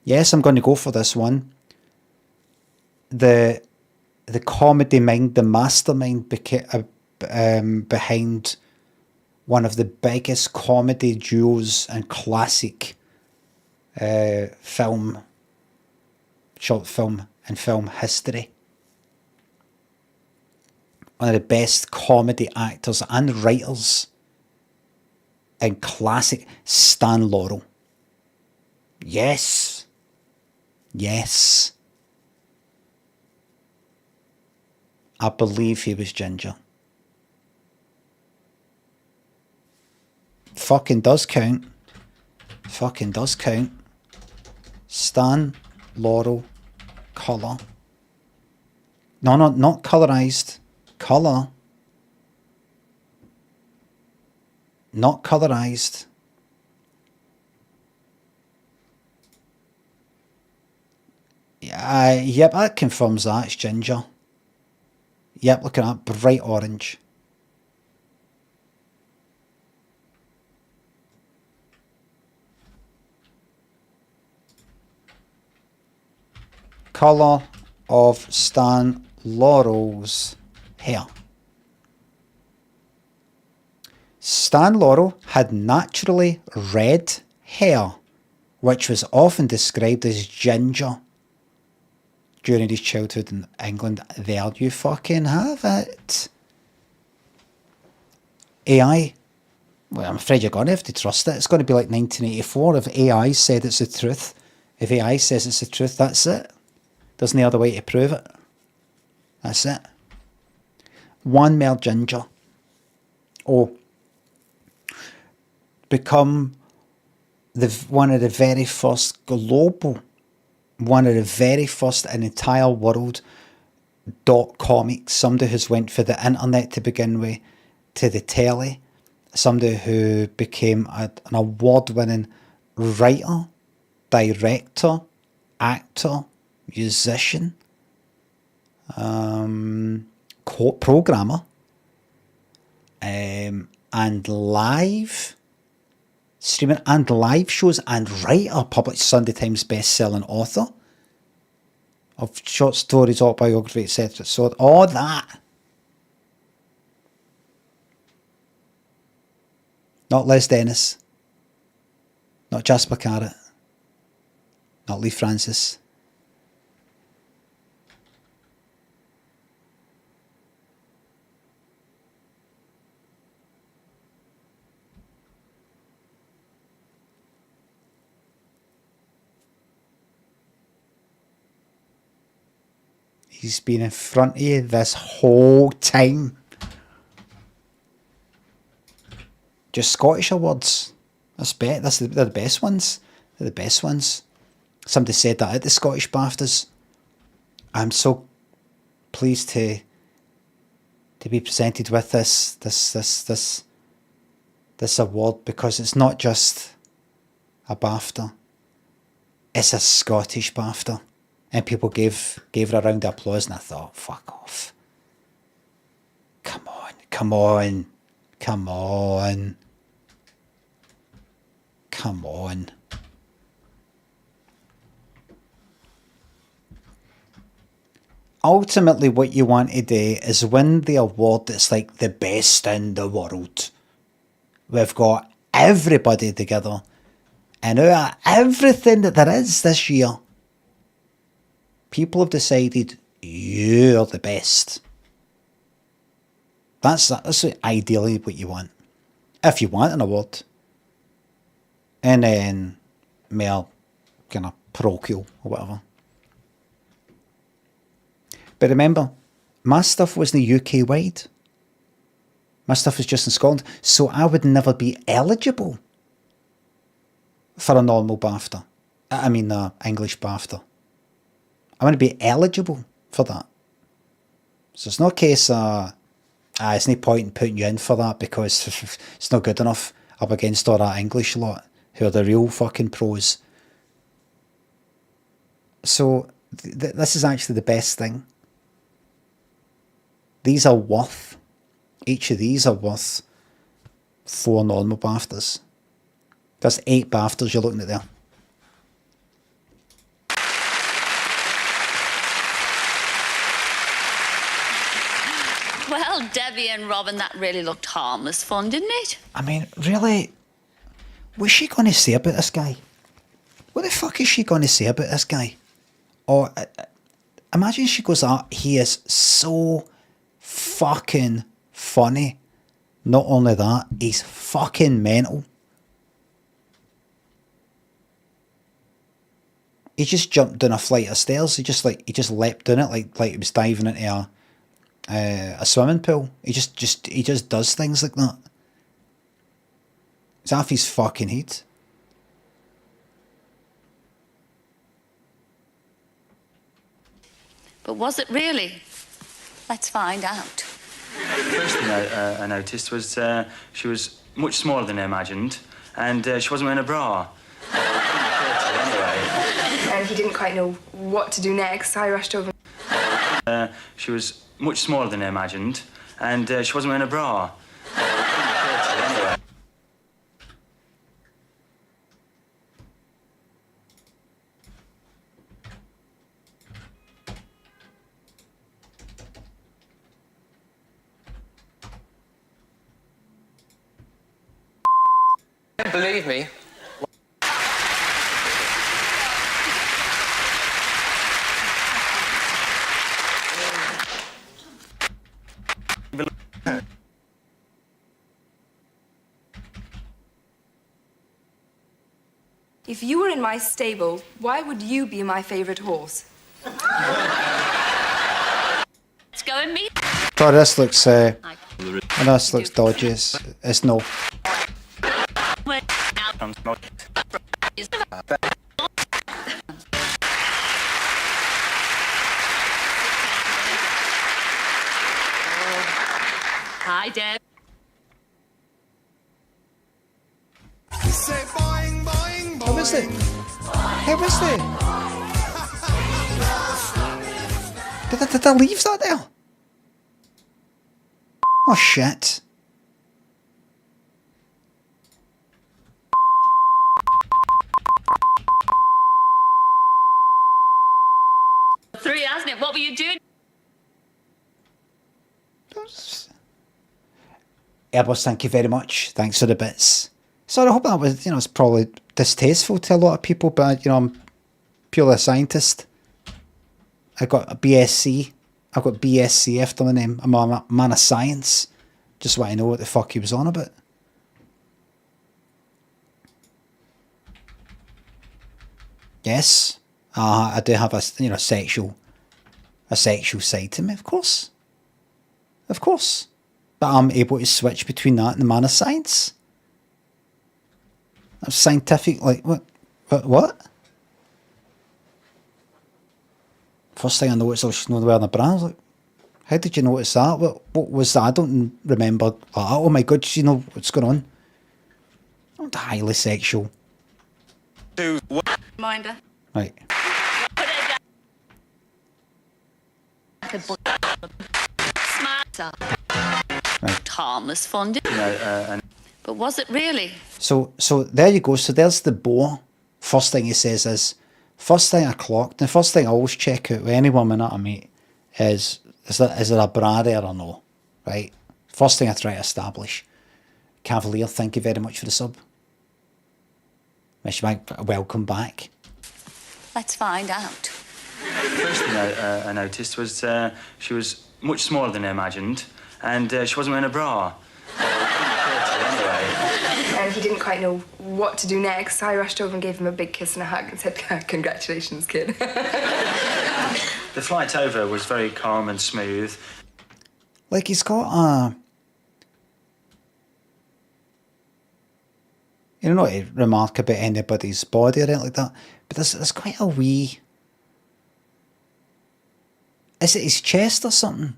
Yes, I'm going to go for this one. The comedy mind, the mastermind behind one of the biggest comedy duos in classic short film and film history. One of the best comedy actors and writers in classic, Stan Laurel. Yes. Yes. I believe he was ginger. Fucking does count. Fucking does count. Stan Laurel. Colour. No, not colourised. Colour. Not colourised. Yep, that confirms that. It's ginger. Yep, look at that. Bright orange. Colour of Stan Laurel's hair. Stan Laurel had naturally red hair, which was often described as ginger during his childhood in England. There you fucking have it. AI. Well, I'm afraid you're going to have to trust it. It's going to be like 1984 if AI said it's the truth. If AI says it's the truth, that's it. There's no other way to prove it. That's it. One more ginger. Oh. Become one of the very first global, one of the very first in the entire world .comics, somebody who's went for the internet to begin with, to the telly, somebody who became an award-winning writer, director, actor, musician, programmer, and live streaming and live shows and writer, published Sunday Times best-selling author of short stories, autobiography, etc. So all that. Not Les Dennis. Not Jasper Carrott. Not Lee Francis. He's been in front of you this whole time. Just Scottish awards. They're the best ones. They're the best ones. Somebody said that at the Scottish BAFTAs. I'm so pleased to be presented with this award, because it's not just a BAFTA. It's a Scottish BAFTA. And people gave her a round of applause, and I thought, fuck off. Come on, come on, come on. Come on. Ultimately, what you want to do is win the award that's like the best in the world. We've got everybody together, and out of everything that there is this year, people have decided you're the best. That's ideally what you want. If you want an award. And then more kind of parochial or whatever. But remember, my stuff wasn't UK wide. My stuff was just in Scotland. So I would never be eligible for a normal BAFTA. I mean, English BAFTA. I want to be eligible for that. So it's not a case it's no point in putting you in for that because it's not good enough up against all that English lot who are the real fucking pros. So this is actually the best thing. These are worth, each of these are worth 4 normal BAFTAs. That's 8 BAFTAs you're looking at there. Well, Debbie and Robin, that really looked harmless fun, didn't it? I mean, really, what's she going to say about this guy? What the fuck is she going to say about this guy? Or imagine she goes, he is so fucking funny. Not only that, he's fucking mental. He just jumped down a flight of stairs. He just leapt down it like he was diving into a swimming pool. He just does things like that. It's off his fucking head. But was it really? Let's find out. First thing I noticed was she was much smaller than I imagined, and she wasn't wearing a bra. And he didn't quite know what to do next, so I rushed over. She was much smaller than I imagined, and she wasn't wearing a bra. Believe me. If you were in my stable, why would you be my favourite horse? Let's go and meet. Oh, this looks, this looks dodgy. It's no. Hi, Deb. How is it? How is it? Did I leave that there? Oh shit. Three, hasn't it? What were you doing? Airbus, thank you very much. Thanks for the bits. So I hope that was, it's probably distasteful to a lot of people, but, I'm purely a scientist. I got a BSc. I've got BSc after my name. I'm a man of science. Just want to know what the fuck he was on about. Yes, I do have a sexual side to me, of course, but I'm able to switch between that and the man of science. I'm scientific, like what? First thing I noticed, she's not wearing a bra. I was like, how did you notice that? What was that? I don't remember. Like, oh my god, you know what's going on? I'm highly sexual. Reminder. Right. Smarter. Right. Harmless fun. But was it really? So there you go. So there's the bore. First thing he says is, first thing I clocked, the first thing I always check out with any woman that I meet is there a bra there or no? Right? First thing I try to establish. Cavalier, thank you very much for the sub. Miss welcome back. Let's find out. First thing I noticed was she was much smaller than I imagined, and she wasn't wearing a bra. And he didn't quite know what to do next, so I rushed over and gave him a big kiss and a hug and said, congratulations, kid. The flight over was very calm and smooth. Like he's got a... You don't know to remark about anybody's body or anything like that, but there's quite a wee... Is it his chest or something?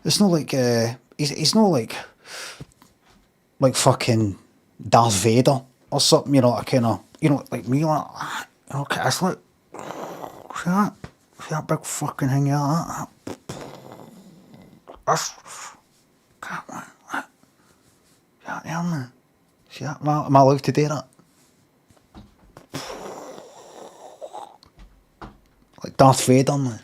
It's not like he's not like fucking Darth Vader or something, like kind of, like me, like that. It's like, see that big fucking thing here, that? That's, see that there, man? See that? Am I allowed to do that? Like Darth Vader, man.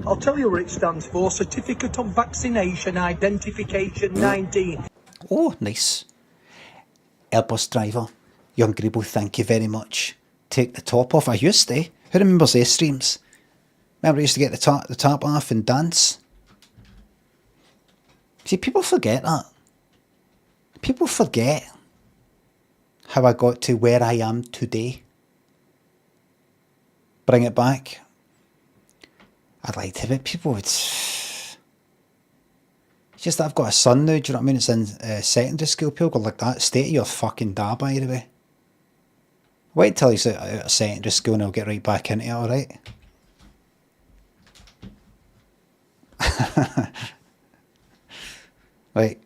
I'll tell you what it stands for. Certificate of Vaccination Identification 19. Oh, nice. Airbus driver. Young Grebo, thank you very much. Take the top off. I used to. Who remembers those streams? Remember I used to get the top off and dance? See, people forget that. People forget how I got to where I am today. Bring it back. I'd like to, but people would... It's just that I've got a son now, do you know what I mean? It's in secondary school. People go like that. State of your fucking da, by the way. Wait till he's out of secondary school and I'll get right back into it, alright? Right.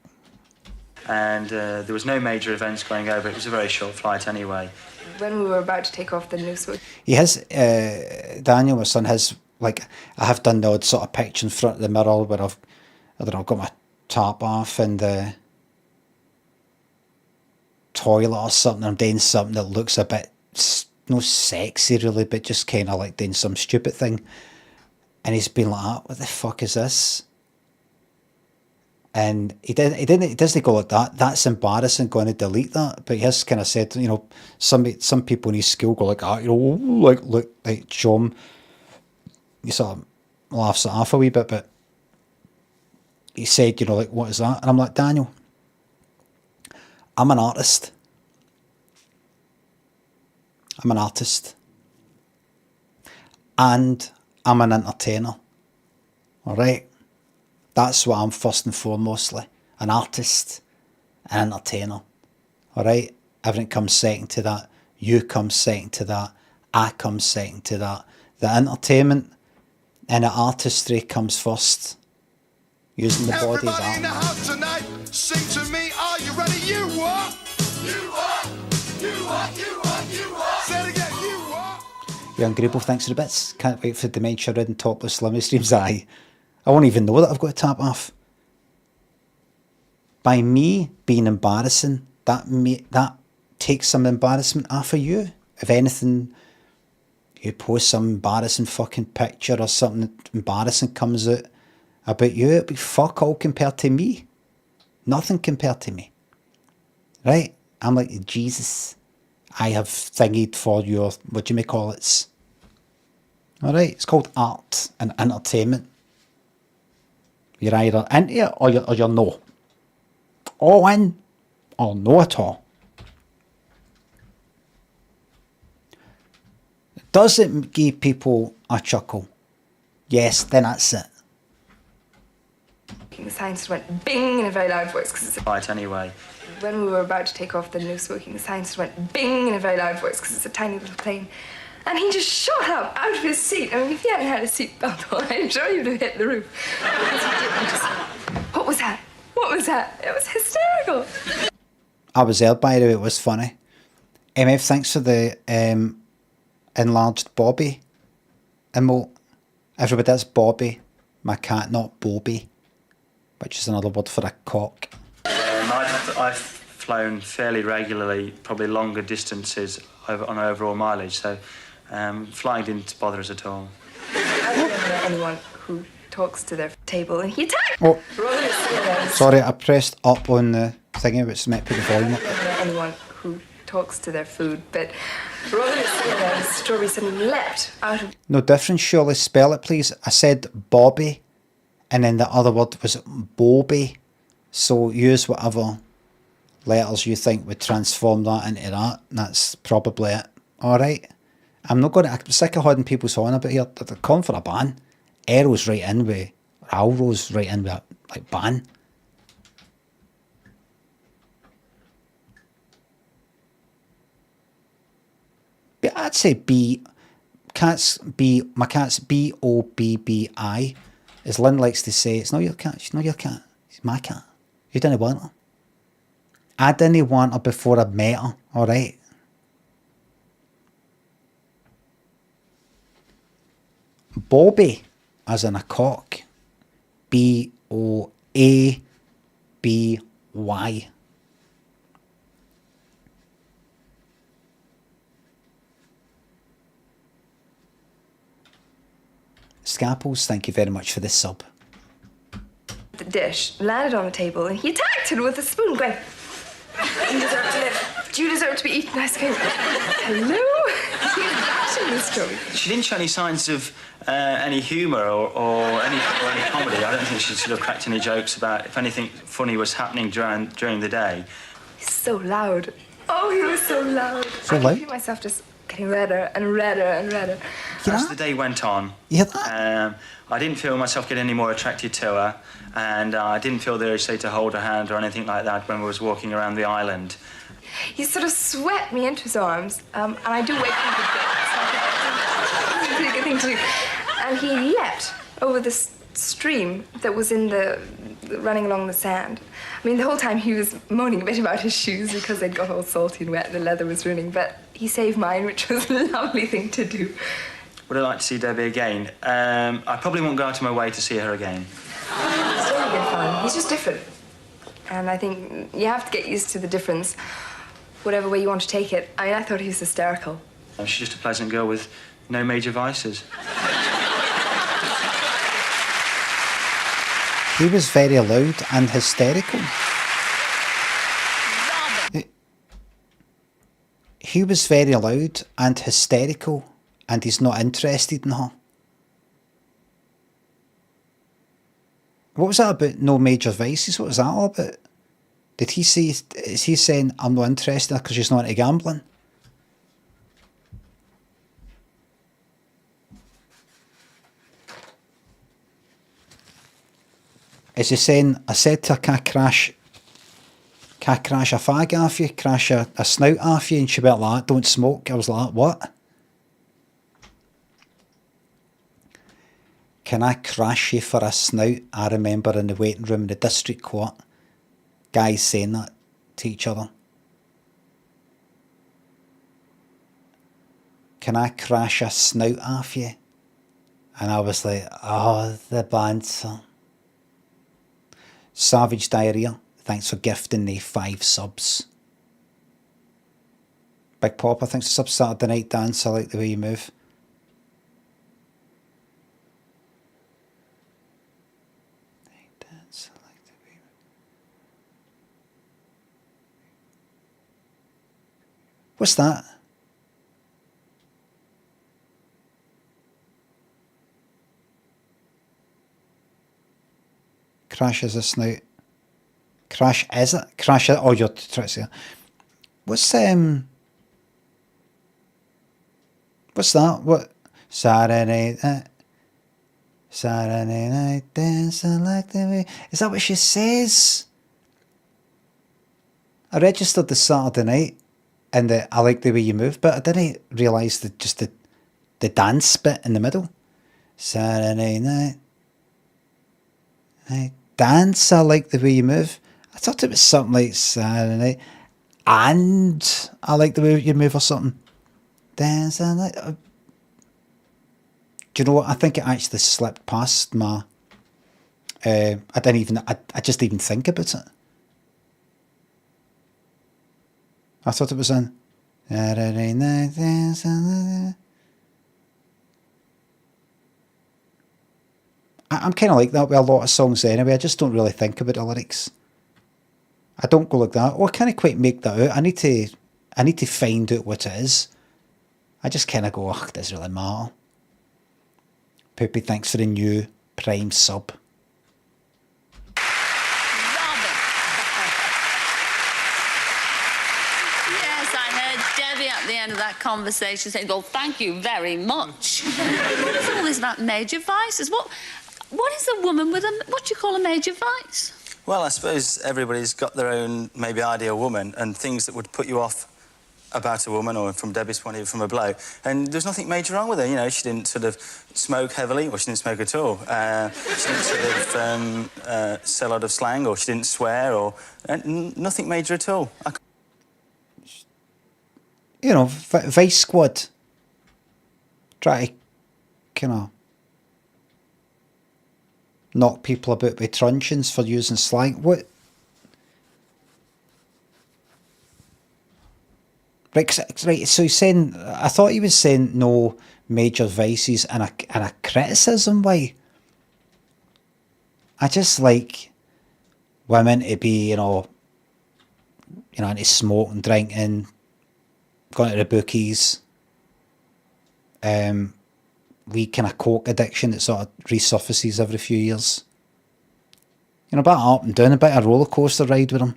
And there was no major events going over. It was a very short flight anyway. When we were about to take off, the news was... He has, Daniel, my son, has, like, I have done the odd sort of picture in front of the mirror where I've got my top off and the toilet or something. I'm doing something that looks a bit, no sexy really, but just kind of like doing some stupid thing. And he's been like, what the fuck is this? And he doesn't go like that. That's embarrassing, going to delete that. But he has kind of said, you know, some people in his school go like that, you know, like John. He sort of laughs it off a wee bit, but he said, you know, like, what is that? And I'm like, Daniel, I'm an artist. I'm an artist. And I'm an entertainer. All right? That's what I'm first and foremostly. An artist, an entertainer. All right? Everything comes second to that. You come second to that. I come second to that. The entertainment and the artistry comes first. Using the body as Everybody in the house tonight, sing to me. Are you ready? You what? You what? You what? You what? You what? Say it again. You what? Young Grable, thanks for the bits. Can't wait for the dementia-ridden topless Limmy streams. Aye. I won't even know that I've got to tap off. By me being embarrassing, that takes some embarrassment off of you. If anything, you post some embarrassing fucking picture or something embarrassing comes out about you, it'll be fuck all compared to me. Nothing compared to me. Right? I'm like, Jesus, I have thingied for your, what do you may call it? Alright, it's called art and entertainment. You're either into it or you're no. All in or no at all. Does it give people a chuckle? Yes, then that's it. The sign just went bing in a very loud voice. Cause it's Right, anyway. when we were about to take off the no smoking, the sign just went bing in a very loud voice because it's a tiny little plane. And he just shot up out of his seat. I mean, if he hadn't had a seatbelt on, I'm sure he would have hit the roof. Because he did. He just, what was that? What was that? It was hysterical. I was there, by the way, it was funny. MF, thanks for the enlarged Bobby emote. Everybody, that's Bobby, my cat, not Bobby, which is another word for a cock. I've flown fairly regularly, probably longer distances on overall mileage, so flying didn't bother us at all. I don't know anyone who talks to their table and he attacked. Oh, Rather than sitting there and sorry, I pressed up on the thingy, which meant put the volume up. I don't know anyone who talks to their food, but rather than sitting there, the strawberry suddenly leapt out of. No difference, surely. Spell it, please. I said Bobby, and then the other word was Bobby. So use whatever letters you think would transform that into that. That's probably it. Alright? I'm not going to... I'm sick of holding people's horn about here. They're calling for a ban. Arrow's right in with... Alro's right in with a, like, ban. But I'd say B... Cat's B... My cat's B-O-B-B-I. As Lynn likes to say, it's not your cat. She's not your cat. It's my cat. You didn't want her. I didn't want her before I met her, alright? Bobby, as in a cock. B-O-A-B-Y. Scaples, thank you very much for this sub. The dish landed on the table and he attacked it with a spoon, going, "You deserve to live. You deserve to be eating ice cream." Hello? She didn't show any signs of any humour or any comedy. I don't think she should have cracked any jokes about if anything funny was happening during the day. He's so loud. Oh, he was so loud. So I loud? could feel myself just getting redder and redder and redder. As the day went on, I didn't feel myself get any more attracted to her, and I didn't feel the urge, say, to hold her hand or anything like that when we was walking around the island. He sort of swept me into his arms, and I do wake up a bit, so I think it's a pretty good thing to do. And he leapt over this stream that was running along the sand. I mean, the whole time he was moaning a bit about his shoes because they'd got all salty and wet and the leather was ruining, but he saved mine, which was a lovely thing to do. Would I like to see Debbie again? I probably won't go out of my way to see her again. It's really good fun. He's just different. And I think you have to get used to the difference, whatever way you want to take it. I mean, I thought he was hysterical. She's just a pleasant girl with no major vices. He was very loud and hysterical. He was very loud and hysterical, and he's not interested in her. What was that about? No major vices? What was that all about? Did he say, is he saying, I'm not interested because she's not into gambling? Is he saying, I said to her, can I crash a fag off you, crash a snout off you? And she went like, don't smoke. I was like, what? Can I crash you for a snout? I remember in the waiting room in the district court, guys saying that to each other. Can I crash a snout off you? And I was like, oh, the banter. Savage Diarrhea, thanks for gifting the 5 subs. Big Popper, thanks for sub. Saturday Night Dance, I like the way you move. What's that? Crash is a snout. Crash is it? Crash is it? Oh, you're trying to say. What's that? What? Saturday night. Saturday night dancing like the way. Is that what she says? I registered the Saturday night and I like the way you move, but I didn't realise the dance bit in the middle. Saturday night. Dance, I like the way you move. I thought it was something like Saturday night. And I like the way you move or something. Dance, I like. Do you know what? I think it actually slipped past my. I just didn't even think about it. I thought it was in. Saturday night, dance, I'm kind of like that with a lot of songs anyway. I just don't really think about the lyrics. I don't go like that. Oh, I can't quite make that out. I need to find out what it is. I just kind of go, oh, it doesn't really matter. Poopy, thanks for the new Prime sub. At the end of that conversation saying, well, thank you very much. What is all this about major vices? What is a woman with what do you call a major vice? Well, I suppose everybody's got their own maybe ideal woman and things that would put you off about a woman, or from Debbie's point of view, from a bloke. And there's nothing major wrong with her, you know. She didn't sort of smoke heavily, or she didn't smoke at all. She didn't sort of say a lot of slang, or she didn't swear, or nothing major at all. You know, Vice Squad try to kind of knock people about with truncheons for using slang. What? Right, so he's saying, I thought he was saying no major vices and a criticism. Why? I just like women to be, you know, into smoke and drinking, going to the bookies, wee kind of coke addiction that sort of resurfaces every few years. You know, a bit up and down, a bit of a roller coaster ride with him.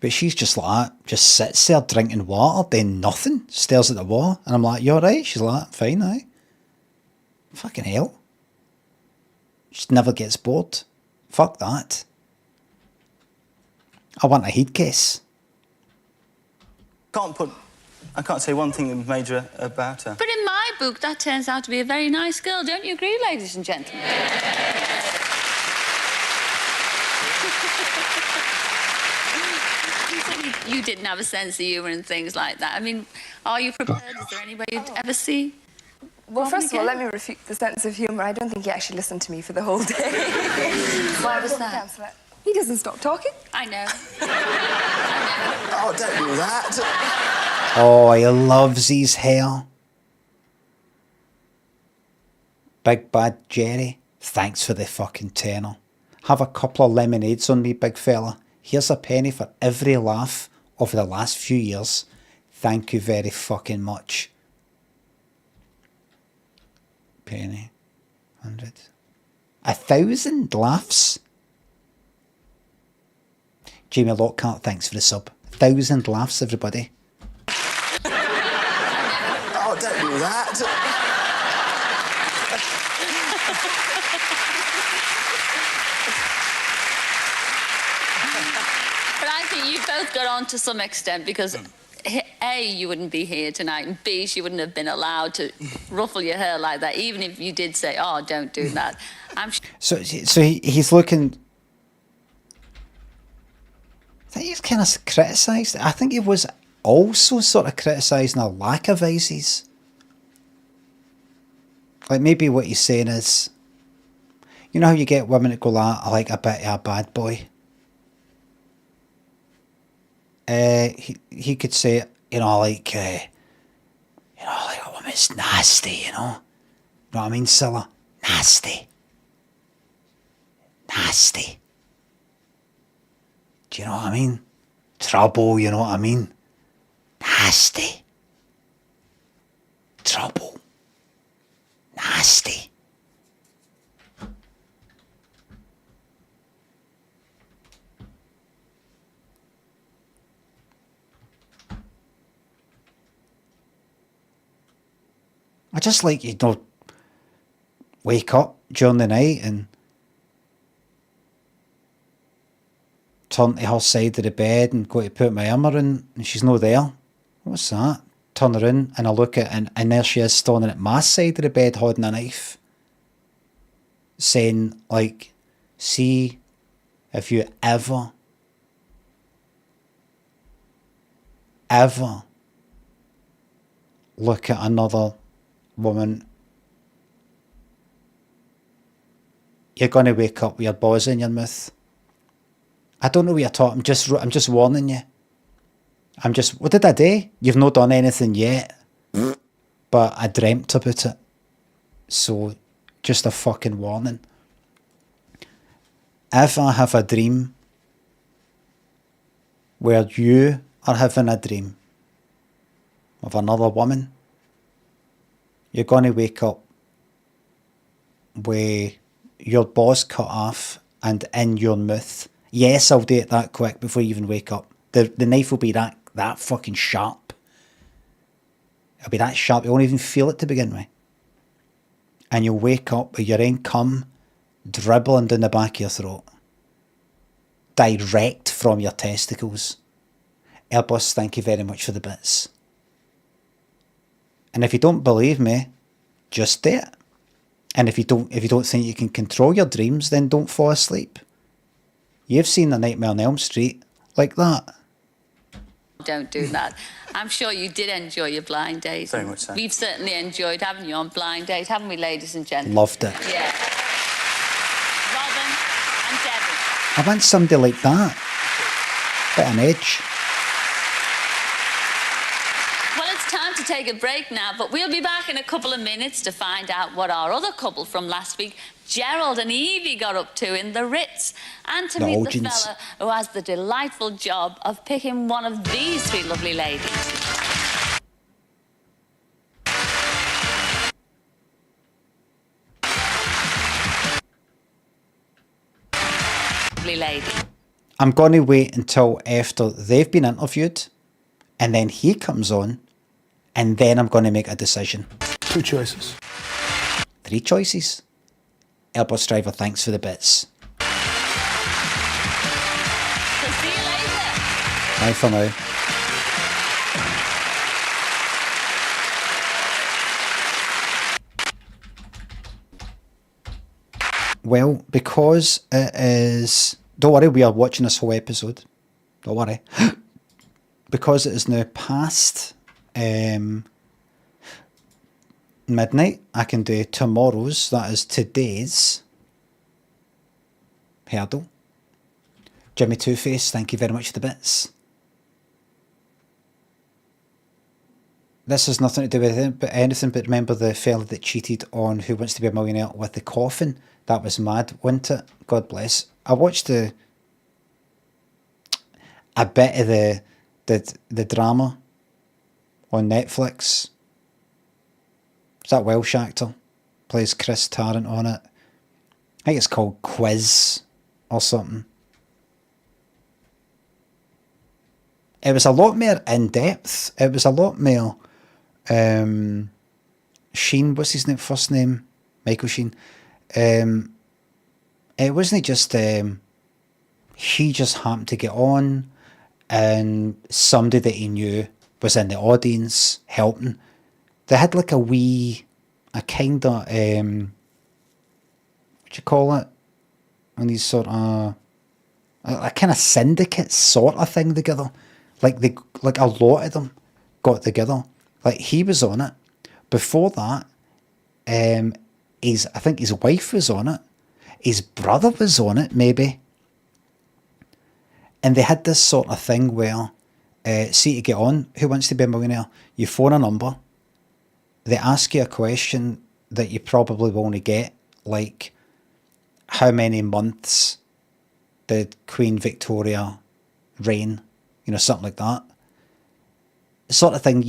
But she's just like that, just sits there drinking water, doing nothing, stares at the wall, and I'm like, you alright? She's like, fine, aye. Fucking hell. She never gets bored. Fuck that. I want a heat case. I can't say one thing major about her. But in my book, that turns out to be a very nice girl. Don't you agree, ladies and gentlemen? You didn't have a sense of humour and things like that. I mean, are you prepared? Is there any way you'd ever see? Well, first of all, let me refute the sense of humour. I don't think he actually listened to me for the whole day. Why was that? He doesn't stop talking. I know. Oh, don't do that. Oh, he loves his hair. Big Bad Jerry, Thanks for the fucking tenner. Have a couple of lemonades on me, big fella. Here's a penny for every laugh over the last few years. Thank you very fucking much. Penny. 100. 1,000 laughs. Jamie Lockhart, thanks for the sub. 1,000 laughs, everybody. Oh, don't do that. But I think you both got on to some extent because A, you wouldn't be here tonight, and B, she wouldn't have been allowed to ruffle your hair like that, even if you did say, oh, don't do that. So he's looking... I think he's kind of criticised. I think he was also sort of criticising a lack of vices. Like, maybe what he's saying is, you know how you get women that go, I like a bit of a bad boy? He could say, you know, like a woman's nasty, you know? You know what I mean, Cilla? Nasty. Nasty. Do you know what I mean? Trouble, you know what I mean? Nasty. Trouble. Nasty. I just like, you know, wake up during the night and turn to her side of the bed and go to put my armour in and she's not there. What's that? Turn her in and I look at and there she is standing at my side of the bed holding a knife. Saying, like, see if you ever look at another woman, you're going to wake up with your balls in your mouth. I don't know what you're talking. I'm just warning you. What did I do? You've not done anything yet, but I dreamt about it. So, just a fucking warning. If I have a dream where you are having a dream of another woman, you're going to wake up with your balls cut off and in your mouth. Yes, I'll do it that quick before you even wake up. The knife will be that fucking sharp. It'll be that sharp, you won't even feel it to begin with. And you'll wake up with your own cum dribbling down the back of your throat. Direct from your testicles. Airbus, thank you very much for the bits. And if you don't believe me, just do it. And if you don't think you can control your dreams, then don't fall asleep. You've seen The Nightmare on Elm Street like that. Don't do that. I'm sure you did enjoy your blind date. Very much so. We've certainly enjoyed having you on blind date, haven't we, ladies and gentlemen? Loved it. Yeah. Robin and Debbie. I want somebody like that. Bit of an edge. Well, it's time to take a break now, but we'll be back in a couple of minutes to find out what our other couple from last week, Gerald and Evie, got up to in the Ritz, and to meet the fella who has the delightful job of picking one of these three lovely ladies. Lovely lady. I'm going to wait until after they've been interviewed, and then he comes on, and then I'm going to make a decision. 2 choices. 3 choices. Airbus driver, thanks for the bits. So see you later. Bye for now. Well, because it is... Don't worry, we are watching this whole episode. Don't worry. Because it is now past midnight, I can do tomorrow's, that is today's, Heardle. Jimmy Two-Face, thank you very much for the bits. this has nothing to do with anything, but remember the fella that cheated on Who Wants to Be a Millionaire with the coffin? That was mad, wasn't it? God bless. I watched a bit of the drama on Netflix. Is that Welsh actor? Plays Chris Tarrant on it. I think it's called Quiz or something. It was a lot more in depth. It was a lot more Sheen, what's his name? First name? Michael Sheen. It wasn't just he just happened to get on and somebody that he knew was in the audience helping. They had like a kind of what do you call it? And these sort of a kind of syndicate sort of thing together. Like a lot of them got together. Like he was on it. Before that, I think his wife was on it. His brother was on it, maybe. And they had this sort of thing where, see, to get on Who Wants to Be a Millionaire, you phone a number, they ask you a question that you probably won't get, like, how many months did Queen Victoria reign? You know, something like that. Sort of thing,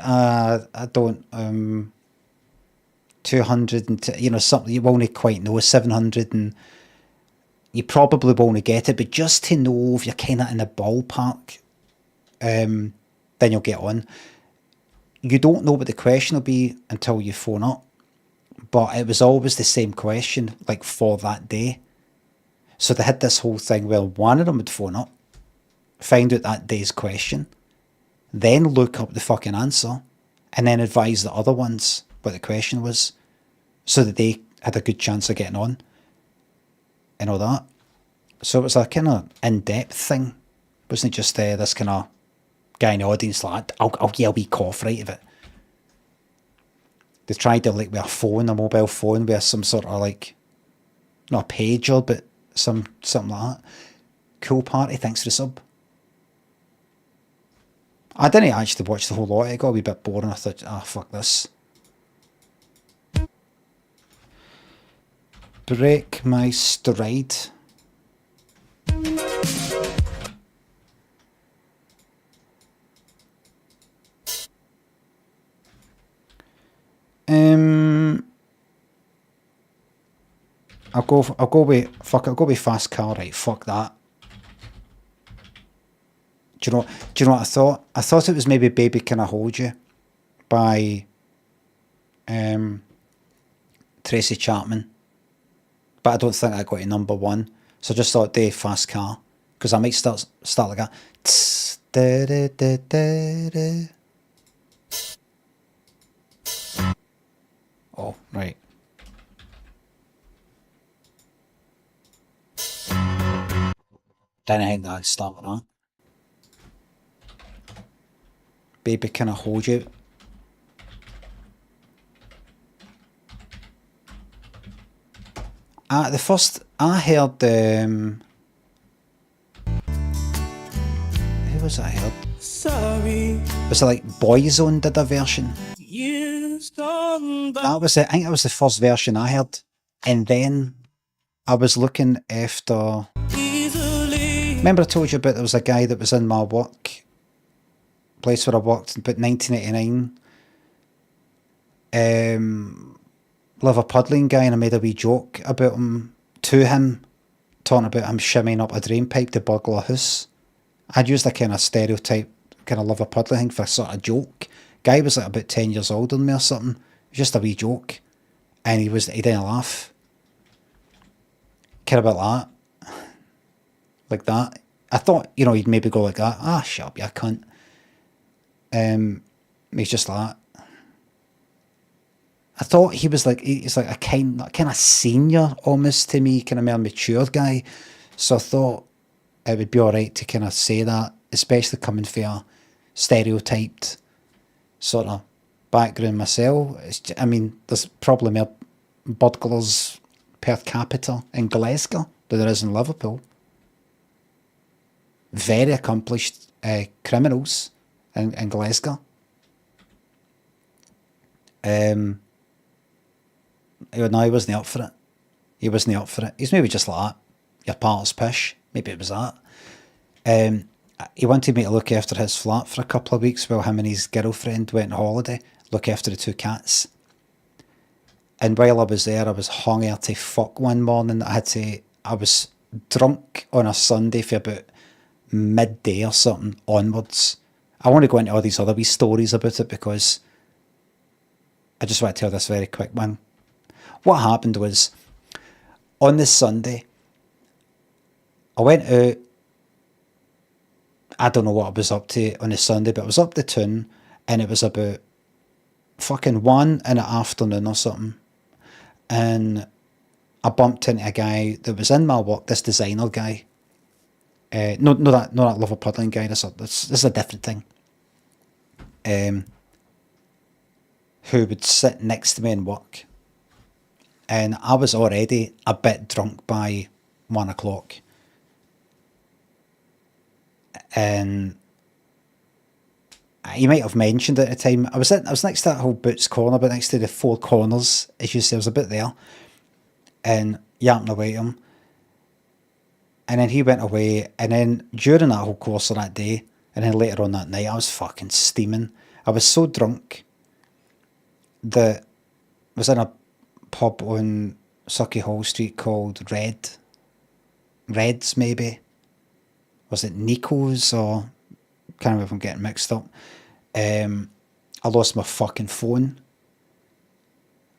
I don't, 200 and, you know, something you won't quite know, 700, and you probably won't get it, but just to know if you're kind of in the ballpark, then you'll get on. You don't know what the question will be until you phone up, but it was always the same question, like for that day. So they had this whole thing where one of them would phone up, find out that day's question, then look up the fucking answer, and then advise the other ones what the question was, so that they had a good chance of getting on, and all that. So it was a kind of in-depth thing. It wasn't just this kind of guy in the audience like, I'll get a wee cough right of it. They tried to, like, with a mobile phone, with some sort of, like, not a pager, but something like that. Cool party, thanks for the sub. I didn't actually watch the whole lot. It got a wee bit boring. I thought, fuck this. Break my stride. I'll go with Fast Car, right? Fuck that. Do you know what I thought? I thought it was maybe Baby Can I Hold You by Tracy Chapman. But I don't think I got to number one. So I just thought Dave Fast Car. Because I might start like that. Oh, right. Didn't think I'd start with that. Baby Can I Hold You? The first I heard, who was I heard? Sorry. Was it like Boyzone did a version? That was it. I think that was the first version I heard. And then I was looking after. Remember I told you about there was a guy that was in my work place where I worked about 1989. Liverpudlian guy, and I made a wee joke about him to him, talking about him shimmying up a drain pipe to burgle a house. I'd used a kind of stereotype, kind of Liverpudlian thing for a sort of joke. Guy was like about 10 years older than me or something. It was just a wee joke. And he didn't laugh. Kind of about that. Like that. I thought, you know, he'd maybe go like that. Shut up, you cunt. He's just like that. I thought he's like a kind of senior almost to me, kind of more mature guy. So I thought it would be alright to kind of say that, especially coming from a stereotyped sort of background myself. I mean, there's probably more burglars per capita in Glasgow than there is in Liverpool. Very accomplished criminals in Glasgow. No, he wasn't up for it. He wasn't up for it. He's maybe just like that. Your part's pish. Maybe it was that. He wanted me to look after his flat for a couple of weeks while him and his girlfriend went on holiday, look after the 2 cats. And while I was there, I was hungry to fuck one morning. I was drunk on a Sunday for about midday or something onwards. I want to go into all these other wee stories about it because I just want to tell this very quick one. What happened was, on this Sunday, I went out. I don't know what I was up to on a Sunday, but I was up the town, and it was about fucking 1 in the afternoon or something. And I bumped into a guy that was in my work, this designer guy. No, that Liverpudlian guy. This is a different thing. Who would sit next to me in work. And I was already a bit drunk by 1 o'clock. And you might have mentioned at the time, I was next to that whole Boots corner, but next to the 4 corners, as you say, I was a bit there. And yapping away to him. And then he went away, and then during that whole course of that day, and then later on that night, I was fucking steaming. I was so drunk that I was in a pub on Sucky Hall Street called Red's maybe. Was it Nico's or can't remember if I'm getting mixed up. I lost my fucking phone.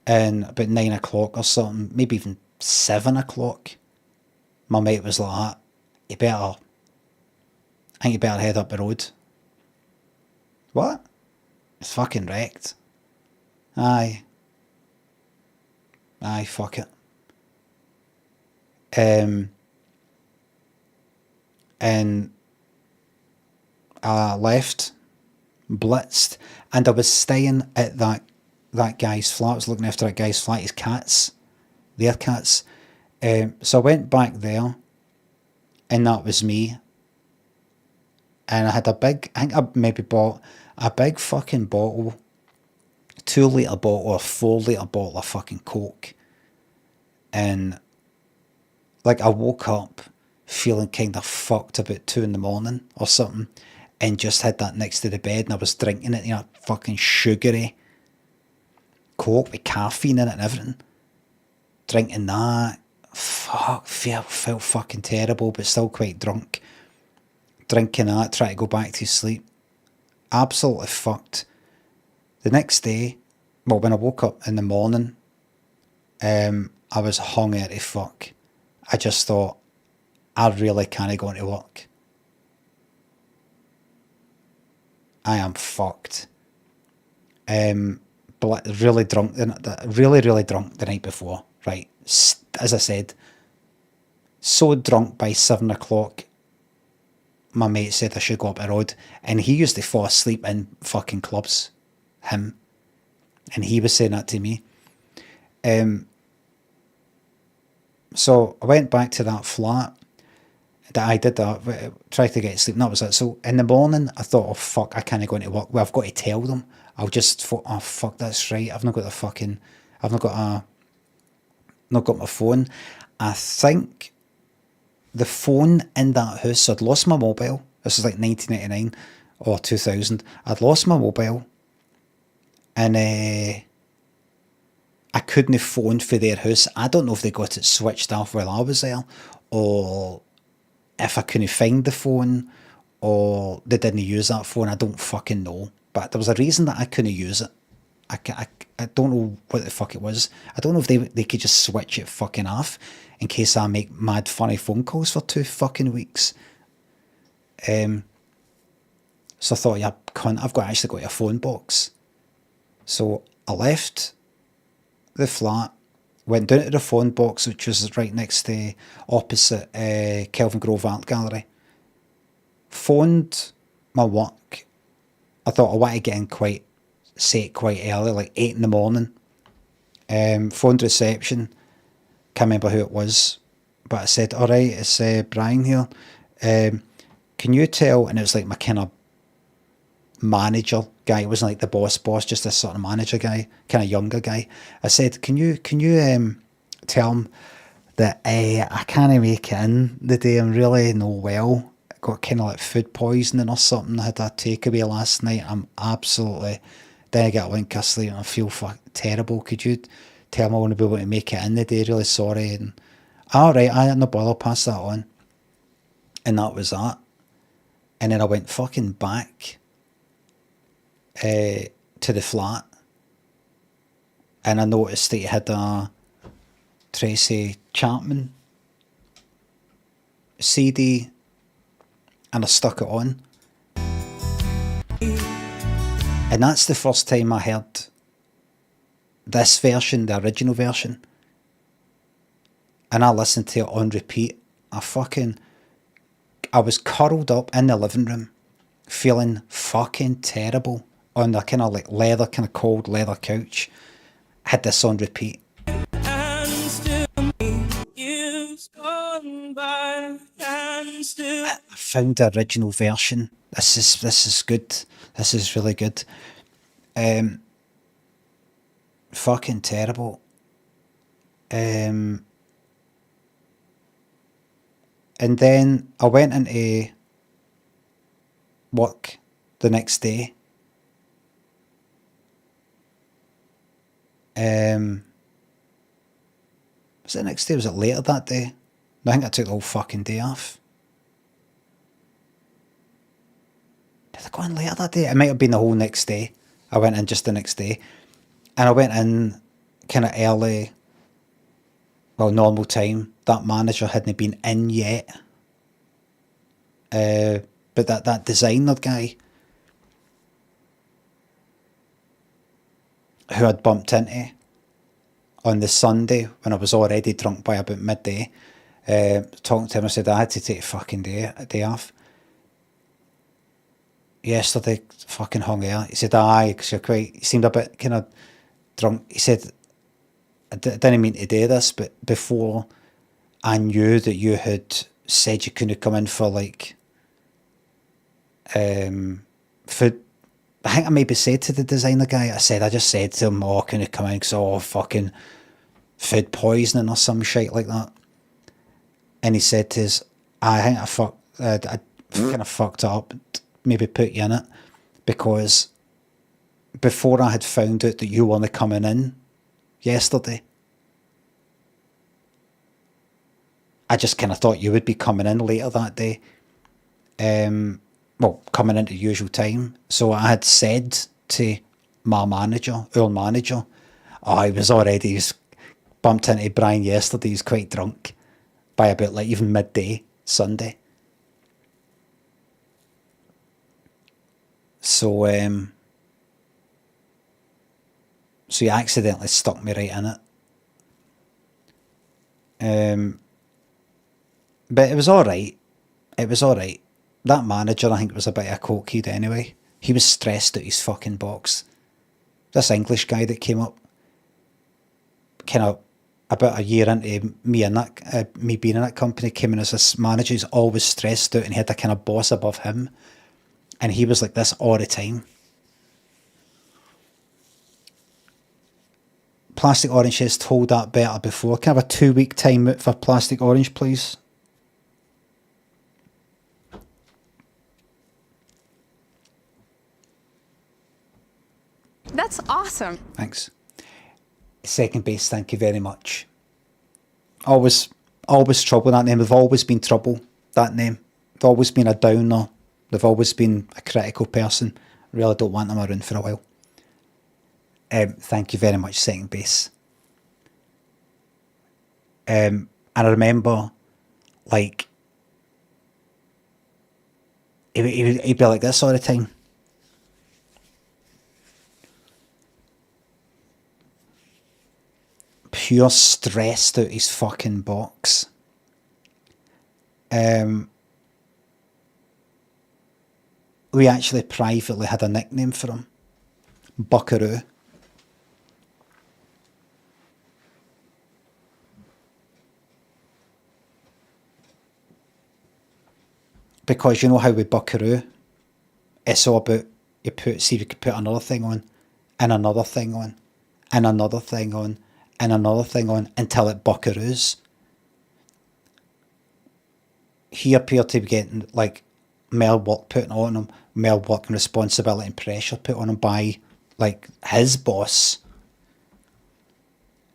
And about 9 o'clock or something, maybe even 7 o'clock, my mate was like, I think you better head up the road. What? It's fucking wrecked. Aye, fuck it. And I left, blitzed, and I was staying at that guy's flat. I was looking after that guy's flat, his cats, their cats. So I went back there, and that was me. And I had I think I maybe bought a big fucking bottle, 2 litre bottle or 4 litre bottle of fucking Coke. And like I woke up feeling kind of fucked about 2 in the morning or something, and just had that next to the bed, and I was drinking it, fucking sugary Coke with caffeine in it and everything. Drinking that, felt fucking terrible, but still quite drunk. Drinking that, trying to go back to sleep. Absolutely fucked. The next day, well, when I woke up in the morning, I was hungry to fuck. I just thought, I really can't go into work. I am fucked. Really drunk, really drunk the night before, right? As I said, so drunk by 7 o'clock, my mate said I should go up the road, and he used to fall asleep in fucking clubs, him, and he was saying that to me. So I went back to that flat, that I did that, tried to get sleep, and that was it. So in the morning, I thought, oh fuck, I can't go into work. Well, I've got to tell them. I'll just thought, oh fuck, that's right. I've not got my phone. I think the phone in that house, I'd lost my mobile. This was like 1999 or 2000. I'd lost my mobile, and I couldn't have phoned for their house. I don't know if they got it switched off while I was there, or if I couldn't find the phone, or they didn't use that phone. I don't fucking know. But there was a reason that I couldn't use it. I don't know what the fuck it was. I don't know if they could just switch it fucking off in case I make mad funny phone calls for 2 fucking weeks. So I thought, yeah, I've got actually got a phone box. So I left the flat, went down to the phone box, which was right next to opposite Kelvin Grove Art Gallery. Phoned my work. I thought I want to get in quite early, like 8 in the morning. Phoned reception. Can't remember who it was, but I said, all right, it's Brian here. Can you tell, and it was like my kind of manager guy. It wasn't like the boss, just this sort of manager guy, kind of younger guy. I said, can you tell him that I can't make it in the day. I'm really no well. I got kind of like food poisoning or something. I had a takeaway last night. I'm absolutely, then I get a wink of sleep and I feel terrible. Could you tell him I want to be able to make it in the day? Really sorry. And all right, I had no bother, pass that on. And that was that. And then I went fucking back to the flat, and I noticed that he had a Tracy Chapman CD, and I stuck it on. And that's the first time I heard this version, the original version. And I listened to it on repeat. I was curled up in the living room, feeling fucking terrible on the kind of like leather, kind of cold leather couch. I had this on repeat. I found the original version. This is good. This is really good. Fucking terrible. And then I went into work the next day. Was it the next day? Was it later that day? I think I took the whole fucking day off. Did I go in later that day? It might have been the whole next day. I went in just the next day. And I went in kind of early, well, normal time. That manager hadn't been in yet. But that designer guy who I'd bumped into on the Sunday when I was already drunk by about midday, talking to him, I said I had to take a fucking day off. Yesterday, fucking hung out. He said, aye, because he seemed a bit kind of drunk. He said, I didn't mean to do this, but before I knew that you had said you couldn't come in for like food. I think I maybe said to the designer guy, I just said to him, I couldn't come in because fucking food poisoning or some shit like that. And he said to us, I think I kind of fucked up, maybe put you in it, because before I had found out that you weren't coming in yesterday, I just kind of thought you would be coming in later that day. Well, coming into the usual time. So I had said to our manager, he was bumped into Brian yesterday, he was quite drunk by about like even midday Sunday. So he accidentally stuck me right in it. But it was alright. That manager, I think, was a bit of a cokehead anyway. He was stressed out his fucking box. This English guy that came up, kind of about a year into me being in that company, came in as this manager. He's always stressed out, and he had a kind of boss above him, and he was like this all the time. Plastic Orange has told that better before. Can I have a 2-week time out for Plastic Orange, please? That's awesome. Thanks. Second base, thank you very much. Always trouble, that name. They've always been trouble, that name. They've always been a downer. They've always been a critical person. Really don't want them around for a while. Thank you very much, second base. And I remember, like, he'd be like this all the time. Pure stressed out his fucking box. We actually privately had a nickname for him. Buckaroo. Because you know how with Buckaroo, it's all about see if you could put another thing on, and another thing on, and another thing on, and another thing on, until it buckaroos. He appeared to be getting, like, more work put on him, more work and responsibility and pressure put on him by, like, his boss,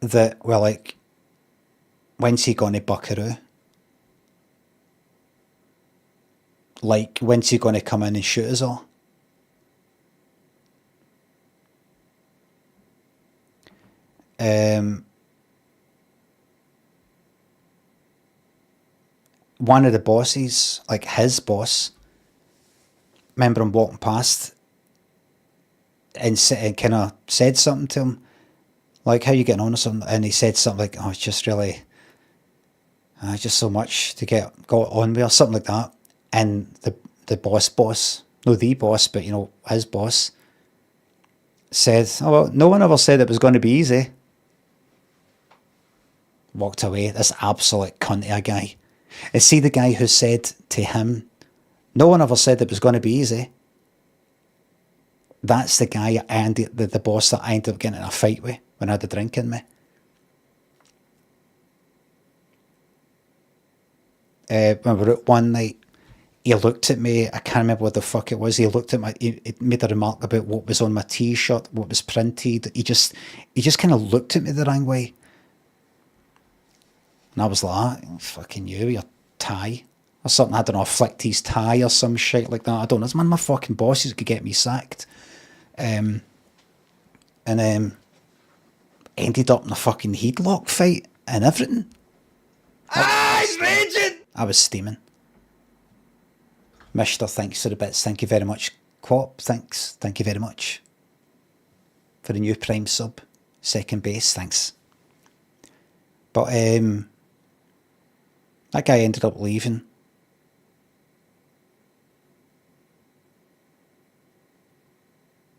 that were like, when's he going to buckaroo? Like, when's he going to come in and shoot us all? One of the bosses, like his boss, remember him walking past and kind of said something to him, like, how you getting on or something, and he said something like, oh, it's just really, just so much to get got on with, or something like that. And the boss, no, the boss, but, you know, his boss said, oh, well, no one ever said it was going to be easy. Walked away, this absolute cunt of a guy. And see the guy who said to him, no one ever said it was going to be easy. That's the guy, Andy, the boss that I ended up getting in a fight with when I had a drink in me. When we were out one night, he looked at me, I can't remember what the fuck it was, he looked at he made a remark about what was on my t-shirt, what was printed, he just kind of looked at me the wrong way. And I was like, oh, fucking you, your tie. Or something, I don't know, flicked his tie or some shit like that. I don't know, it's one of my fucking bosses could get me sacked. And ended up in a fucking headlock fight and everything. He's raging! I was steaming. Mister, thanks for the bits. Thank you very much. Quap, thanks. Thank you very much. For the new Prime sub. Second base, thanks. But, that guy ended up leaving.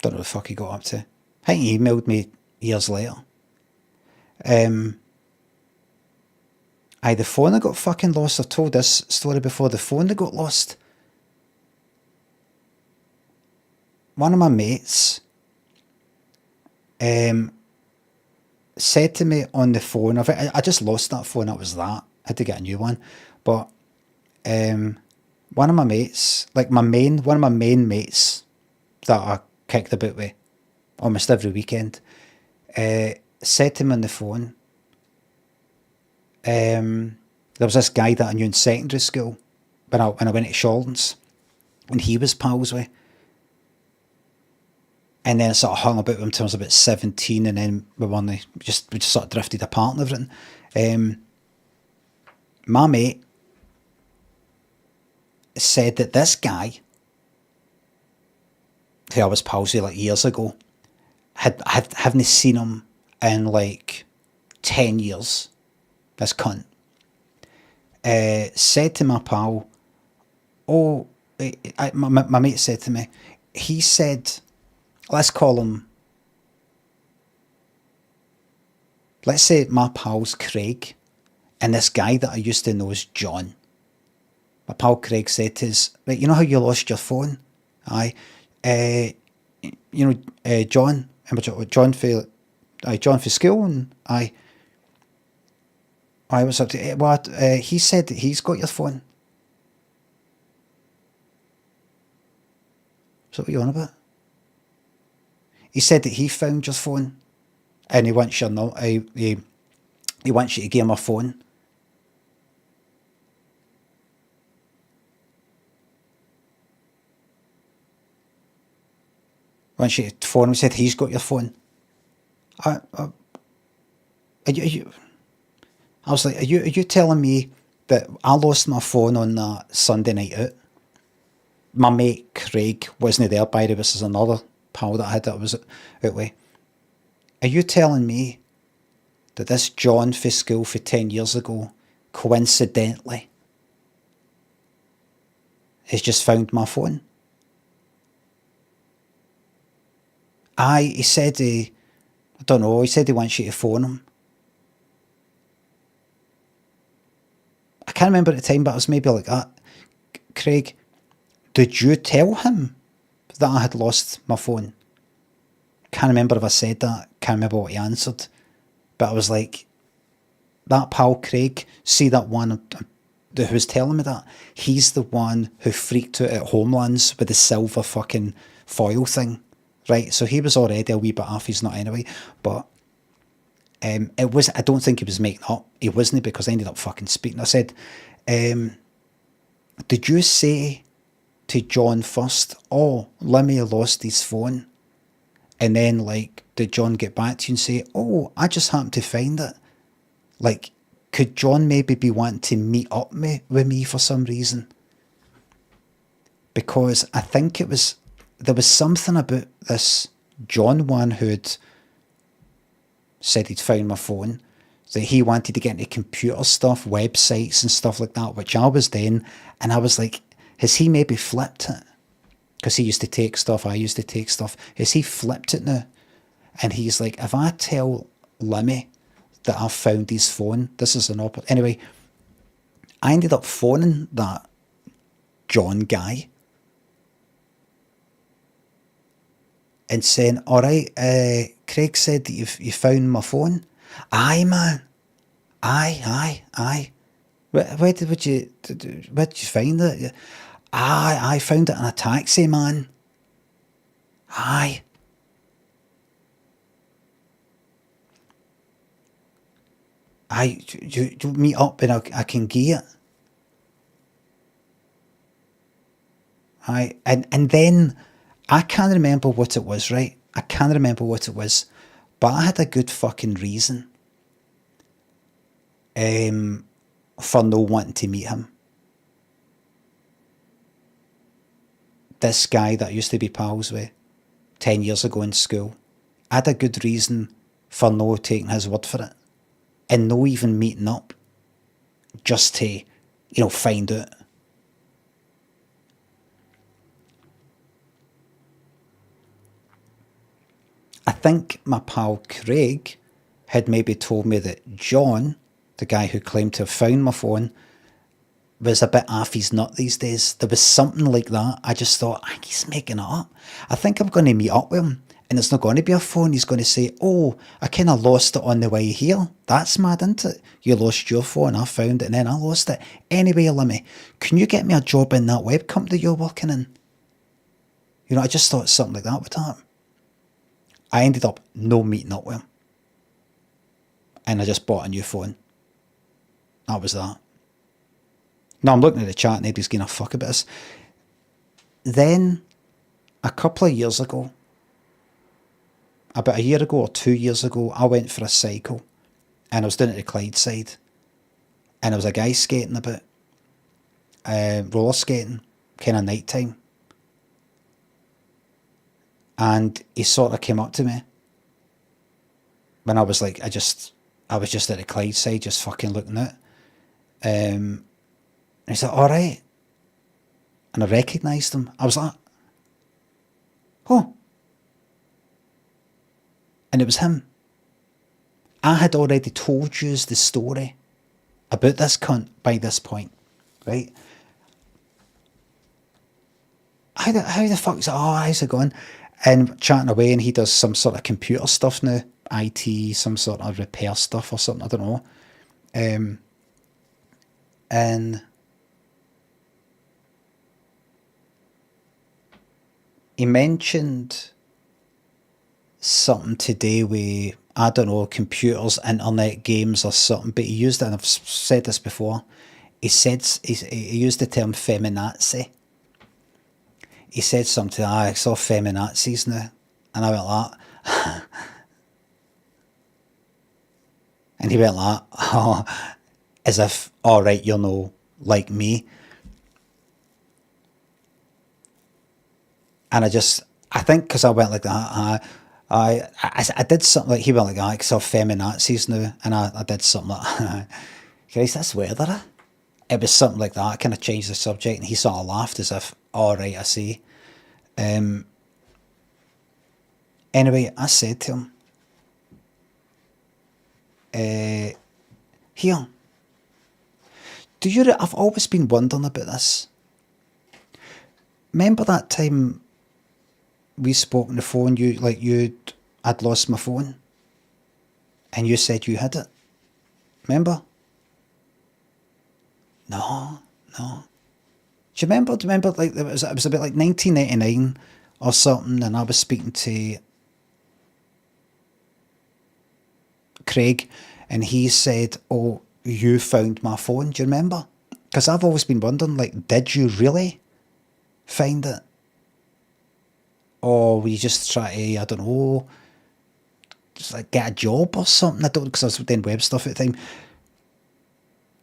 Don't know what the fuck he got up to. I think he emailed me years later. The phone that got fucking lost. I've told this story before. The phone that got lost. One of my mates said to me on the phone, I just lost that phone, that was that. I had to get a new one. But one of my mates, like one of my main mates that I kicked about with almost every weekend, said to me on the phone, there was this guy that I knew in secondary school when I went to Shawlands, and he was pals with. And then I sort of hung about with him until I was about 17, and then we just sort of drifted apart and everything. My mate said that this guy, who I was pals with like years ago, hadn't seen him in like 10 years. This cunt said to my pal, oh, my mate said to me, he said, let's say my pal's Craig, and this guy that I used to know is John. My pal Craig said to us, right, you know how you lost your phone? Aye. John, John for school, and I was up to what? He said that he's got your phone. So what are you on about? He said that he found your phone, and he wants you he wants you to give him a phone. Wants you to phone him. He said he's got your phone. I was like, are you telling me that I lost my phone on that Sunday night out? My mate Craig wasn't there, by the way. This is another pal that I had that was out with. Are you telling me that this John for school for 10 years ago, coincidentally, has just found my phone? He said I don't know, he said he wants you to phone him. I can't remember at the time, but it was maybe like that. Craig, did you tell him that I had lost my phone. Can't remember if I said that. Can't remember what he answered. But I was like, that pal Craig, see that one who was telling me that? He's the one who freaked out at Homelands with the silver fucking foil thing. Right? So he was already a wee bit off his nut anyway. But it was, I don't think he was making up. He wasn't, because I ended up fucking speaking. I said, did you say to John first, oh, Limmy lost his phone? And then, like, did John get back to you and say, oh, I just happened to find it? Like, could John maybe be wanting to meet up with me for some reason? Because I think there was something about this John one who'd said he'd found my phone, that he wanted to get into computer stuff, websites and stuff like that, which I was doing. And I was like, has he maybe flipped it? Because he used to take stuff, I used to take stuff. Has he flipped it now? And he's like, if I tell Limmy that I've found his phone, this is an opportunity. Anyway, I ended up phoning that John guy and saying, all right, Craig said that you found my phone. Aye, man. Aye. Where did you find it? I found it in a taxi, man. Aye. You meet up and I can get it. Aye. And then I can't remember what it was, right? I can't remember what it was. But I had a good fucking reason for no wanting to meet him. This guy that I used to be pals with 10 years ago in school, I had a good reason for no taking his word for it and no even meeting up just to, find out. I think my pal Craig had maybe told me that John, the guy who claimed to have found my phone, was a bit off his nut these days. There was something like that. I just thought, he's making it up. I think I'm going to meet up with him and it's not going to be a phone. He's going to say, oh, I kind of lost it on the way here. That's mad, isn't it? You lost your phone, I found it, and then I lost it. Anyway, Limmy, can you get me a job in that web company you're working in? I just thought something like that would happen. I ended up no meeting up with him. And I just bought a new phone. That was that. Now I'm looking at the chat and nobody's giving a fuck about this. Then, a couple of years ago, about a year ago or 2 years ago, I went for a cycle. And I was down at the Clydeside. And there was a guy skating about. Roller skating. Kind of night time. And he sort of came up to me. When I was like, I was just at the Clydeside, just fucking looking at it. And he said, all right. And I recognised him. I was like, oh. And it was him. I had already told you the story about this cunt by this point, right? How the fuck is it? Oh, how's it going? And chatting away, and he does some sort of computer stuff now. IT, some sort of repair stuff or something, I don't know. And he mentioned something today with, I don't know, computers, internet, games or something, but he used it, and I've said this before, he used the term feminazi. He said something, I saw feminazis now, and I went like that. And he went like, oh, as if, all right, you're no like me. And I think because I went like that, I did something like, he went like that, I saw feminazis now, and I did something like that. Christ, that's weird, isn't it? It was something like that, I kind of changed the subject, and he sort of laughed as if, all right, I see. Anyway, I said to him, here, I've always been wondering about this. Remember that time we spoke on the phone, I'd lost my phone. And you said you had it. Remember? No. Do you remember? Like, it was about like 1989 or something, and I was speaking to Craig, and he said, "Oh, you found my phone." Do you remember? Because I've always been wondering, like, did you really find it, or were you just trying to, I don't know, just like get a job or something? I don't, because I was doing web stuff at the time. I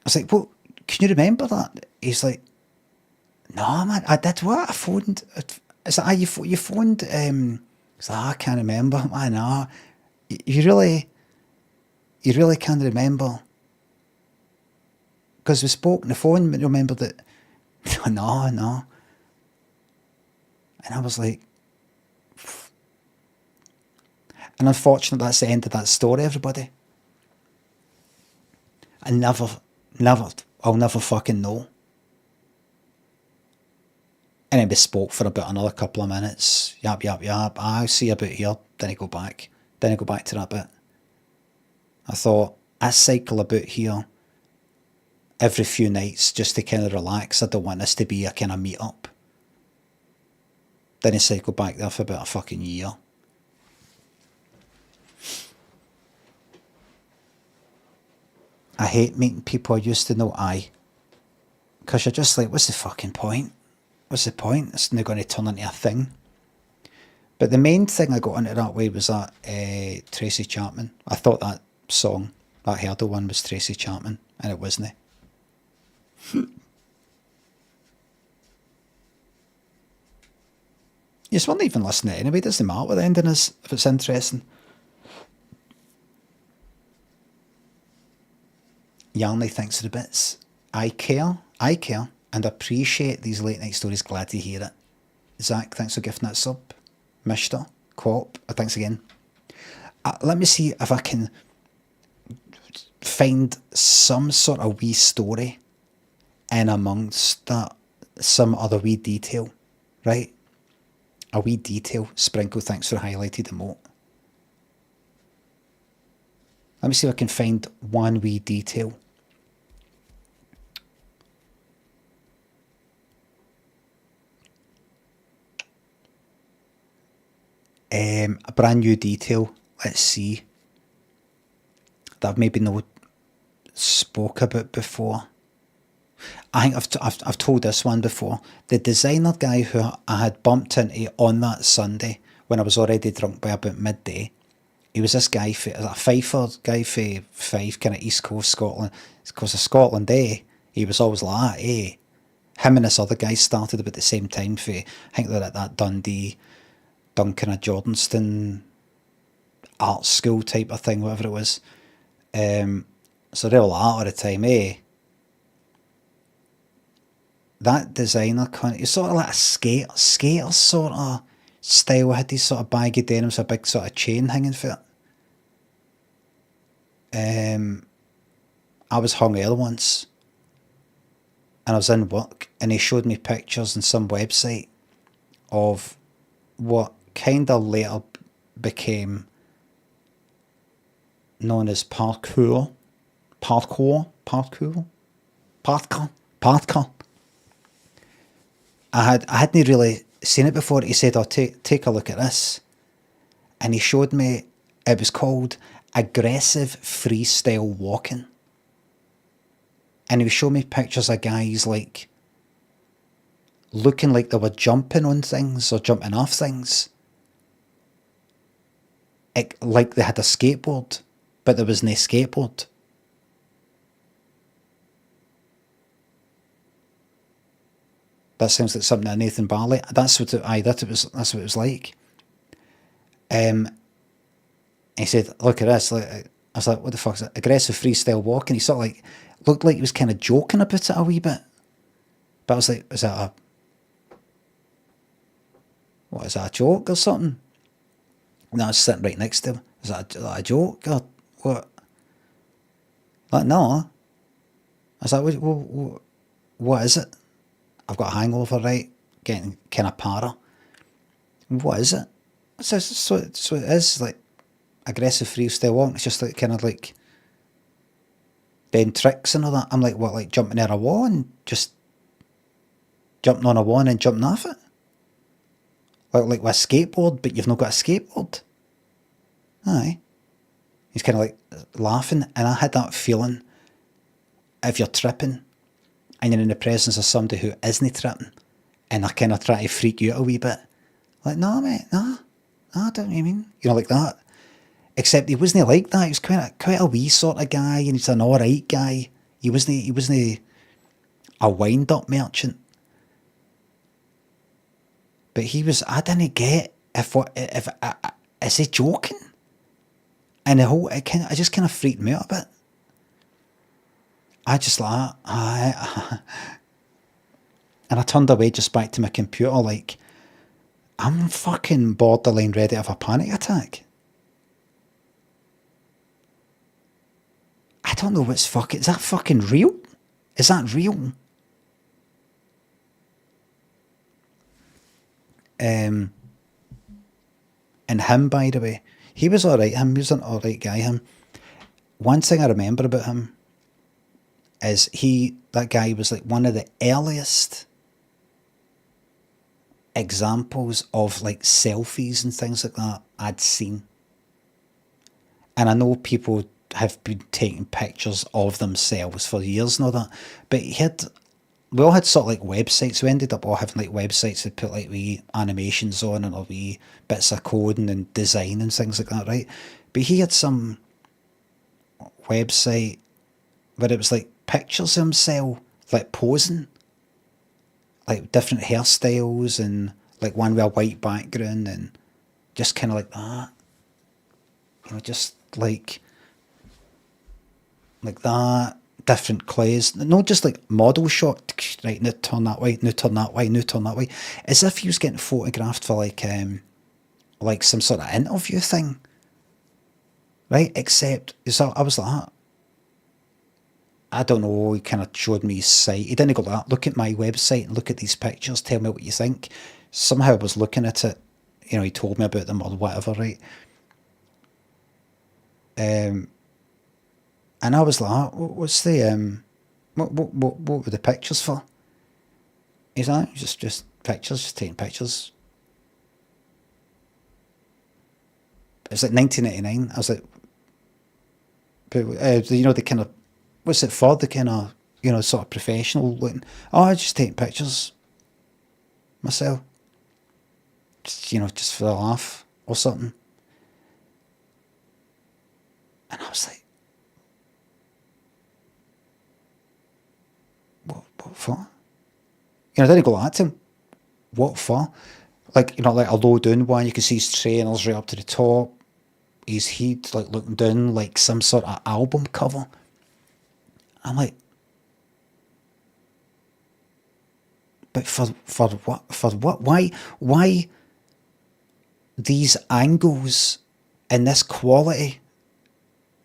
was like, "Well, can you remember that?" He's like, "No, man, I did what? I phoned." Is that you phoned? He's like, "I can't remember." I know. You really can't remember? Because we spoke on the phone, but you remember that? No. And I was like, and unfortunately, that's the end of that story, everybody. I'll never fucking know. And then we spoke for about another couple of minutes. Yap. I see about here. Then I go back to that bit. I thought, I cycle about here every few nights just to kind of relax. I don't want this to be a kind of meet up. Then I cycle back there for about a fucking year. I hate meeting people I used to know, because you're just like, what's the fucking point? What's the point? It's not going to turn into a thing. But the main thing I got into that way was that Tracy Chapman. I thought that song, that Heardle one, was Tracy Chapman, and it wasn't. You just weren't even listening anyway. It doesn't matter what the ending is if it's interesting. Yarnley, thanks for the bits. I care and appreciate these late night stories. Glad to hear it. Zach, thanks for gifting that sub. Mishter, Co-op, thanks again. Let me see if I can find some sort of wee story in amongst that, some other wee detail, right? A wee detail. Sprinkle, thanks for highlighted emote. Let me see if I can find one wee detail. A brand new detail, let's see, that I've maybe not spoke about before. I think I've told this one before. The designer guy who I had bumped into on that Sunday when I was already drunk by about midday, he was this guy, a Fifer guy for Fife, kind of East Coast Scotland. Because of Scotland, he was always like that, Him and this other guy started about the same time for, I think they're at that Dundee, Duncan of Jordanston art school type of thing, whatever it was. So they were like that all the time, That designer, he's sort of like a skater sort of style. Had these sort of baggy denims, a big sort of chain hanging for it. I was hung early once, and I was in work, and he showed me pictures on some website of what kind of later became known as parkour. I hadn't really seen it before. He said, "Oh, take a look at this," and he showed me. It was called aggressive freestyle walking, and he showed me pictures of guys like looking like they were jumping on things or jumping off things. Like they had a skateboard, but there was no skateboard. That sounds like something that Nathan Barley. That's what it was like. He said, "Look at this." I was like, "What the fuck is that? Aggressive freestyle walking?" He sort of like looked like he was kind of joking about it a wee bit. But I was like, "Is that a joke or something?" And I was sitting right next to him. Is that a joke or what? Like, no. I was like, what is it? I've got a hangover, right? Getting kind of para. What is it? So it is like aggressive freestyle walking. It's just like kind of like doing tricks and all that. I'm like, what, like jumping out a wall and just jumping on a wall and then jumping off it? Like with a skateboard, but you've not got a skateboard. Aye. He's kind of like laughing, and I had that feeling if you're tripping and you're in the presence of somebody who isn't tripping, and I kind of try to freak you out a wee bit. Like, no, mate, no, I don't know what you mean. You know, like that. Except he wasn't like that. He was quite a wee sort of guy, and he's an alright guy. He wasn't a wind-up merchant. But he was, I didn't get is he joking? And the whole, it just kind of freaked me out a bit. I just like, and I turned away just back to my computer like, I'm fucking borderline ready to have a panic attack. I don't know what's fucking, is that fucking real? Is that real? And him, by the way, he was alright. He was an alright guy. One thing I remember about him is that guy was like one of the earliest examples of like selfies and things like that I'd seen. And I know people have been taking pictures of themselves for years and all that, but we all had sort of like websites. We ended up all having like websites that put like wee animations on and all wee bits of coding and design and things like that, right? But he had some website where it was like pictures of himself, like posing, like different hairstyles and like one with a white background and just kind of like that. You know, just like that. Different clays, not just like model shot, right, now turn that way, now turn that way, now turn that way, as if he was getting photographed for like some sort of interview thing, right? Except, so I was like, I don't know, he kind of showed me his site. He didn't go like that, look at my website and look at these pictures, tell me what you think. Somehow I was looking at it, you know, he told me about them or whatever, right? And I was like, what's the, what were the pictures for? He's like, just pictures, just taking pictures. It's like 1989. I was like, but, you know, the kind of, what's it for? The kind of, you know, sort of professional looking. Oh, I just take pictures myself. Just, you know, just for a laugh or something. And I was like, what for? You know, I didn't go like that to him. What for? Like, you know, like a low down one, you can see his trainers right up to the top. His head, like, looking down like some sort of album cover. I'm like, but for what? For what? Why these angles and this quality?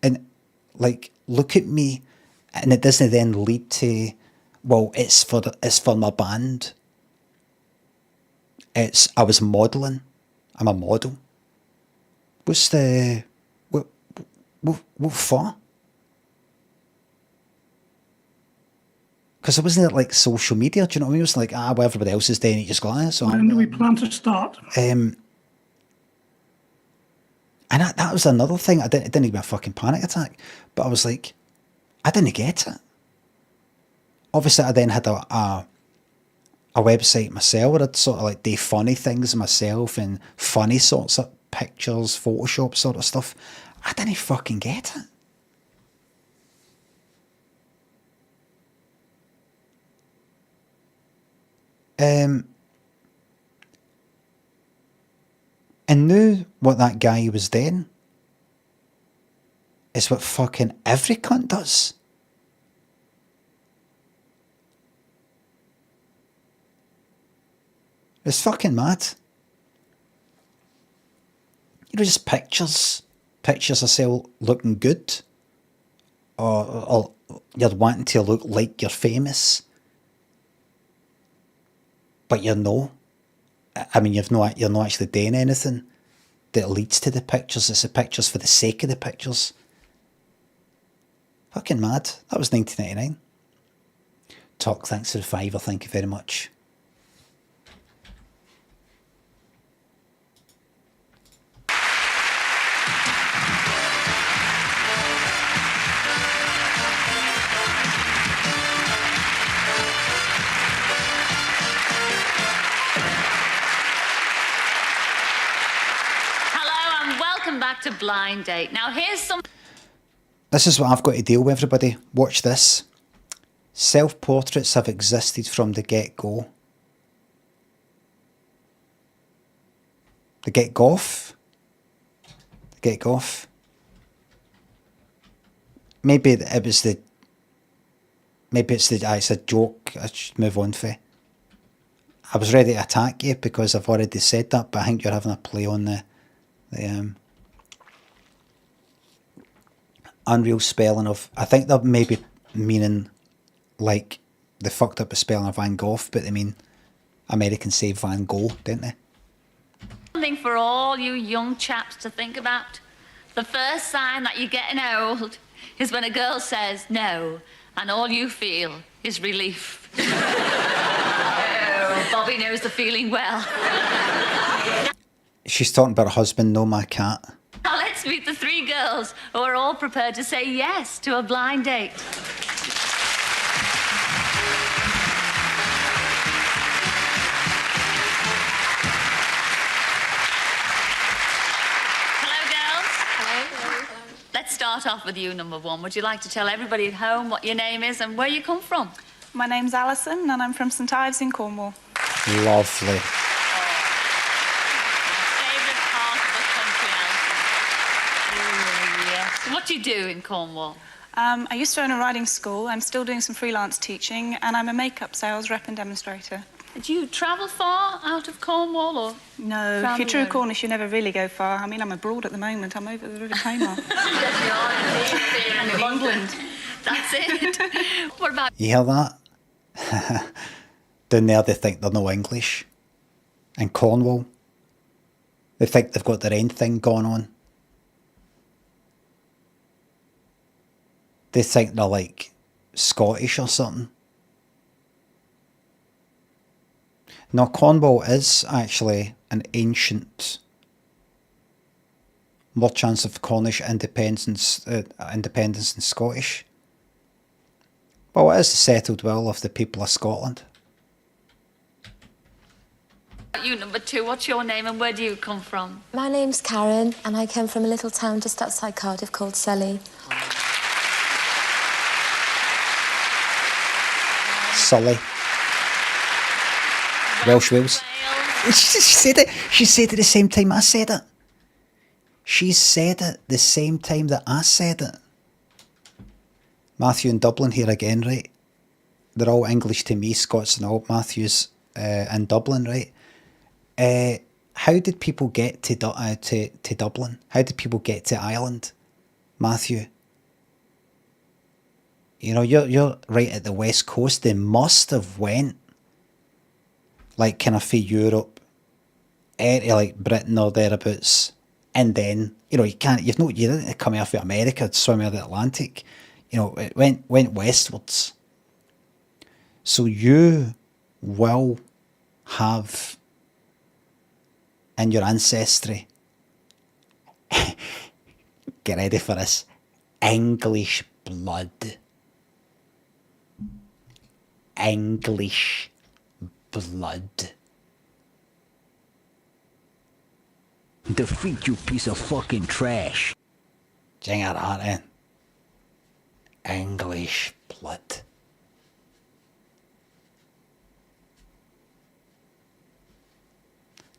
And, like, look at me, and it doesn't then lead to, well, it's for my band. I was modelling. I'm a model. What's the what for? Because it wasn't like social media. Do you know what I mean? It was like what everybody else is doing. You just go, so when do we plan to start? And that was another thing. It didn't give me a fucking panic attack, but I was like, I didn't get it. Obviously, I then had a website myself where I'd sort of like do funny things myself and funny sorts of pictures, Photoshop sort of stuff. I didn't fucking get it. And now what that guy was doing is what fucking every cunt does. It's fucking mad. You know, just pictures of yourself looking good, or you're wanting to look like you're famous, but you're no. I mean, you're not actually doing anything that leads to the pictures. It's the pictures for the sake of the pictures. Fucking mad. That was 1999. Talk, thanks for the £5. Thank you very much. Back to Blind Date. Now here's some... This is what I've got to deal with, everybody. Watch this. Self-portraits have existed from the get-go. The get-goff? The get-goff? Maybe it was the... Maybe it's a joke. I should move on for. I was ready to attack you because I've already said that, but I think you're having a play on the unreal spelling of... I think they're maybe meaning like they fucked up the spelling of Van Gogh, but they mean Americans say Van Gogh, don't they? Something for all you young chaps to think about. The first sign that you're getting old is when a girl says no, and all you feel is relief. Oh, Bobby knows the feeling well. She's talking about her husband, no my cat. Now let's meet the 3 girls who are all prepared to say yes to a blind date. Hello, girls. Hello. Let's start off with you, number 1. Would you like to tell everybody at home what your name is and where you come from? My name's Alison and I'm from St Ives in Cornwall. Lovely. What do you do in Cornwall? I used to own a riding school. I'm still doing some freelance teaching, and I'm a makeup sales rep and demonstrator. Do you travel far out of Cornwall, or...? No, if you're true Cornish, you never really go far. I mean, I'm abroad at the moment. I'm over the River Tamar. Yes, you are indeed, here in England. That's it. What about... You hear that? Down there they think they're no English. In Cornwall, they think they've got their own thing going on. They think they're like Scottish or something. No, Cornwall is actually an ancient, more chance of Cornish independence than Scottish. Well, it is the settled will of the people of Scotland. You, number 2, what's your name and where do you come from? My name's Karen and I came from a little town just outside Cardiff called Selly. Sully. Welsh Wales. She said it the same time I said it. She said it the same time that I said it. Matthew in Dublin here again, right? They're all English to me, Scots and all. Matthew's in Dublin, right? How did people get to Dublin? How did people get to Ireland? Matthew. You know, you're right at the west coast. They must have went like kind of for Europe, to like Britain or thereabouts, and then you didn't come out of America to swim out the Atlantic. You know, it went westwards. So you will have in your ancestry. Get ready for this. English blood. English blood. Defeat, you piece of fucking trash. Jing at that in. English blood.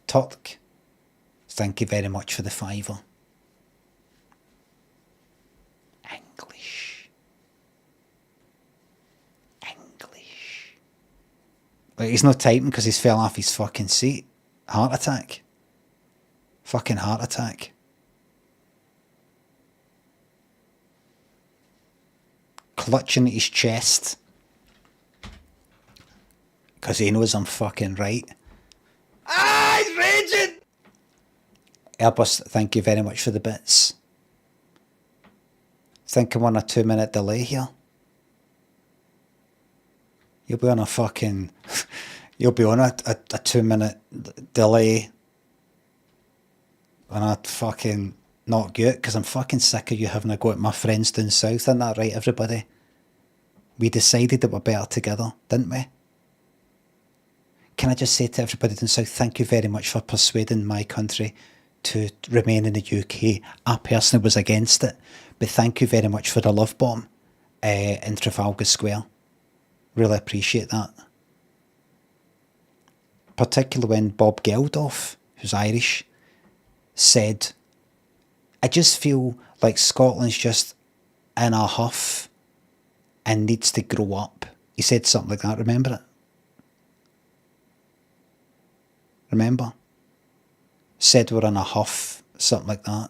Turk, thank you very much for the £5. Like, he's not typing because he's fell off his fucking seat. Heart attack. Fucking heart attack. Clutching at his chest. Because he knows I'm fucking right. Ah! Airbus, thank you very much for the bits. Think I'm on a 2-minute delay here. You'll be on a fucking... You'll be on a 2-minute delay. And I'd fucking not get it, because I'm fucking sick of you having a go at my friends down south. Isn't that right, everybody? We decided that we're better together, didn't we? Can I just say to everybody down south, thank you very much for persuading my country to remain in the UK. I personally was against it, but thank you very much for the love bomb in Trafalgar Square. Really appreciate that. Particularly when Bob Geldof, who's Irish, said, I just feel like Scotland's just in a huff and needs to grow up. He said something like that, remember it? Remember? Said we're in a huff, something like that.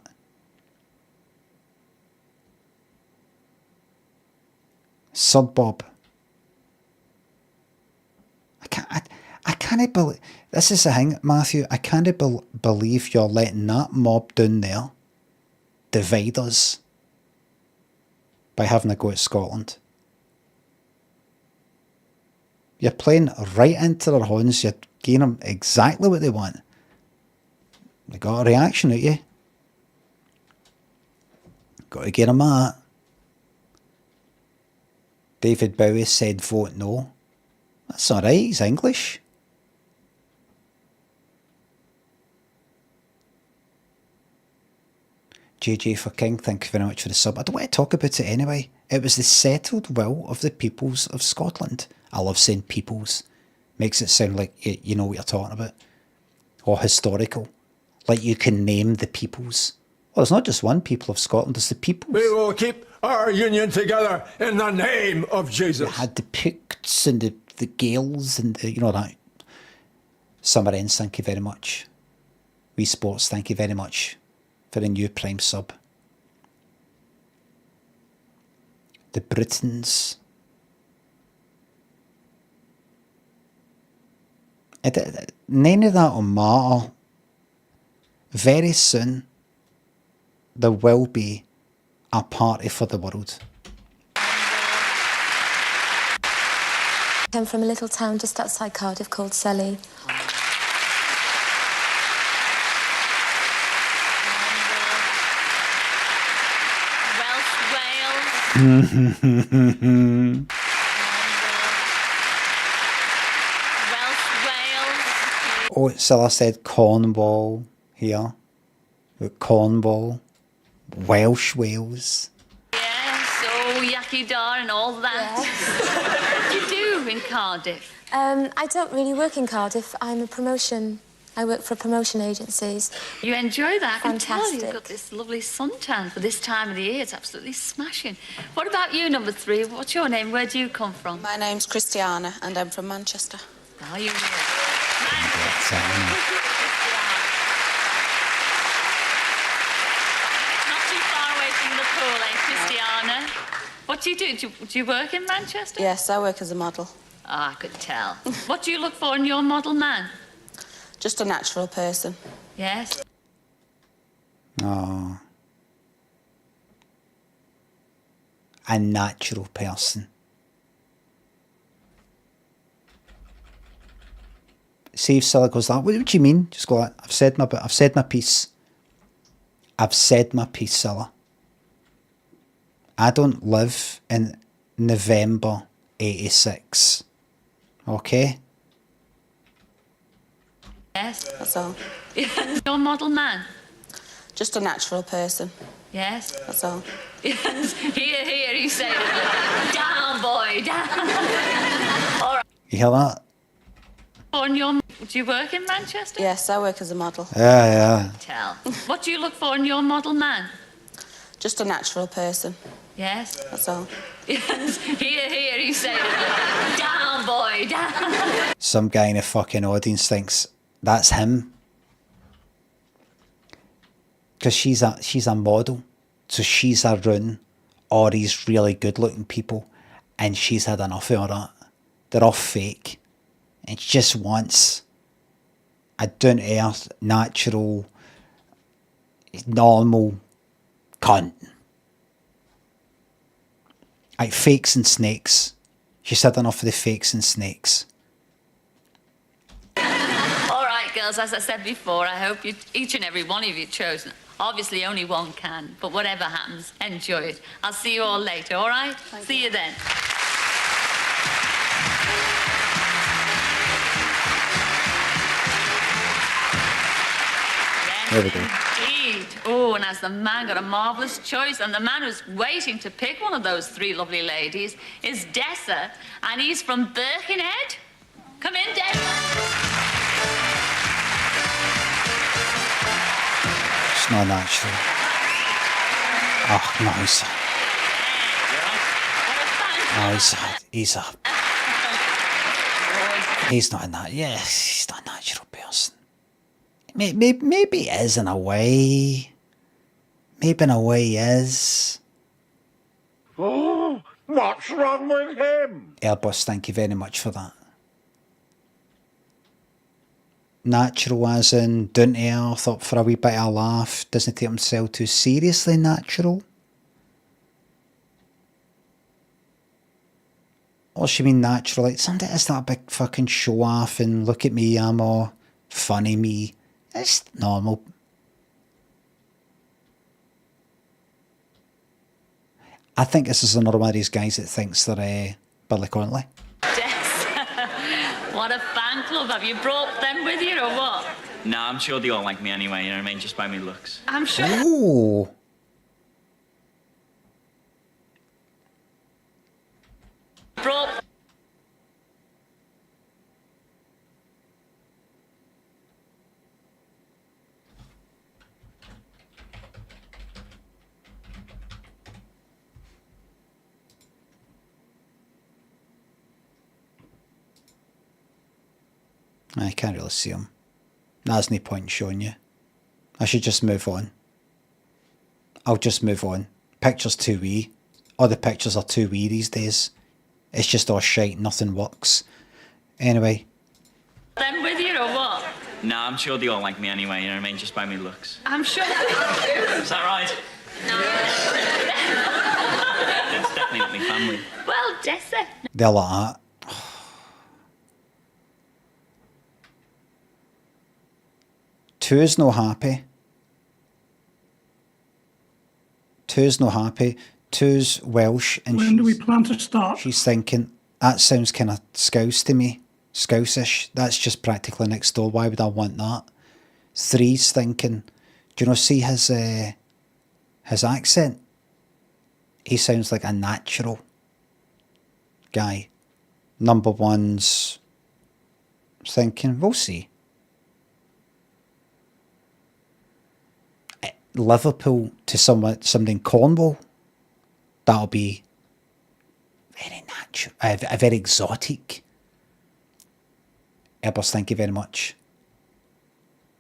Sir Bob. I can't believe... This is the thing, Matthew. I can't believe you're letting that mob down there divide us by having a go at Scotland. You're playing right into their horns. You're giving them exactly what they want. They got a reaction at you. Got to get them that. David Bowie said vote no. That's alright, he's English. JJ for King, thank you very much for the sub. I don't want to talk about it anyway. It was the settled will of the peoples of Scotland. I love saying peoples. Makes it sound like you know what you're talking about. Or historical. Like you can name the peoples. Well, there's not just one people of Scotland, there's the peoples. We will keep our union together in the name of Jesus. You had the Picts and the Gaels and the, you know that. Summer Ends, thank you very much. Wii Sports, thank you very much for the new Prime sub. The Britons. None of that will matter. Very soon, there will be a party for the world. I come from a little town just outside Cardiff called Selly. Oh, Cilla said Cornwall here. Cornwall. Welsh Wales. Yes, oh, Yaki Dar and all that. What do you do in Cardiff? I don't really work in Cardiff. I'm a promotion. I work for promotion agencies. You enjoy that? I can tell Fantastic. you've got this lovely suntan for this time of the year. It's absolutely smashing. What about you, number 3? What's your name? Where do you come from? My name's Christiana and I'm from Manchester. Are you? Not too far away from the pool, eh, Christiana? What do you do? Do you work in Manchester? Yes, I work as a model. I could tell. What do you look for in your model man? Just a natural person. Yes. Oh. A natural person. See if Cilla goes that. What do you mean? Just go like, I've said my piece. I've said my piece, Cilla. I don't live in November 86. Okay? Yes. That's all. Your model man? Just a natural person. Yes. That's all. Yes. Here, you say it. Down, boy, down. All right. You hear that? Do you work in Manchester? Yes, I work as a model. Yeah. Tell. What do you look for in your model man? Just a natural person. Yes. That's all. Yes. Here, you say it. Down, boy, down. Some guy in the fucking audience thinks that's him. Because she's a model. So she's around all these really good looking people and she's had enough of all that. They're all fake. And she just wants a down-to-earth, natural, normal cunt. Like fakes and snakes. She's had enough of the fakes and snakes. All right, girls, as I said before, I hope you, each and every one of you chosen. Obviously, only one can, but whatever happens, enjoy it. I'll see you all later, all right? See you then. There we go. Indeed. Oh, and as the man got a marvellous choice, and the man who's waiting to pick one of those three lovely ladies is Dessa, and he's from Birkenhead. Come in, Dessa. It's not natural. Oh, no, he's not in that. Yes, he's not a natural person. Maybe he is in a way. Maybe in a way he is. Oh, what's wrong with him? Airbus, thank you very much for that. Natural as in down to earth, up for a wee bit of a laugh, doesn't take himself too seriously natural. Or she mean natural, like somebody is that big fucking show off and look at me, I'm all funny me. It's normal. I think this is another one of these guys that thinks they're Billy Connolly. What a fan club. Have you brought them with you or what? Nah, I'm sure they all like me anyway, you know what I mean? Just by me looks. I'm sure. Ooh. Brought. I can't really see him. There's no point in showing you. I should just move on. I'll just move on. Picture's too wee. All the pictures are too wee these days. It's just all shite, nothing works. Anyway. Them with you or what? Nah, I'm sure they all like me anyway, you know what I mean? Just by me looks. I'm sure. Is that right? It's definitely not my family. Well, Dessa. They're like that. Two's no happy. Two's no happy. Two's Welsh, and when do we plan to start? She's thinking, that sounds kind of Scouse to me. Scouse-ish. That's just practically next door. Why would I want that? Three's thinking, do you know, see his accent? He sounds like a natural guy. Number one's thinking, we'll see. Liverpool to somebody in Cornwall, that'll be very natural, very exotic. Airbus, thank you very much.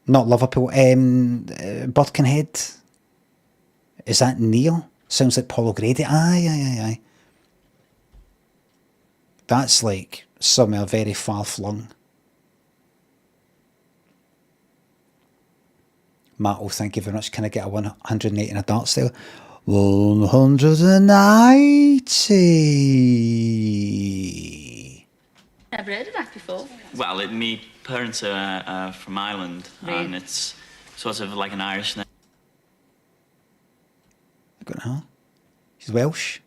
Not Liverpool, Birkenhead. Is that Neil? Sounds like Paul O'Grady. Aye. That's like somewhere very far flung. Matt, oh, thank you very much. Can I get a 180 in a dart style? 180. Never heard of that before. Well, me parents are from Ireland, Really? and it's sort of like an Irish name. I don't know. She's Welsh.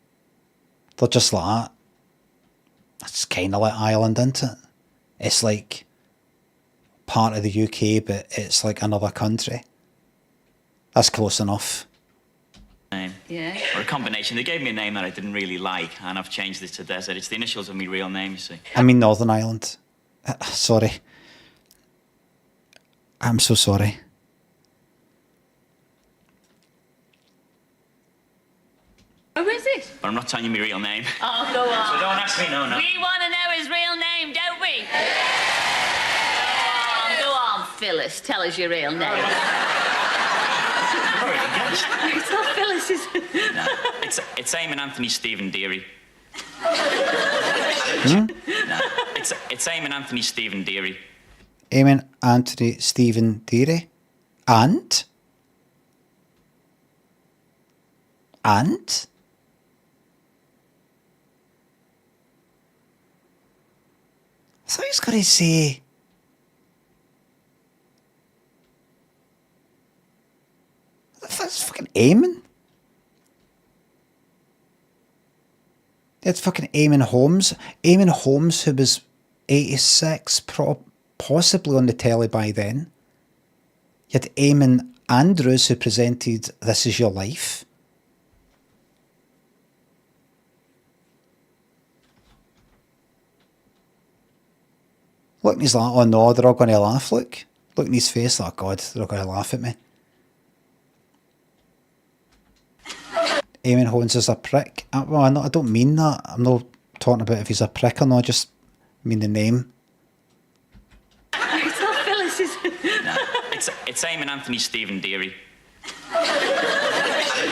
They're just like that. That's kind of like Ireland, isn't it? It's like part of the UK, but it's like another country. That's close enough. Name. Yeah. Or a combination. They gave me a name that I didn't really like, and I've changed it to Desert. It's the initials of my real name, you see. I mean Northern Ireland. Sorry. I'm so sorry. Who is it? But I'm not telling you my real name. Oh, go on. So don't ask me, no. We want to know his real name, don't we? Go on, Phyllis. Tell us your real name. It's not Phyllis, is it? No, it's Eamon Anthony Stephen Deary. Hmm? No, it's Eamon Anthony Stephen Deary. Eamon Anthony Stephen Deary. And? And? I thought he was going to say... That's fucking Eamon. It's fucking Eamon Holmes. Eamon Holmes, who was 86, possibly on the telly by then. You had Eamon Andrews, who presented This Is Your Life. Look, and he's like, oh no, they're all going to laugh, look. Look in his face, oh God, they're all going to laugh at me. Eamon Holmes is a prick. Well, I don't mean that. I'm not talking about if he's a prick or not, I just mean the name. It's not Phyllis, is it? No, it's Eamon Anthony Stephen Deary.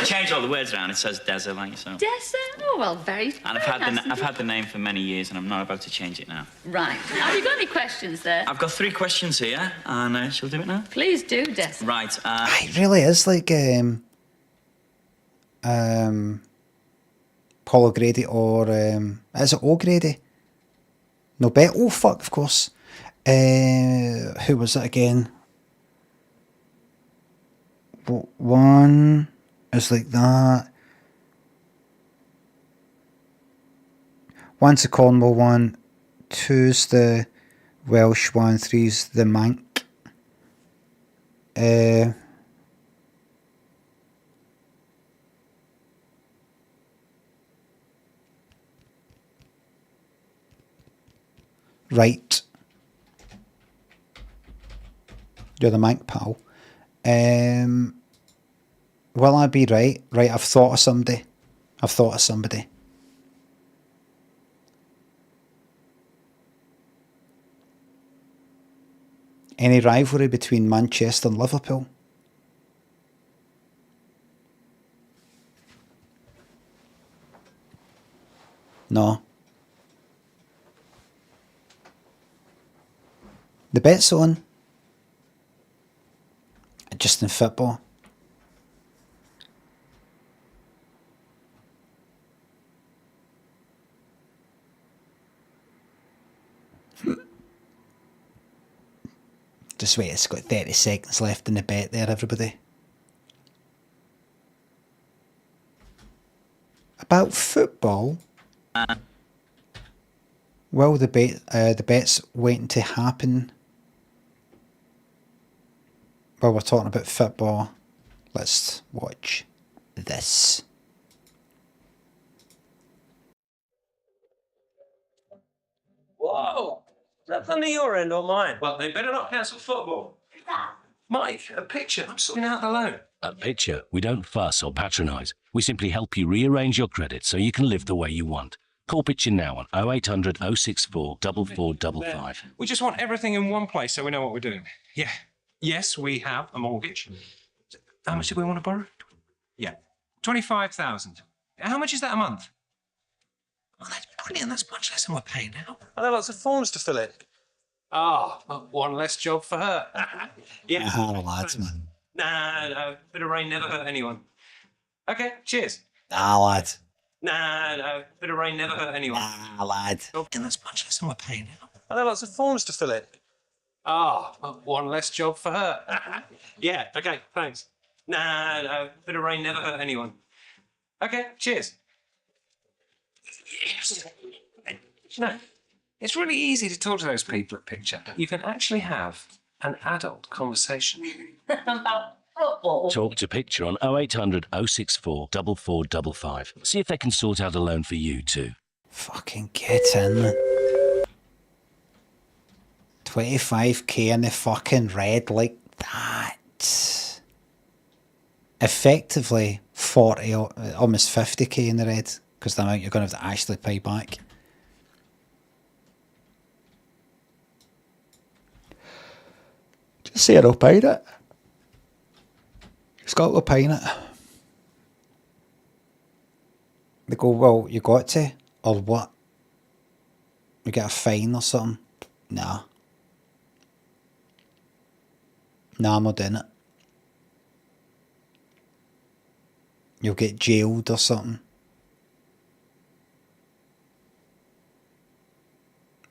Change all the words around, it says Deza, like so. Deza? Oh, well, very And I've had the name for many years, and I'm not about to change it now. Right. Have you got any questions there? I've got 3 questions here, and shall we do it now? Please do, Deza. Right. It really is like Paul O'Grady or is it O'Grady? No, oh fuck, of course. Who was it again? One is like that. One's the Cornwall one, 2's the Welsh one, 3's the Manc. Right. You're the Manc pal. Will I be right? Right, I've thought of somebody. Any rivalry between Manchester and Liverpool? No. The bet's on. Just in football. Just wait, it's got 30 seconds left in the bet there, everybody. About football? Will the bet's waiting to happen? Well, we're talking about football. Let's watch this. Whoa! Is that under your end or mine? Well, they better not cancel football. Mike, a picture. I'm sorting out the loan. At Picture, we don't fuss or patronise. We simply help you rearrange your credit so you can live the way you want. Call Picture now on 0800 064 4455. We just want everything in one place so we know what we're doing. Yeah. Yes, we have a mortgage. How much do we want to borrow? Yeah. 25,000. How much is that a month? Oh, that's brilliant. That's much less than we're paying now. Are there lots of forms to fill in? One less job for her. Yeah. Lads, man. No. Bit of rain never hurt anyone. Okay, cheers. Lad. No. Bit of rain never hurt anyone. Lad. And that's much less than we're paying now. Are there lots of forms to fill in? One less job for her. Yeah, okay, thanks. No. Bit of rain never hurt anyone. Okay, cheers. Yes. You know, it's really easy to talk to those people at Picture. You can actually have an adult conversation. About football. Talk to Picture on 0800 064 4455. See if they can sort out a loan for you too. Fucking get in. 25k in the fucking red like that. Effectively 40, almost 50k in the red, because the amount you're going to have to actually pay back. Just say I'll pay it. Scott will pay it. They go, well, you got to, or what? You get a fine or something? Nah. Nah, I'm not doing it. you'll get jailed or something.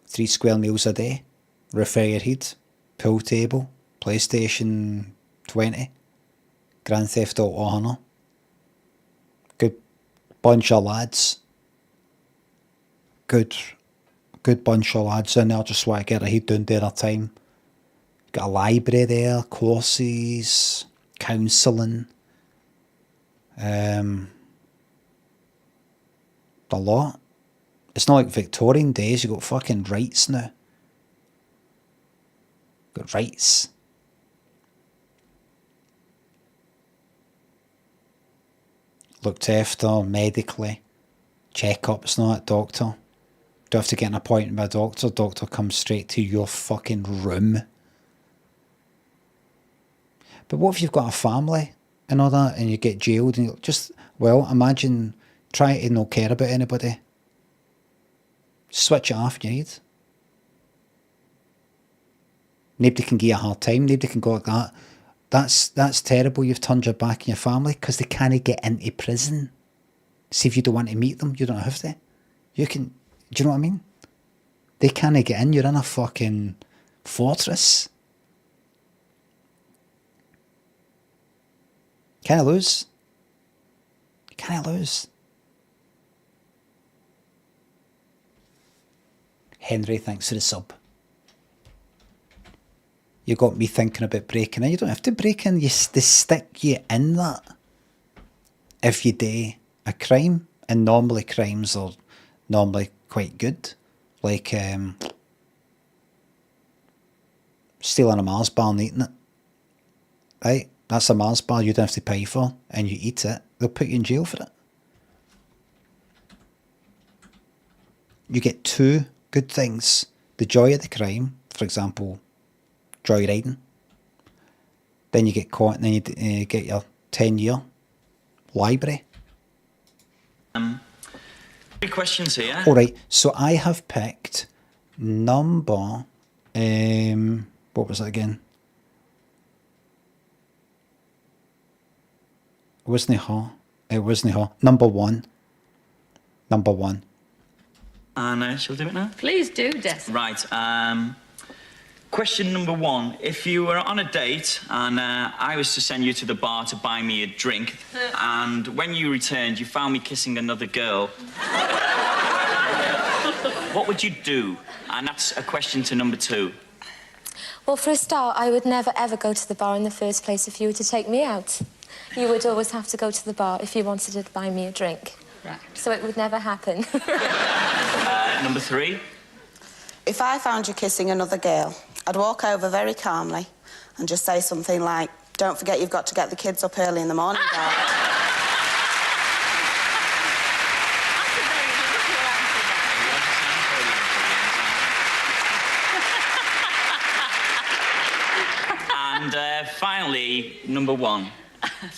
3 square meals a day, roof over your head, pool table, PlayStation 20, Grand Theft Auto Honor. Good bunch of lads. Good bunch of lads in there just want to get their head down their time. Got a library there, courses, counselling. A lot. It's not like Victorian days, you got fucking rights now. Got rights. Looked after medically. Checkups, not at doctor. Don't have to get an appointment by a doctor. Doctor comes straight to your fucking room. But what if you've got a family and all that and you get jailed and you just, well, imagine trying to not care about anybody. Switch it off if you need. Nobody can give you a hard time. Nobody can go like that. That's terrible. You've turned your back on your family because they can't get into prison. See, if you don't want to meet them, you don't have to. You can, do you know what I mean? They can't get in. You're in a fucking fortress. Can't lose. Can't lose. Henry, thanks for the sub. You got me thinking about breaking in. You don't have to break in. They stick you in that if you do a crime. And normally crimes are normally quite good. Like stealing a Mars bar and eating it. Right? That's a Mars bar you don't have to pay for. And you eat it. They'll put you in jail for it. You get 2 good things. The joy of the crime, for example, joyriding. Then you get caught and then you get your 10-year library. 3 questions here. Alright, so I have picked number... what was it again? It wasn't her. It wasn't her. Number 1. Number 1. And shall we do it now? Please do, Des. Right. Question number 1. If you were on a date and I was to send you to the bar to buy me a drink, and when you returned, you found me kissing another girl, what would you do? And that's a question to number 2. Well, for a start, I would never, ever go to the bar in the first place if you were to take me out. You would always have to go to the bar if you wanted to buy me a drink. Right. So it would never happen. Number 3. If I found you kissing another girl, I'd walk over very calmly and just say something like, "Don't forget you've got to get the kids up early in the morning, darling." And finally, number 1.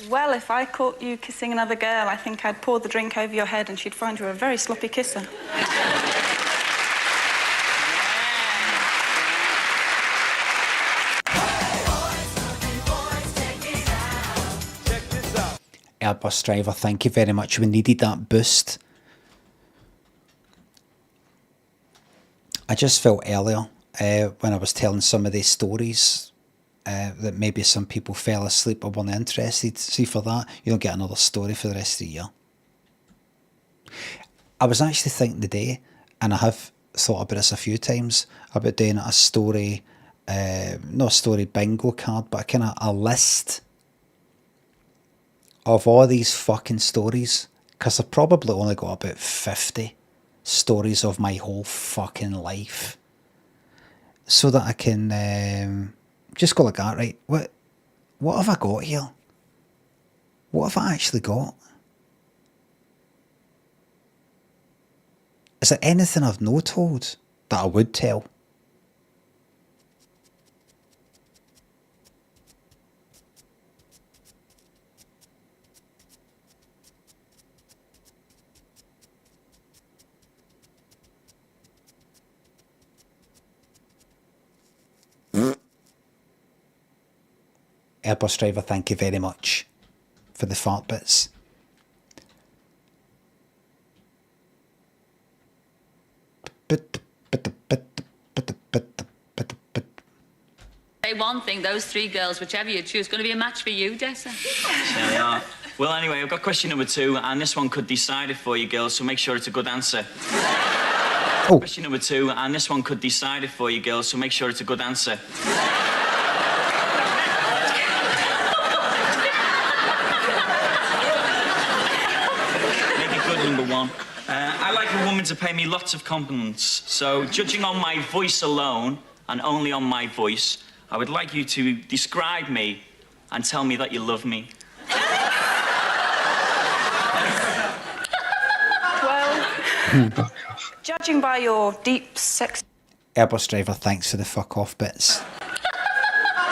Well, if I caught you kissing another girl, I think I'd pour the drink over your head and she'd find you a very sloppy kisser. Airbus driver, thank you very much. We needed that boost. I just felt earlier when I was telling some of these stories that maybe some people fell asleep or weren't interested. See, for that, you don't get another story for the rest of the year. I was actually thinking today, and I have thought about this a few times, about doing a story, not a story bingo card, but kind of a list of all these fucking stories, because I've probably only got about 50 stories of my whole fucking life, so that I can just go like that, right? What have I got here? What have I actually got? Is there anything I've not told that I would tell? Airbus driver, thank you very much for the fart bits. Say one thing, those three girls, whichever you choose, going to be a match for you, Dessa. There they are. Well, anyway, I've got question number 2, and this one could decide it for you girls, so make sure it's a good answer. Oh. Question number 2, and this one could decide it for you girls, so make sure it's a good answer. Make it good, number 1. I like a woman to pay me lots of compliments, so judging on my voice alone, and only on my voice, I would like you to describe me and tell me that you love me. Well, judging by your deep, sexy... Airbus driver, thanks for the fuck off bits.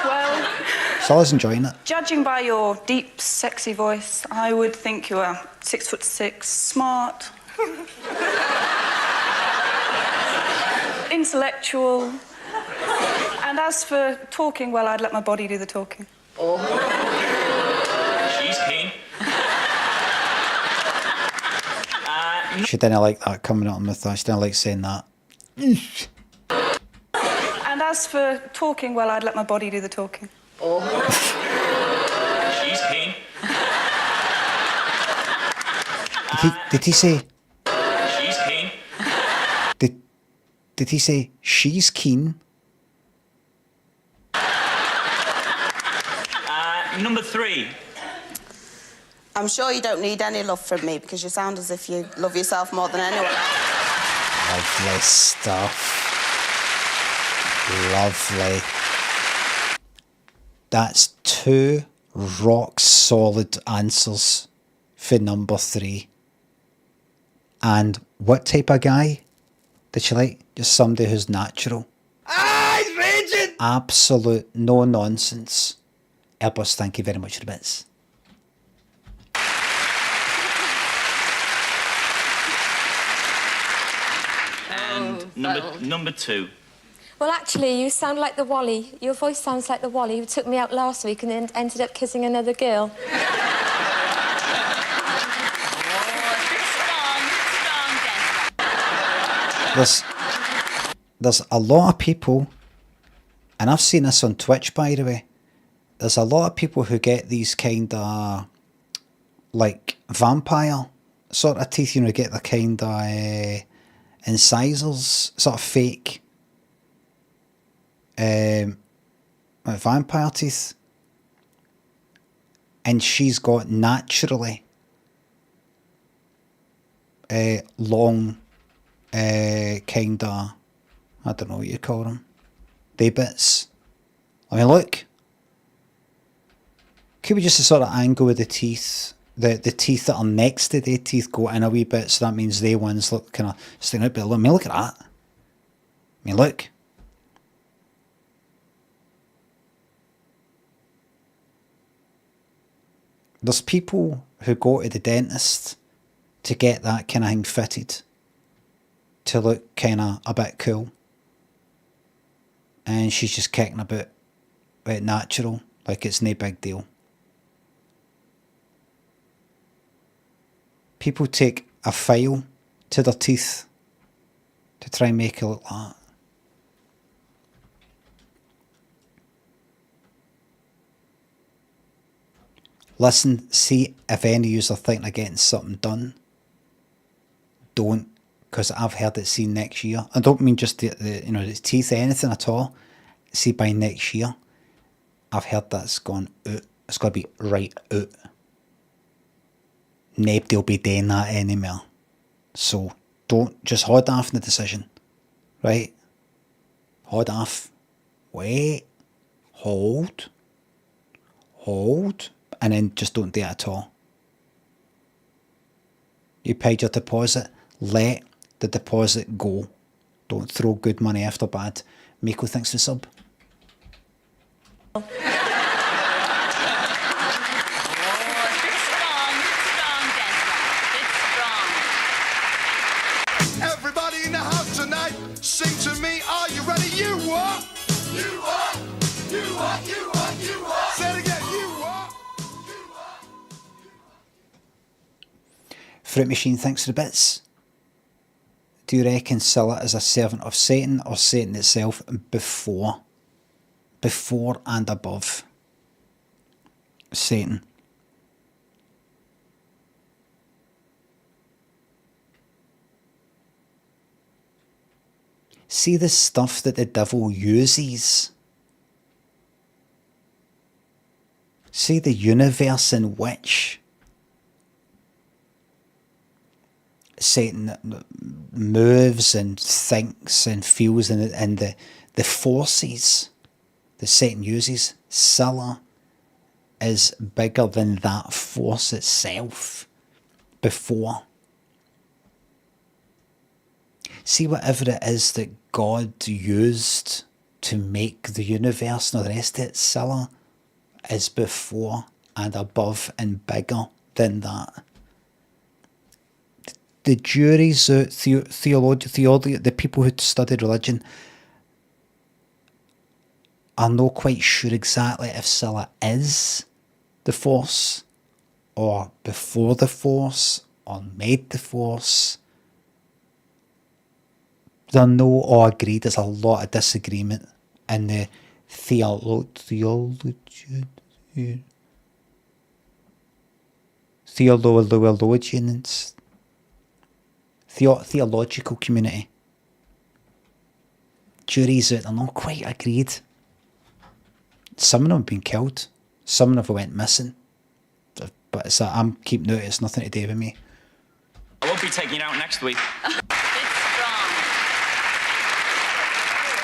Well, Silla's enjoying it. judging by your deep, sexy voice, I would think you are 6'6", smart, intellectual, and as for talking, well, I'd let my body do the talking. Oh. She's keen. She didn't like that coming out of my thigh. She didn't like saying that. And as for talking, well, I'd let my body do the talking. Oh. She's keen. Did he say? She's keen. Did he say she's keen? Number 3. I'm sure you don't need any love from me because you sound as if you love yourself more than anyone else. Lovely stuff. Lovely. That's 2 rock solid answers for number 3. And what type of guy did you like? Just somebody who's natural. Ah, he's raging! Absolute no nonsense. Airbus, thank you very much for the bits. And number 2. Well, actually, you sound like the Wally. Your voice sounds like the Wally who took me out last week and then ended up kissing another girl. There's a lot of people, and I've seen this on Twitch, by the way. There's a lot of people who get these kind of like vampire sort of teeth, you know, get the kind of incisors, sort of fake like vampire teeth. And she's got naturally long kind of, I don't know what you call them, they bits. I mean, look. Could be just a sort of angle with the teeth. The teeth that are next to the teeth go in a wee bit, so that means they ones look kind of sticking out. But look, I mean, look at that. I mean, look. There's people who go to the dentist to get that kind of thing fitted to look kind of a bit cool. And she's just kicking a bit natural, like it's no big deal. People take a file to their teeth to try and make it look like that. Listen, see if any of you are thinking of getting something done. Don't, because I've heard it seen next year. I don't mean just the you know, the teeth, anything at all. See, by next year, I've heard that's gone out. It's got to be right out. Nobody will be doing that anymore. So don't just hold off on the decision, right? Hold off. Wait. Hold. And then just don't do it at all. You paid your deposit. Let the deposit go. Don't throw good money after bad. Miko, thanks for the sub. Everybody in the house tonight, sing to me. Are you ready? You what? You what? You what? You what? You what? Say it again. You what? Fruit Machine, thanks for the bits. Do you reckon Scylla is a servant of Satan or Satan itself before? Before and above Satan. See the stuff that the devil uses. See the universe in which Satan moves and thinks and feels, and the forces that Satan uses. Scylla is bigger than that force itself before. See, whatever it is that God used to make the universe and all the rest of it, Scylla is before and above and bigger than that. The juries, the people who studied religion, are not quite sure exactly if Scylla is the force, or before the force, or made the force. They're not all agreed. There's a lot of disagreement in the theological community. Juries out, they're not quite agreed. Some of them have been killed. Some of them went missing. But I'm keeping note, it's nothing to do with me. I won't be taking you out next week.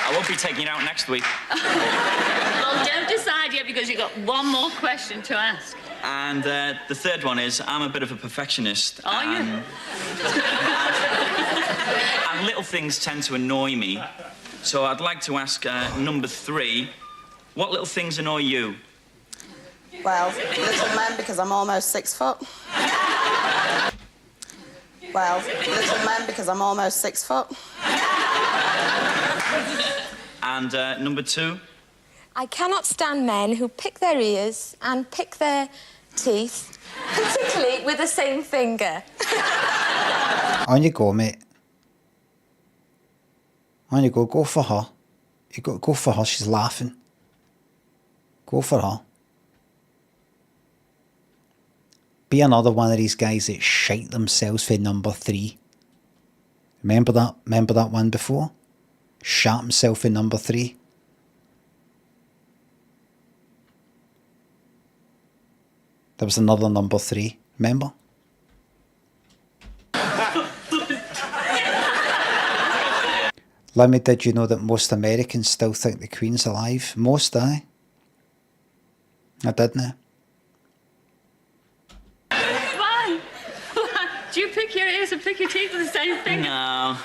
I won't be taking you out next week. Well, don't decide yet because you've got one more question to ask. And the third one is, I'm a bit of a perfectionist. Are you? And little things tend to annoy me. So I'd like to ask number 3, what little things annoy you? Well, little men, because I'm almost 6 foot. Well, little men, because I'm almost 6 foot. And number 2? I cannot stand men who pick their ears and pick their teeth, particularly with the same finger. On you go, mate. On you go. Go for her. You go for her. She's laughing. Go for her. Be another one of these guys that shite themselves for number 3. Remember that? Remember that one before? Shat himself in number 3. There was another number 3. Remember? Limmy, did you know that most Americans still think the Queen's alive? Most, I didn't. Why? Do you pick your ears and pick your teeth with the same finger? No.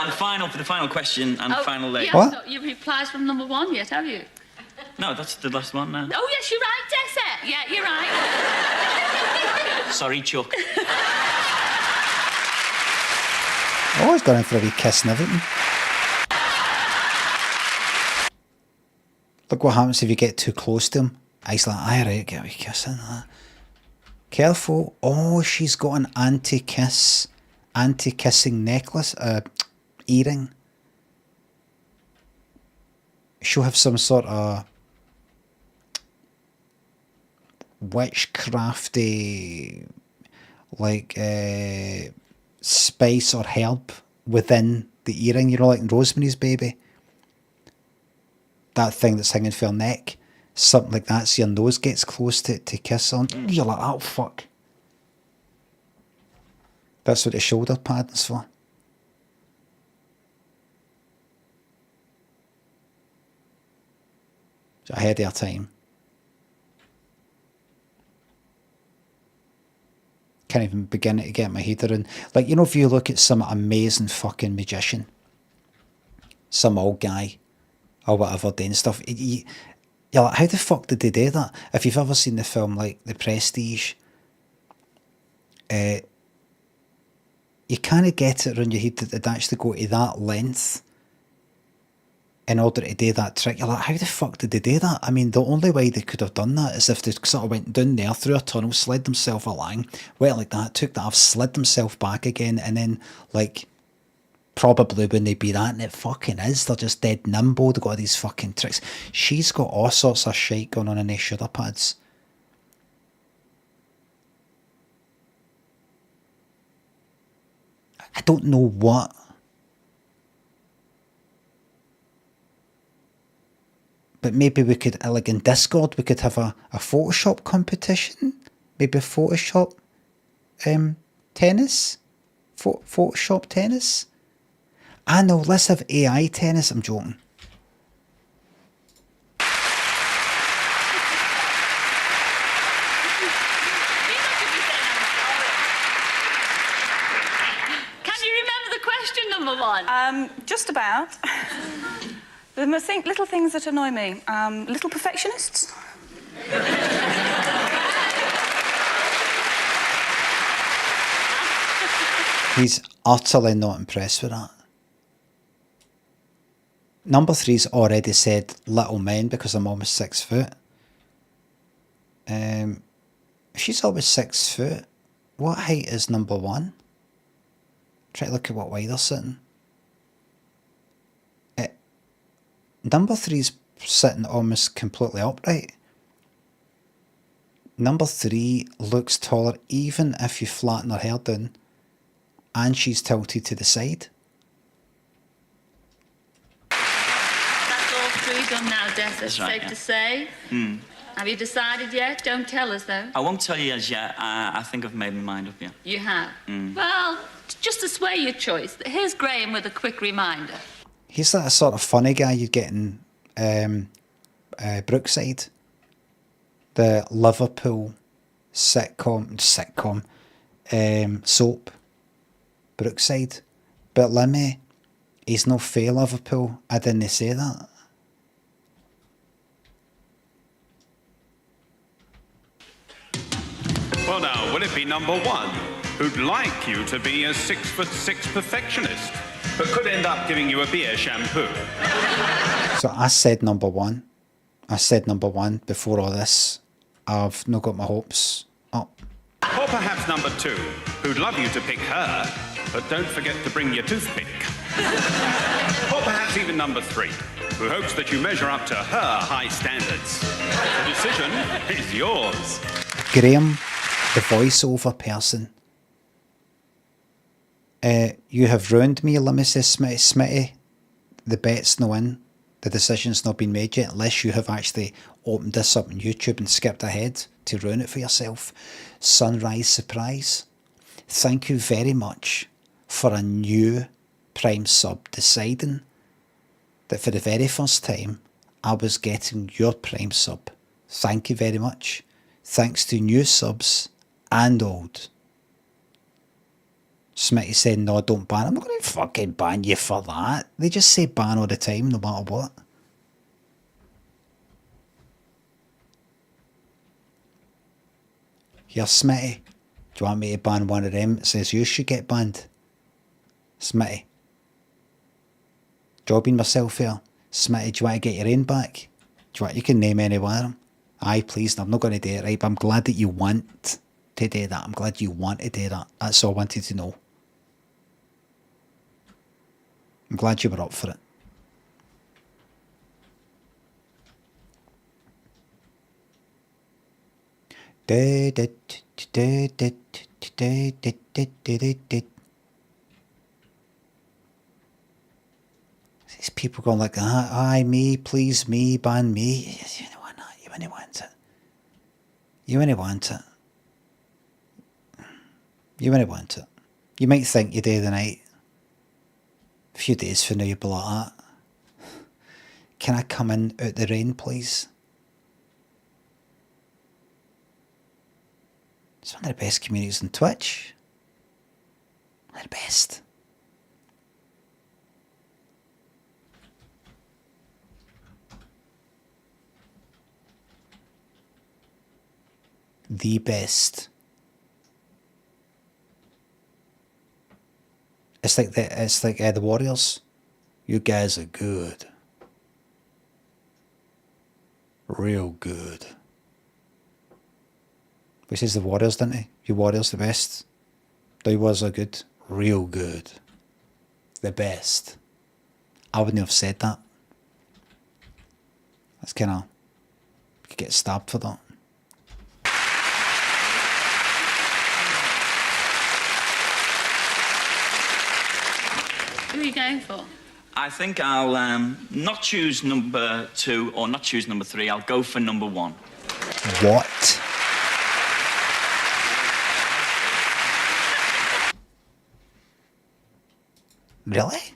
And for the final question and final lay. What? So you've replies from number 1 yet, have you? No, that's the last one now. Oh, yes, you're right, Tessa. Yeah, you're right. Sorry, Chuck. Oh, he's gone in for a wee kiss and everything. Look what happens if you get too close to him. He's like, aye, right, get a wee kiss in that. Careful. Oh, she's got an anti-kissing necklace, earring. She'll have some sort of witchcrafty, like, spice or herb within the earring, you know, like Rosemary's Baby. That thing that's hanging for her neck. Something like that, so your nose gets close to kiss on. You're like, oh, fuck. That's what the shoulder padding's for. Ahead of her time. Can't even begin to get my head around. Like, you know, if you look at some amazing fucking magician, some old guy, or whatever, doing stuff, you're like, how the fuck did they do that? If you've ever seen the film, like, The Prestige, you kind of get it around your head that they'd actually go to that length in order to do that trick. You're like, how the fuck did they do that? I mean, the only way they could have done that is if they sort of went down there through a tunnel, slid themselves along, went like that, took that off, slid themselves back again, and then, like, probably when they be that, and it fucking is, they're just dead nimble, they've got these fucking tricks. She's got all sorts of shit going on in these shoulder pads. I don't know what. But maybe we could, like in Discord, we could have a Photoshop competition. Maybe a Photoshop tennis. Photoshop tennis. Ah no, let's have AI tennis. I'm joking. Can you remember the question, number one? Just about. There are little things that annoy me. Little perfectionists. He's utterly not impressed with that. Number 3's already said little men because I'm almost 6 foot. If she's almost 6 foot, what height is number 1? Try to look at what way they're sitting. Number 3's sitting almost completely upright. Number 3 looks taller even if you flatten her hair down, and she's tilted to the side. That's all 3 done now, Des. It's That's right, safe to say. Hmm. Have you decided yet? Don't tell us, though. I won't tell you as yet. I think I've made my mind up, yeah. You have? Mm. Well, just to sway your choice, here's Graham with a quick reminder. He's that sort of funny guy you'd get in Brookside, the Liverpool sitcom soap, Brookside. But Limmy, he's no fair Liverpool. I didn't say that. Well now, will it be number 1, who'd like you to be a 6'6" perfectionist, but could end up giving you a beer shampoo? So I said number 1. I said number 1 before all this. I've not got my hopes up. Or perhaps number 2, who'd love you to pick her, but don't forget to bring your toothpick. Or perhaps even number 3, who hopes that you measure up to her high standards. The decision is yours. Graham, the voiceover person. You have ruined me, Limmy says Smitty. The bet's no in. The decision's not been made yet, unless you have actually opened this up on YouTube and skipped ahead to ruin it for yourself. Sunrise Surprise. Thank you very much for a new Prime sub deciding that for the very first time I was getting your Prime sub. Thank you very much. Thanks to new subs and old. Smitty said, no, don't ban. I'm not going to fucking ban you for that. They just say ban all the time, no matter what. Here, Smitty, do you want me to ban one of them? It says you should get banned. Smitty. Jobbing myself here. Smitty, do you want to get your own back? Do you want, you can name any one of them. Aye, please, no, I'm not going to do it, right? But I'm glad that you want to do that. I'm glad you want to do that. That's all I wanted to know. I'm glad you were up for it. These people going like that. Aye, me, please, me, ban me. You know what? You wouldn't want it. You wouldn't want it. You wouldn't want it. You might think you do the night. A few days from now you'll be like that. Can I come in out the rain, please? It's one of the best communities on Twitch. One of the best. The best. It's like the Warriors. You guys are good. Real good. He says the Warriors, didn't he? Your Warriors the best. The Warriors are good. Real good. The best. I wouldn't have said that. That's kind of... You could get stabbed for that. Who are you going for? I think I'll not choose number 2 or not choose number 3. I'll go for number 1. What? Really?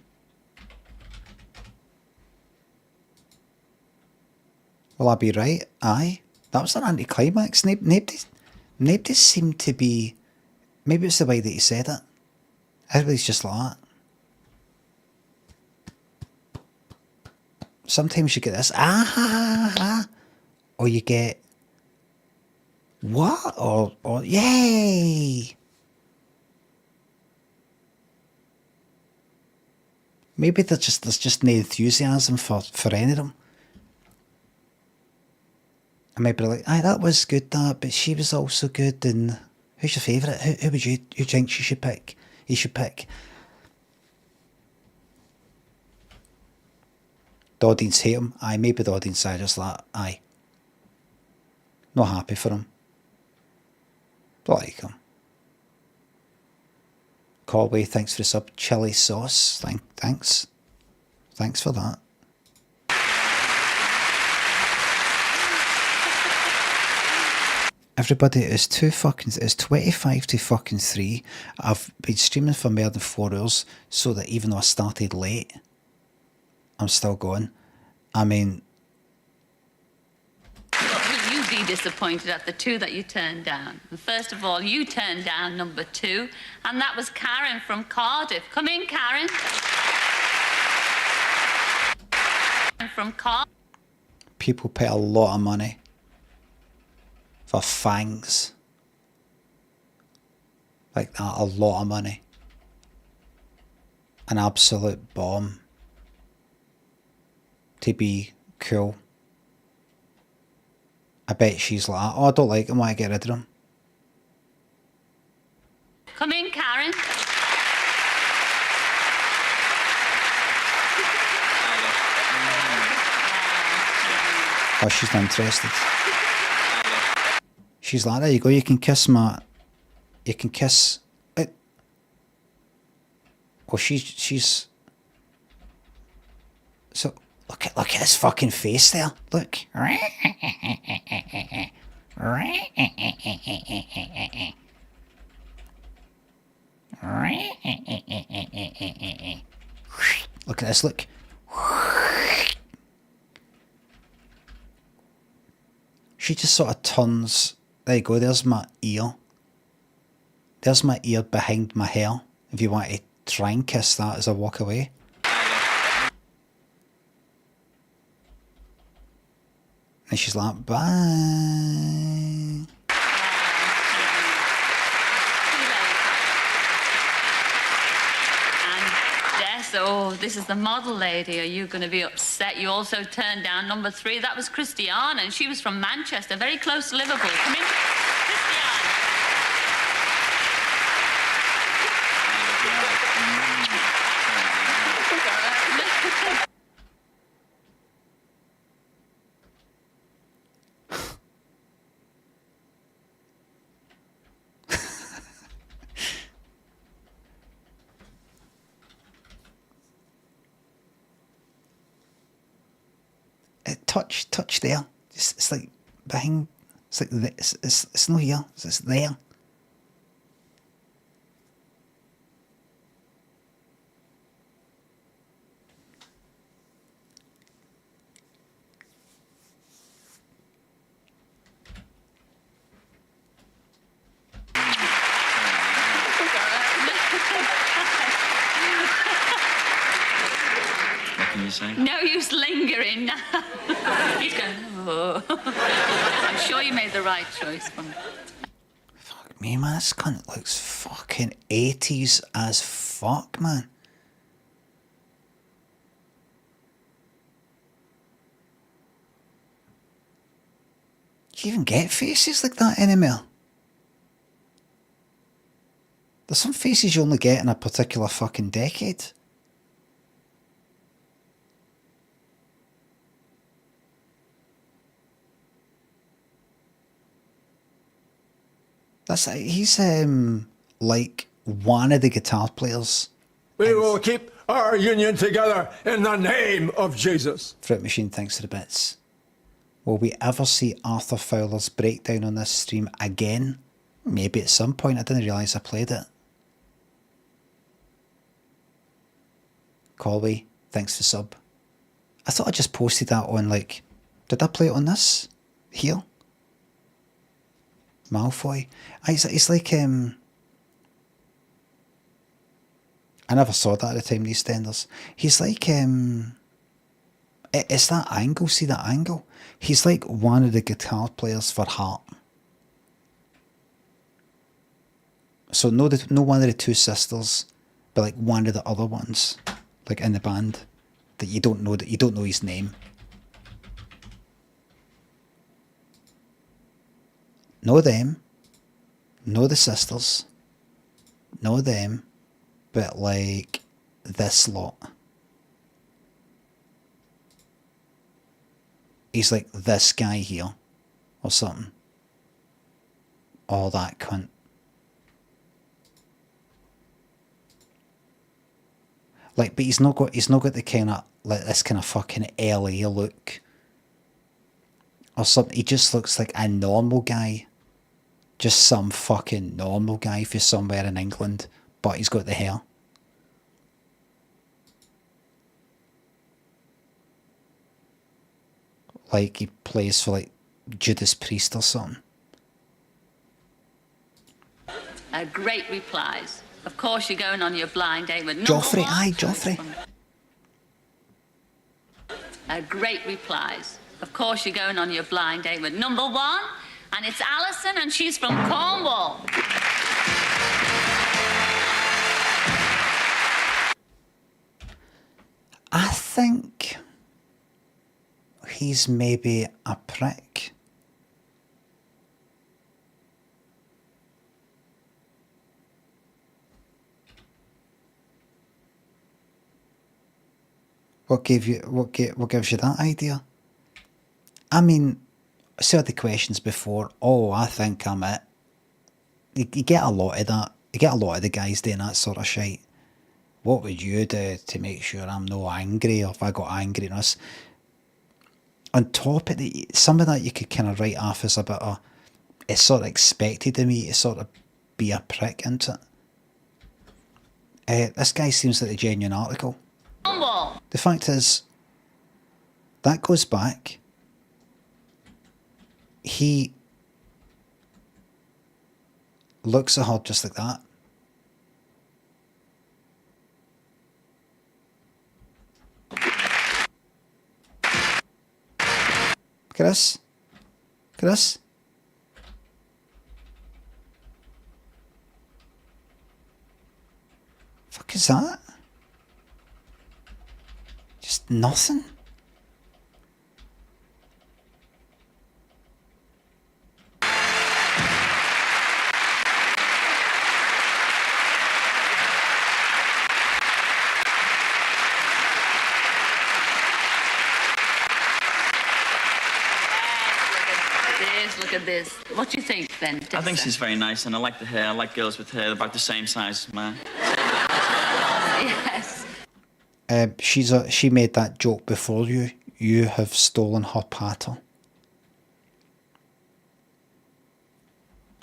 Will I be right? Aye. That was an anticlimax. Nobody seemed to be... Maybe it's the way that he said it. Everybody's just like that. Sometimes you get this, or you get, what? Or yay! Maybe there's just no enthusiasm for any of them. And maybe like, aye, that was good, that, but she was also good, and who's your favourite? Who would you think she should pick? He should pick. The audience hate him. Aye, maybe the audience are just like, aye. Not happy for him. Don't like him. Callway, thanks for the sub. Chili sauce, thanks. Thanks for that. Everybody, it's 25 to fucking 3. I've been streaming for more than 4 hours, so that even though I started late, I'm still going. I mean... Will you be disappointed at the 2 that you turned down? First of all, you turned down number 2, and that was Karen from Cardiff. Come in, Karen. From Cardiff. People pay a lot of money for fangs. Like that, a lot of money. An absolute bomb. To be cool. I bet she's like, oh, I don't like him, why get rid of him? Come in, Karen. Oh, she's not interested. She's like, there you go, you can kiss my... You can kiss... it. Well, she's... So... Look at his fucking face there. Look. Look at this, look. She just sort of turns. There you go, there's my ear. There's my ear behind my hair. If you want to try and kiss that as I walk away. And she's like, bye. And Jess, oh, this is the model lady. Are you going to be upset? You also turned down number 3. That was Christiana, and she was from Manchester, very close to Liverpool. Come in, Christiana. Touch there. It's like behind. It's like this. It's not here. It's there. No use lingering now. He's going, oh. I'm sure you made the right choice for me. Fuck me, man. This cunt looks fucking 80s as fuck, man. Do you even get faces like that anymore? There's some faces you only get in a particular fucking decade. He's like one of the guitar players. We will keep our union together in the name of Jesus. Fruit Machine thinks to the bits. Will we ever see Arthur Fowler's breakdown on this stream again? Maybe at some point. I didn't realise I played it. Colby, thanks for sub. I thought I just posted that on, like, did I play it on this? Here? Malfoy? It's like, I never saw that at the time, these EastEnders. He's like, it's that angle, see that angle? He's like one of the guitar players for Heart. So no one of the two sisters, but like one of the other ones, like in the band, that you don't know his name. Know them, know the sisters, know them, but like this lot. He's like this guy here, or something. All that cunt. Like, but he's not got the kind of, like, this kind of fucking LA look. Or something. He just looks like a normal guy. Just some fucking normal guy for somewhere in England. But he's got the hair. Like he plays for like Judas Priest or something. Great replies. Of course you're going on your blind date with Joffrey, aye, Joffrey. Great replies. Of course you're going on your blind date with number 1, and it's Alison, and she's from Cornwall. I think he's maybe a prick. What gives you that idea? I mean, I saw the questions before. Oh, I think I'm it. You get a lot of that. You get a lot of the guys doing that sort of shit. What would you do to make sure I'm no angry, or if I got angry and us? On top of it, some of that you could kind of write off as a bit of, it's sort of expected of me to sort of be a prick, isn't it? This guy seems like a genuine article. The fact is, that goes back. He looks at her just like that. Look at this. Look at this. Fuck is that? Just nothing. Look at this. What do you think, then, Dixon? I think she's very nice, and I like the hair. I like girls with hair about the same size as mine. Yes. She made that joke before you. You have stolen her patter.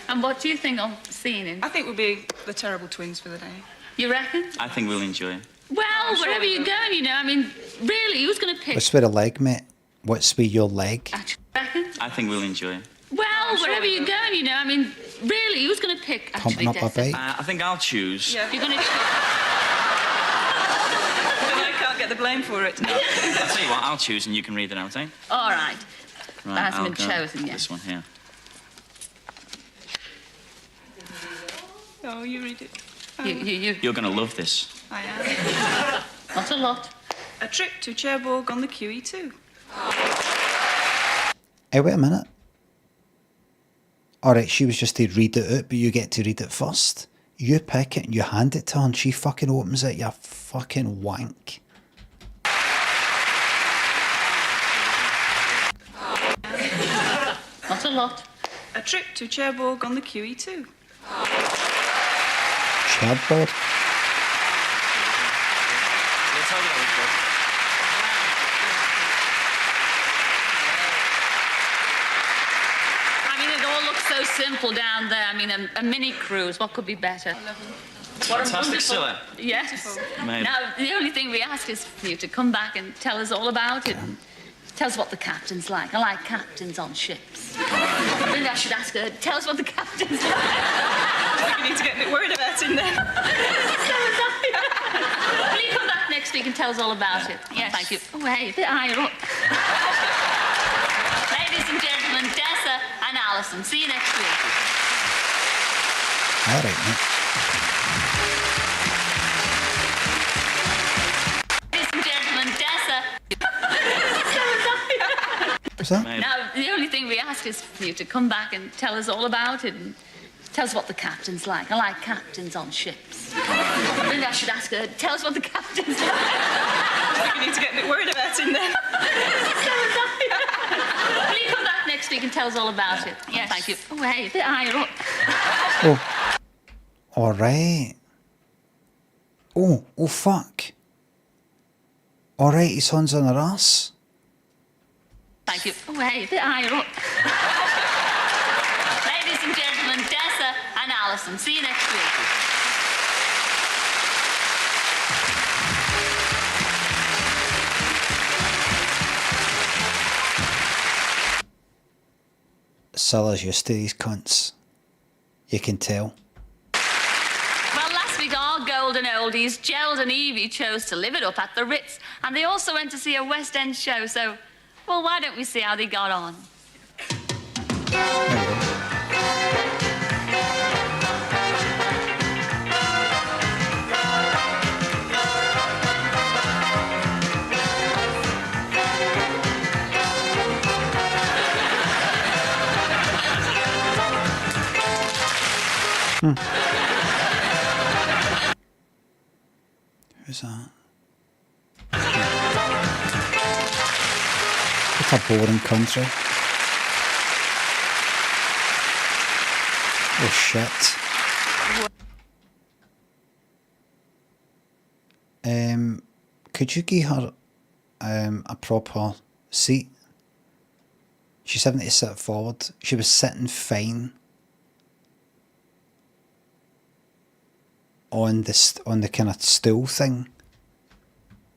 And what do you think of seeing him? I think we'll be the terrible twins for the day. You reckon? I think we'll enjoy it. Well, wherever you're going, you know. I mean, really, who's going to pick? What's with a leg, mate? What's with your leg? I think we'll enjoy it. Well, wherever you're going, you know. I mean, really, who's going to pick? Pumping up a bike? I think I'll choose. Yeah. You're going to choose. I can't get the blame for it. No. I'll tell you what, I'll choose and you can read it out, eh? All right. Right, That hasn't I'll been go chosen yet. This one here. Oh, you read it. You're going to love this. I am. Not a lot. A trip to Cherbourg on the QE2. Hey, wait a minute. Alright, she was just to read it out, but you get to read it first. You pick it and you hand it to her and she fucking opens it, you fucking wank. Not a lot. A trip to Cherbourg on the QE2. Cherbourg? I mean, it all looks so simple down there. I mean, a mini cruise, what could be better? What a Fantastic, wonderful- Cilla. Yes. Amazing. Now, the only thing we ask is for you to come back and tell us all about it. And tell us what the captain's like. I like captains on ships. Maybe I should ask her, tell us what the captain's like. You need to get a bit worried about him then. Will you come back next week and tell us all about it? Yes. Thank you. Oh, hey, a bit higher up. Ladies and gentlemen, Dessa and Alison. See you next week. All right, mate. Ladies and gentlemen, Dessa. What's that? Now, the only thing we ask is for you to come back and tell us all about it and tell us what the captain's like. I like captains on ships. Maybe I should ask her, tell us what the captain's like. You need to get a bit worried about him then. Will you come back next week and tell us all about it? Yes. Thank you. Oh, hey, a bit higher up. Oh. Alright. Oh fuck. Alright, his hands on her ass. Thank you. Oh, hey, a bit higher up. Ladies and gentlemen, Dessa and Alison. See you next week. Cilla's used to these cunts. You can tell. Well, last week our golden oldies, Gerald and Evie, chose to live it up at the Ritz, and they also went to see a West End show, so, well, why don't we see how they got on? Who's that? What a boring country. Oh shit. Could you give her a proper seat? She's having to sit forward. She was sitting fine on the kind of stool thing.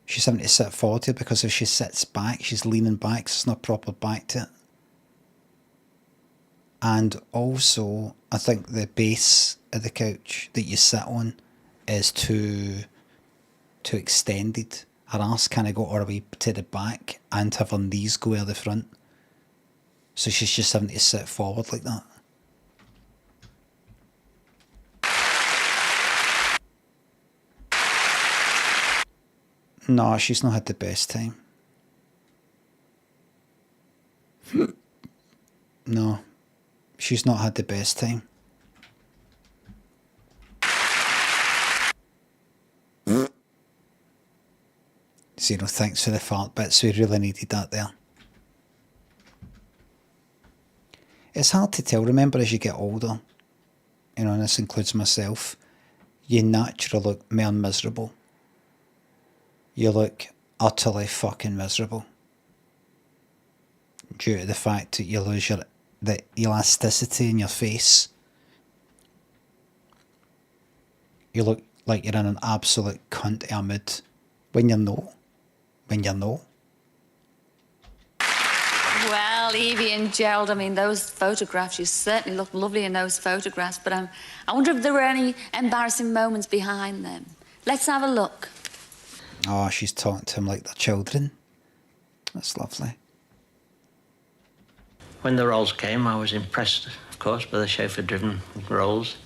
She's having to sit forward here because if she sits back, she's leaning back, so it's not proper back to it. And also, I think the base of the couch that you sit on is too extended. Her arse kind of got all the way to the back and have her knees go at the front. So she's just having to sit forward like that. No, she's not had the best time. No, she's not had the best time. Zero thanks for the fart bits, we really needed that there. It's hard to tell, remember as you get older, you know, and this includes myself, you naturally look more miserable. You look utterly fucking miserable. Due to the fact that you lose the elasticity in your face. You look like you're in an absolute cunt of a mood. When you're not. When you're not. Well, Evie and Gerald, I mean, those photographs, you certainly look lovely in those photographs, but I wonder if there were any embarrassing moments behind them. Let's have a look. Oh, she's talking to him like they're children. That's lovely. When the rolls came, I was impressed, of course, by the chauffeur-driven rolls.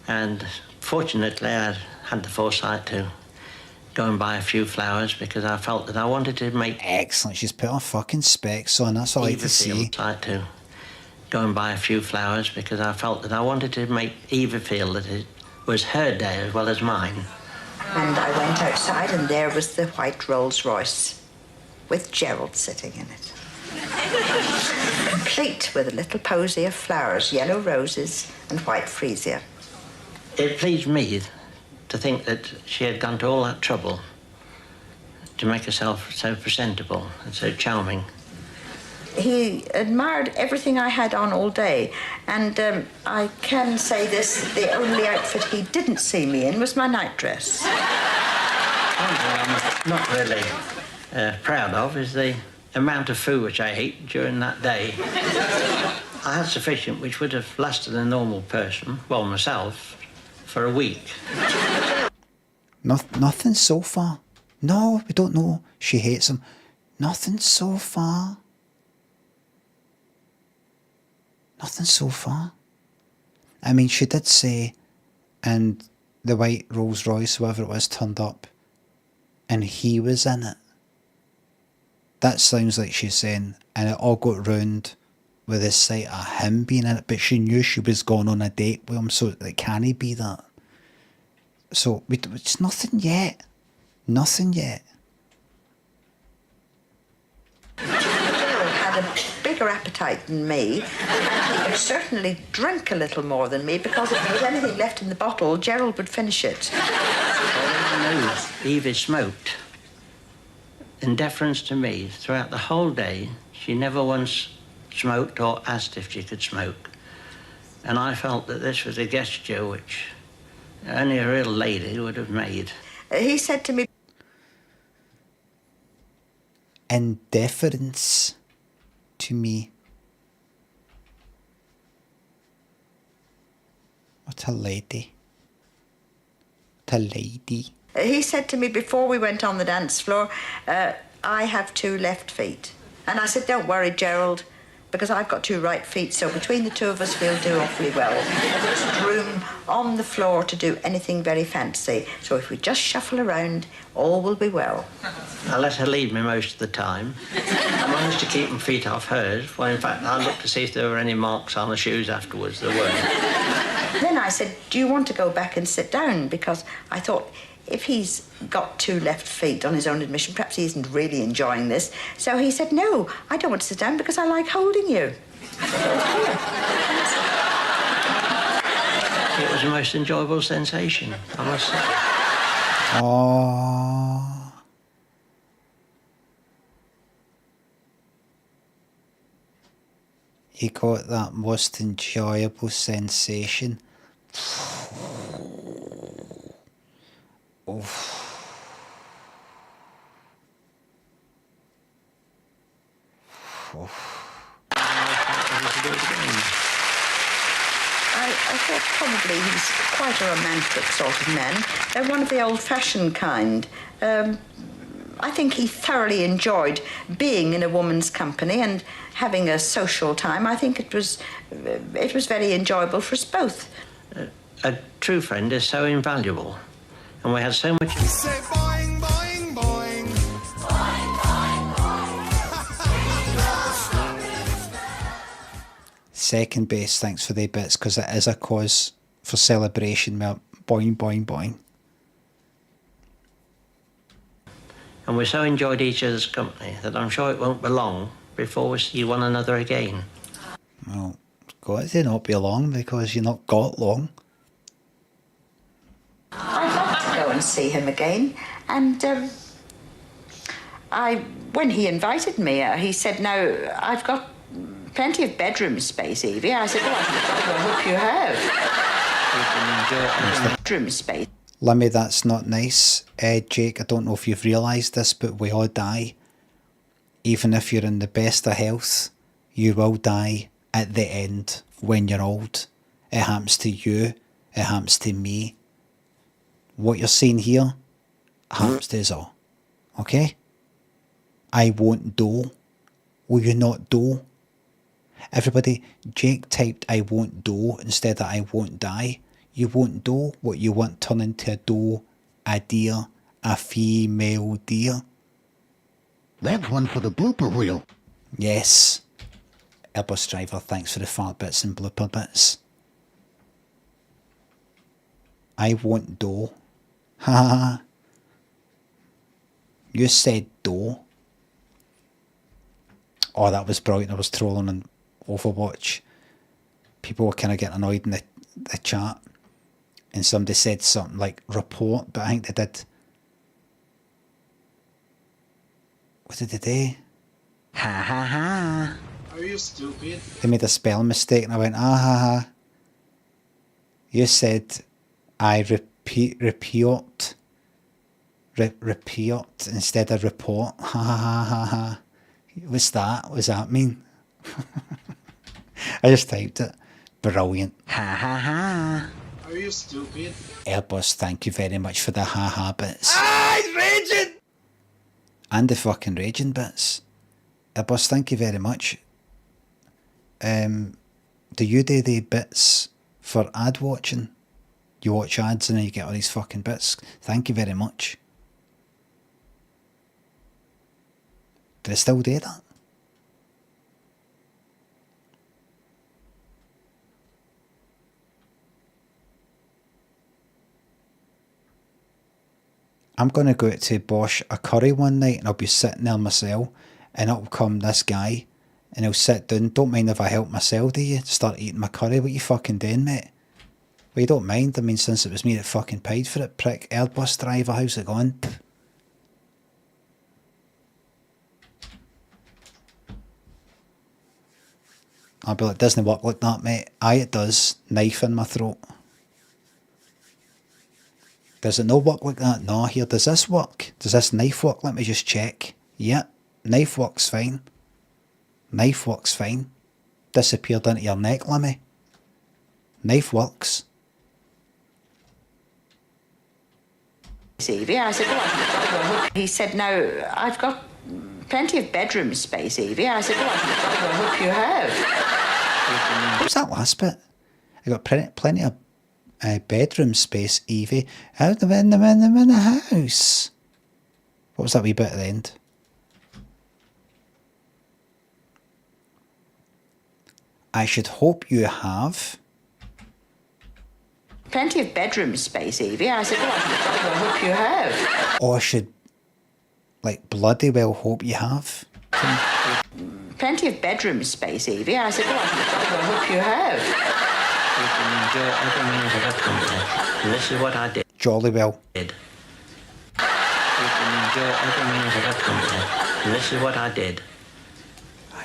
And fortunately, I had the foresight to go and buy a few flowers because I felt that I wanted to make... Excellent. She's put her fucking specs on. That's all I like to see. To go and buy a few flowers because I felt that I wanted to make Eva feel that it was her day as well as mine. And I went outside and there was the white Rolls Royce with Gerald sitting in it. Complete with a little posy of flowers, yellow roses and white freesia. It pleased me to think that she had gone to all that trouble to make herself so presentable and so charming. He admired everything I had on all day, and I can say this, the only outfit he didn't see me in was my nightdress. One thing I'm not really proud of is the amount of food which I ate during that day. I had sufficient which would have lasted a normal person, well, myself, for a week. Nothing so far. No, we don't know. She hates him. Nothing so far. Nothing so far. I mean, she did say, and the white Rolls Royce, whoever it was, turned up, and he was in it. That sounds like she's saying, and it all got round with this sight of him being in it, but she knew she was going on a date with him, so like, can he be that? So, it's nothing yet. Nothing yet. Gerald had a bigger appetite than me, and he could certainly drink a little more than me, because if there was anything left in the bottle, Gerald would finish it. Eva smoked. In deference to me, throughout the whole day, she never once smoked or asked if she could smoke. And I felt that this was a gesture which only a real lady would have made. He said to me... In deference to me. What a lady. What a lady. He said to me before we went on the dance floor, I have 2 left feet. And I said, don't worry, Gerald, because I've got 2 right feet, so between the 2 of us, we'll do awfully well. There isn't room on the floor to do anything very fancy, so if we just shuffle around, all will be well. I let her lead me most of the time. I managed to keep my feet off hers, well, in fact, I looked to see if there were any marks on the shoes afterwards. There weren't. Then I said, do you want to go back and sit down? Because I thought, if he's got 2 left feet on his own admission, perhaps he isn't really enjoying this. So he said, no, I don't want to sit down because I like holding you. It was the most enjoyable sensation, I must say. Oh. He got that most enjoyable sensation. Oof. I thought probably he's quite a romantic sort of man. One of the old-fashioned kind. I think he thoroughly enjoyed being in a woman's company and having a social time. I think it was very enjoyable for us both. A true friend is so invaluable, and we had so much... Say boing, boing, boing. Boing, boing, boing. Second base, thanks for the bits, because it is a cause for celebration. Boing, boing, boing. And we so enjoyed each other's company that I'm sure it won't be long before we see one another again. Well, it's got to not be long, because you're not got long. I'd love to go and see him again. And when he invited me, he said, now, I've got plenty of bedroom space, Evie. I said, well, I hope you have. Bedroom space. Limmy, that's not nice. Jake, I don't know if you've realised this, but we all die. Even if you're in the best of health, you will die at the end when you're old. It happens to you. It happens to me. What you're seeing here happens to us all. Okay? I won't do. Will you not do? Everybody, Jake typed I won't do instead of I won't die. You won't do what you want turn into a do, a deer, a female deer. That's one for the blooper reel. Yes. Airbus driver, thanks for the fart bits and blooper bits. I won't do. Ha ha ha. You said do. Oh, that was brilliant. I was trolling on Overwatch. People were kind of getting annoyed in the chat. And somebody said something like report, but I think they did. What did they do? Ha ha ha. Are you stupid? They made a spelling mistake and I went, ah ha ha. You said I report instead of report. Ha ha ha ha ha. What's that? What does that mean? I just typed it. Brilliant. Ha ha ha. Are you stupid? Airbus, thank you very much for the ha ha bits. Ah, he's raging! And the fucking raging bits. Airbus, thank you very much. Do you do the bits for ad watching? You watch ads and then you get all these fucking bits. Thank you very much. Do I still do that? I'm going to go out to Bosch a curry one night and I'll be sitting there myself and it'll come this guy and he'll sit down. Don't mind if I help myself, do you? Start eating my curry. What you fucking doing, mate? Well, you don't mind? I mean, since it was me that fucking paid for it, prick. Airbus driver, how's it going? I'll be like, it doesn't work like that, mate. Aye, it does. Knife in my throat. Does it no work like that? No, here, does this work? Does this knife work? Let me just check. Yeah, knife works fine. Knife works fine. Disappeared into your neck, Limmy. Knife works. Evie, I said, well, he said, no, I've got plenty of bedroom space, Evie. I said, well, I hope you have. What was that last bit? I got plenty of bedroom space, Evie. How do in the house? What was that wee bit at the end? I should hope you have. Plenty of bedroom space, Evie. I said, well, I hope you have. Or I should, like, bloody well hope you have. Plenty of bedroom space, Evie. I said, well, I hope you have. And this is what I did. Jolly well. And this is what I did.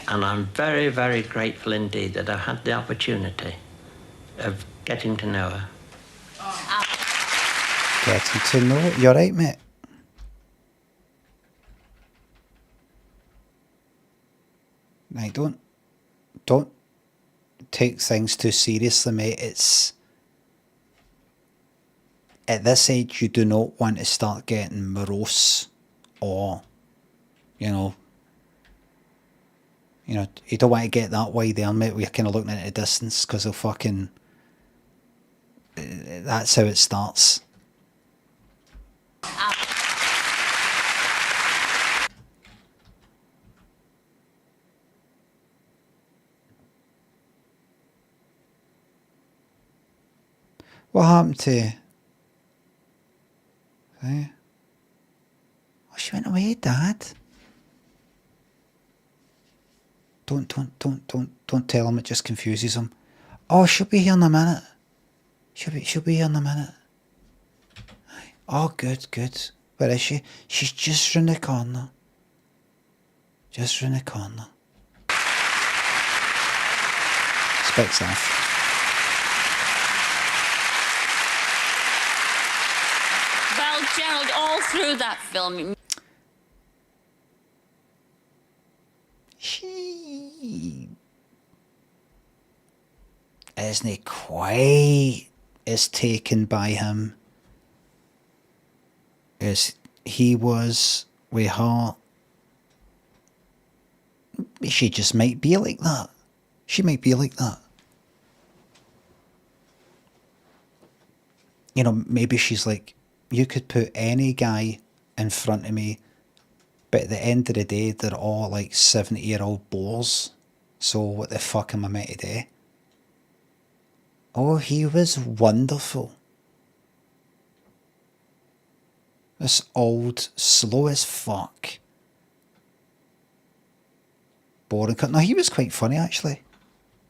And I'm very, very grateful indeed that I've had the opportunity of getting to know her. Getting to know it. You're right, mate. Right, don't take things too seriously, mate. It's at this age you do not want to start getting morose or, you know, you don't want to get that way there, mate. We're kind of looking at a distance because of fucking. That's how it starts. What happened to? Oh, she went away, Dad. Don't tell him. It just confuses him. Oh, she'll be here in a minute. She'll be here in a minute. Oh, good. Where is she? She's just round the corner. Just round the corner. Specs off. Well, Gerald, all through that film. She isn't quite as taken by him as he was with her. She just might be like that. She might be like that. You know, maybe she's like, you could put any guy in front of me, but at the end of the day, they're all like 70-year-old bores. So what the fuck am I meant to do? Oh, he was wonderful. This old, slow as fuck. Boring cut. No, he was quite funny actually.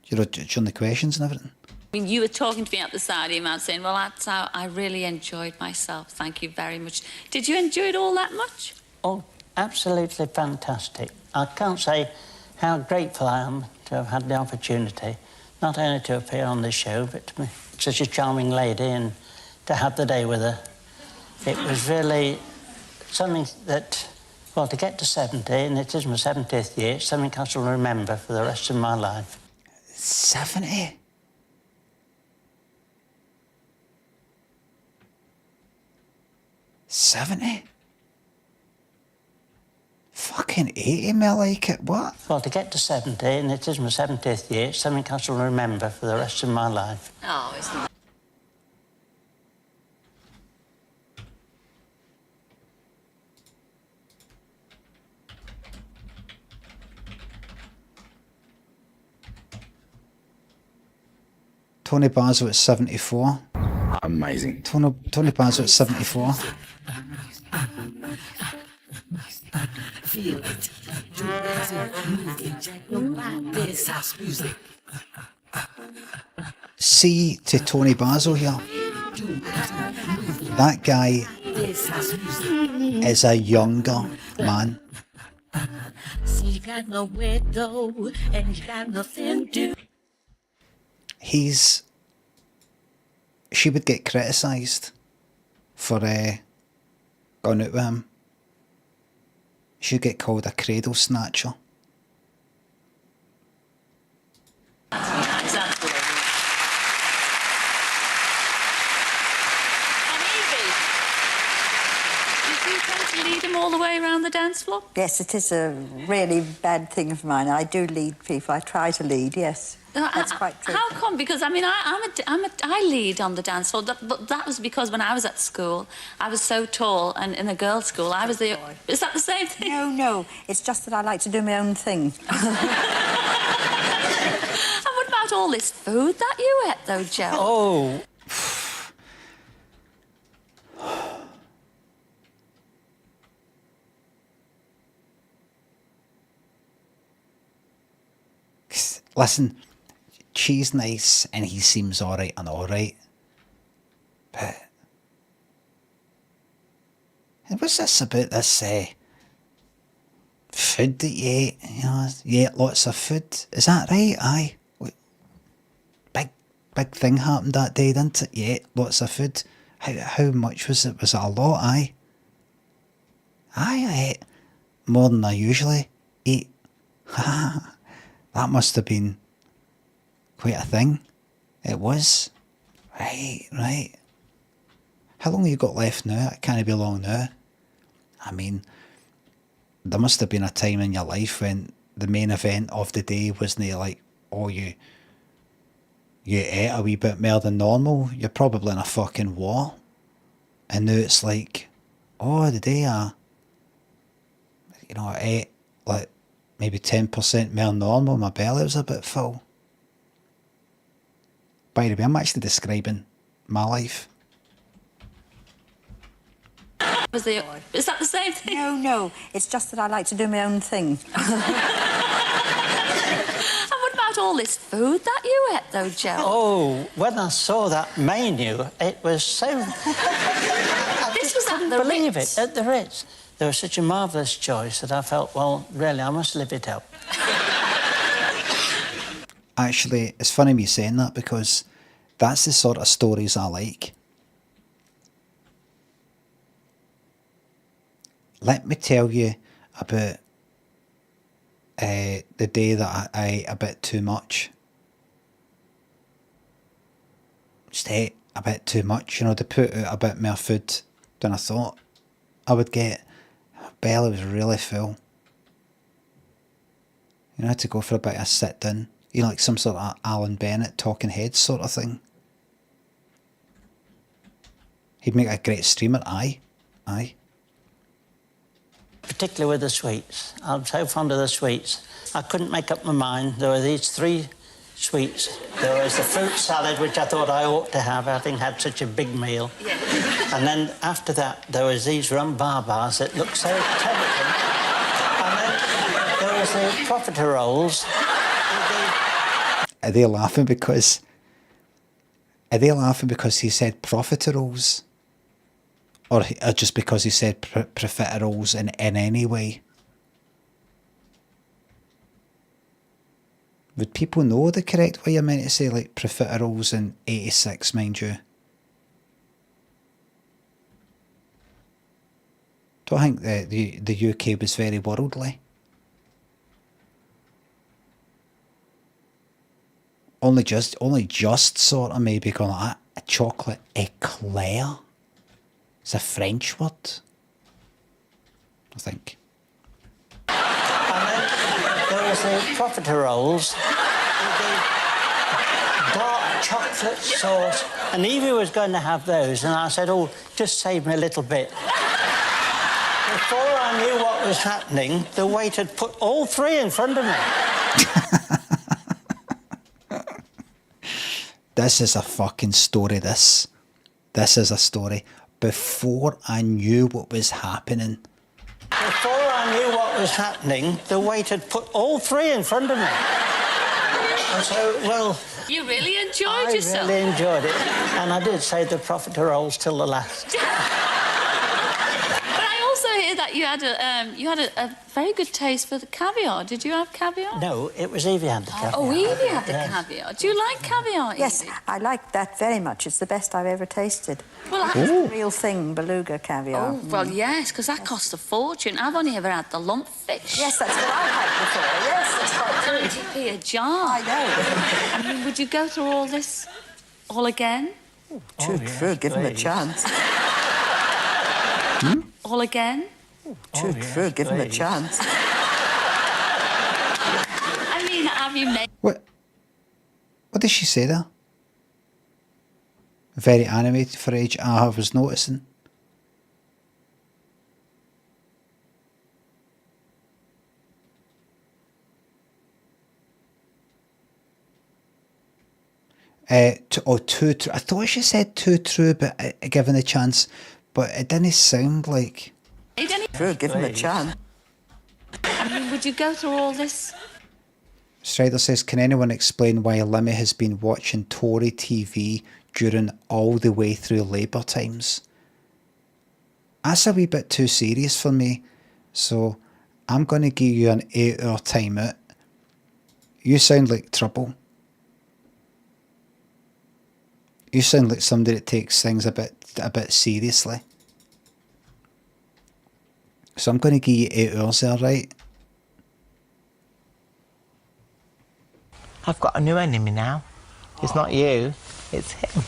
You know, during the questions and everything. I mean, you were talking to me at the side of your mouth saying, well, that's how I really enjoyed myself. Thank you very much. Did you enjoy it all that much? Oh, absolutely fantastic. I can't say how grateful I am to have had the opportunity, not only to appear on this show, but to be such a charming lady and to have the day with her. It was really something that, well, to get to 70, and it is my 70th year, it's something I shall remember for the rest of my life. 70? $70? Fucking 80, me like it, what? Well, to get to 70, and it is my 70th year, it's something I shall remember for the rest of my life. Oh, isn't it? Tony Basil at 74. Amazing. Tony Basil at 74. Feel it. This house music. See to Tony Basil here. That guy is a younger man. See, you got nowhere to go and you got nothing to do. She would get criticised for going out with him. She'd get called a cradle snatcher. Lead him all the way around the dance floor? Yes, it is a really bad thing of mine. I do lead people. I try to lead, yes. That's quite true. How come? Because, I mean, I lead on the dance floor, but that was because when I was at school, I was so tall, and in a girls' school, I was the... Is that the same thing? No. It's just that I like to do my own thing. And what about all this food that you ate, though, Joe? Oh... Listen, she's nice and he seems alright and alright. But... And what's this about this food that you ate? You know, you ate lots of food. Is that right? Aye. Big thing happened that day, didn't it? You ate lots of food. How much was it? Was it a lot? Aye. I ate more than I usually eat. That must have been quite a thing. It was. Right. How long have you got left now? It can't be long now. I mean, there must have been a time in your life when the main event of the day wasn't like, oh, you ate a wee bit more than normal. You're probably in a fucking war. And now it's like, oh, the day I ate like maybe 10% more normal, my belly was a bit full. By the way, I'm actually describing my life. Is that the same thing? No. It's just that I like to do my own thing. And what about all this food that you ate, though, Joe? Oh, when I saw that menu, it was so... This was at the believe Ritz. it, at the Ritz. There was such a marvellous choice that I felt, well, really, I must live it up. Actually, it's funny me saying that because that's the sort of stories I like. Let me tell you about the day that I ate a bit too much. Just ate a bit too much, they put out a bit more food than I thought I would get. My belly was really full. I had to go for a bit of a sit down. Like some sort of Alan Bennett Talking Heads sort of thing. He'd make a great streamer, aye. particularly with the sweets. I'm so fond of the sweets. I couldn't make up my mind. There were these 3 sweets. There was the fruit salad, which I thought I ought to have, having had such a big meal. Yeah. And then after that, there was these rum barbars that looked so tempting. And then there was the profiteroles. Are they laughing because... Are they laughing because he said profiteroles? Or just because he said profiteroles in any way? Would people know the correct way you're meant to say, like, profiteroles in 86, mind you? Don't think the UK was very worldly. Only just sort of maybe going like that. A chocolate eclair. It's a French word, I think. And then there was the profiteroles with the dark chocolate sauce. And Evie was going to have those, and I said, oh, just save me a little bit. Before I knew what was happening, the waiter had put all 3 in front of me. This is a fucking story, this. This is a story. Before I knew what was happening. Before I knew what was happening, the waiter had put all 3 in front of me. And so, well... You really enjoyed yourself? I really enjoyed it. And I did save the profiteroles till the last. But I also hear that you had a very good taste for the caviar. Did you have caviar? No, it was Evie had the caviar. Oh, Evie had the caviar. Do you like caviar, Evie? Yes, I like that very much. It's the best I've ever tasted. Well, It's the real thing, beluga caviar. Oh, well, yes, because that costs a fortune. I've only ever had the lumpfish. Yes, that's what I had before. Yes, that's quite true. 90p a jar. I know. I mean, would you go through all this all again? True, give him a chance. All again? True, give him a chance. I mean, have you made... What did she say there? Very animated for age. I was noticing. Too true. I thought she said too true, but given a chance, but it didn't sound like. True, give him a chance. I mean, would you go through all this? Strider says, can anyone explain why Limmy has been watching Tory TV during all the way through Labour times? That's a wee bit too serious for me, so I'm going to give you an 8-hour timeout. You sound like trouble. You sound like somebody that takes things a bit seriously. So I'm going to give you 8 hours there, right? I've got a new enemy now. It's not you, it's him.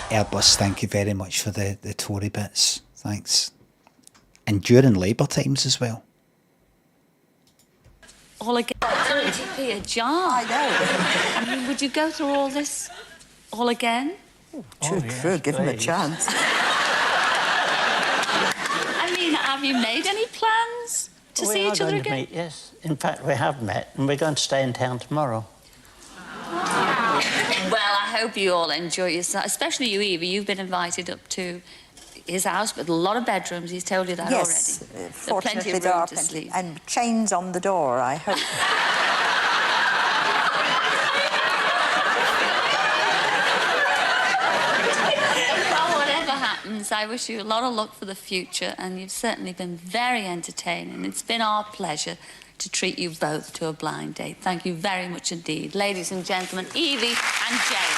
Airbus, thank you very much for the Tory bits. Thanks. And during Labour times as well. All again. 90p a jar. I know. I mean, would you go through all this all again? True, give him a chance. I mean, have you made any plans to see each other again? Meet, yes. In fact, we have met, and we're going to stay in town tomorrow. Well, I hope you all enjoy yourself, especially you, Evie. You've been invited up to his house with a lot of bedrooms. He's told you that yes, already. Fortunately, there are plenty. And chains on the door, I hope. Well, whatever happens, I wish you a lot of luck for the future, and you've certainly been very entertaining. It's been our pleasure to treat you both to a blind date. Thank you very much indeed. Ladies and gentlemen, Evie and Jane.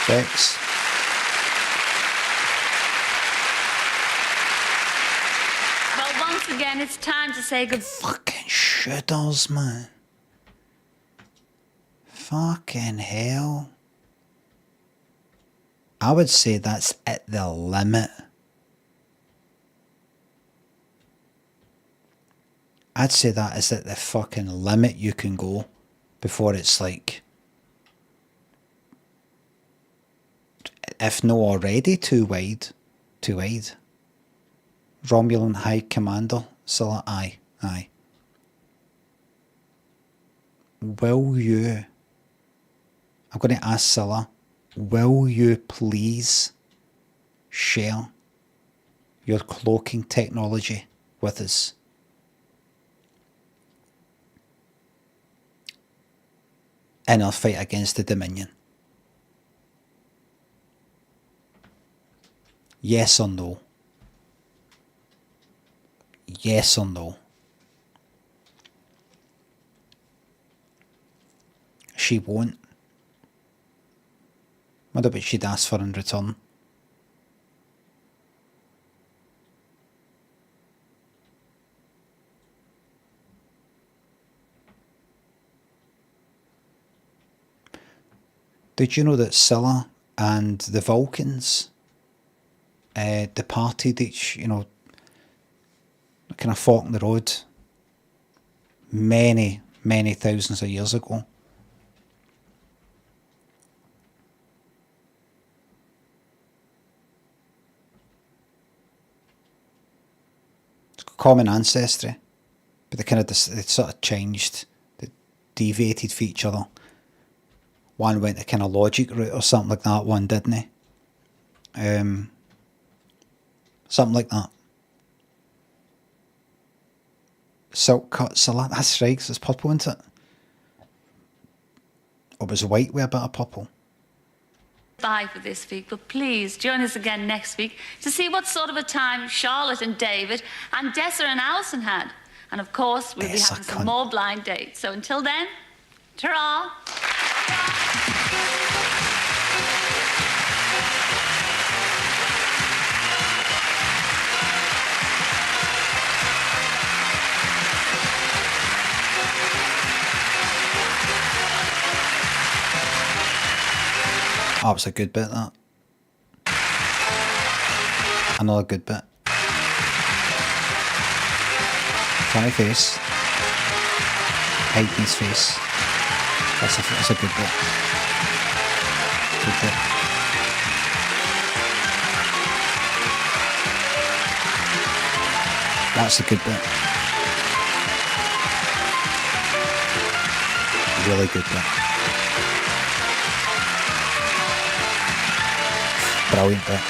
Thanks. Well, once again, it's time to say goodbye. Fucking shitters, man. Fucking hell. I would say that's at the limit. I'd say that is at the fucking limit you can go before it's like if no already too wide. Too wide. Romulan High Commander, Cilla, aye. Will you... I'm going to ask Cilla, will you please share your cloaking technology with us? In our fight against the Dominion. Yes or no? Yes or no? She won't. What about she'd ask for in return? Did you know that Cilla and the Vulcans departed each, you know, kind of fork in the road many, many thousands of years ago? It's got common ancestry, but they sort of changed, they deviated for each other. One went the kind of logic route or something like that, one didn't he? Something like that. Silk cut salad, that's right, 'cause it's purple, isn't it? Or it was white with a bit of purple. Bye for this week, but please join us again next week to see what sort of a time Charlotte and David and Dessa and Alison had. And of course, we'll be having some more blind dates. So until then, ta-ra! Oh, it's a good bit, that. Another good bit. Funny face. Hayden's face. That's a good bit. Good bit. That's a good bit. Really good bit. Brilliant bit.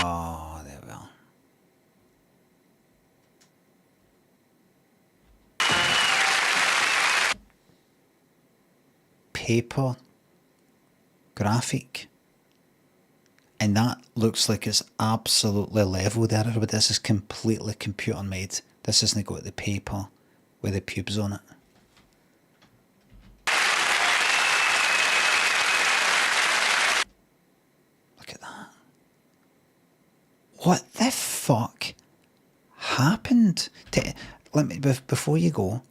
Oh, there we are. Paper graphic. And that looks like it's absolutely level there. But this is completely computer made. This isn't got the paper with the pubes on it. What the fuck happened? Let me before you go.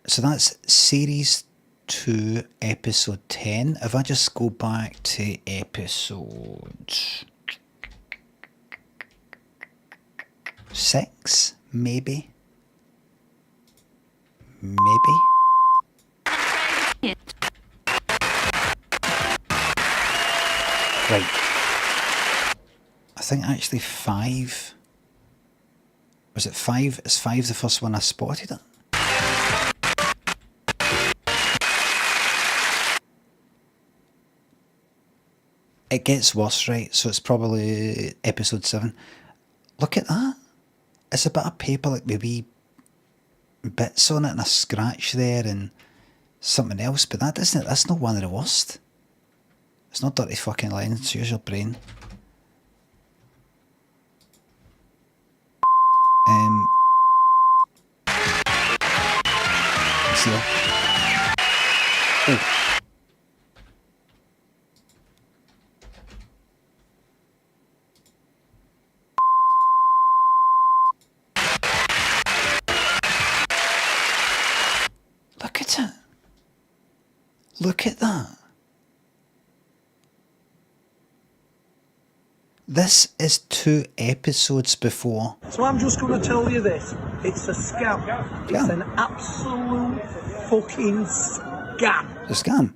So that's series 2, episode 10. If I just go back to episode 6, maybe. Right. I think actually 5. Was it 5? Is 5 the first one I spotted it? It gets worse, right? So it's probably episode 7. Look at that. It's a bit of paper, like maybe bits on it and a scratch there and something else, but that's not one of the worst. It's not dirty fucking lines, use your brain. See ya. Oh. Look at it. Look at that. This is 2 episodes before. So I'm just going to tell you this. It's a scam. It's an absolute fucking scam. The scam.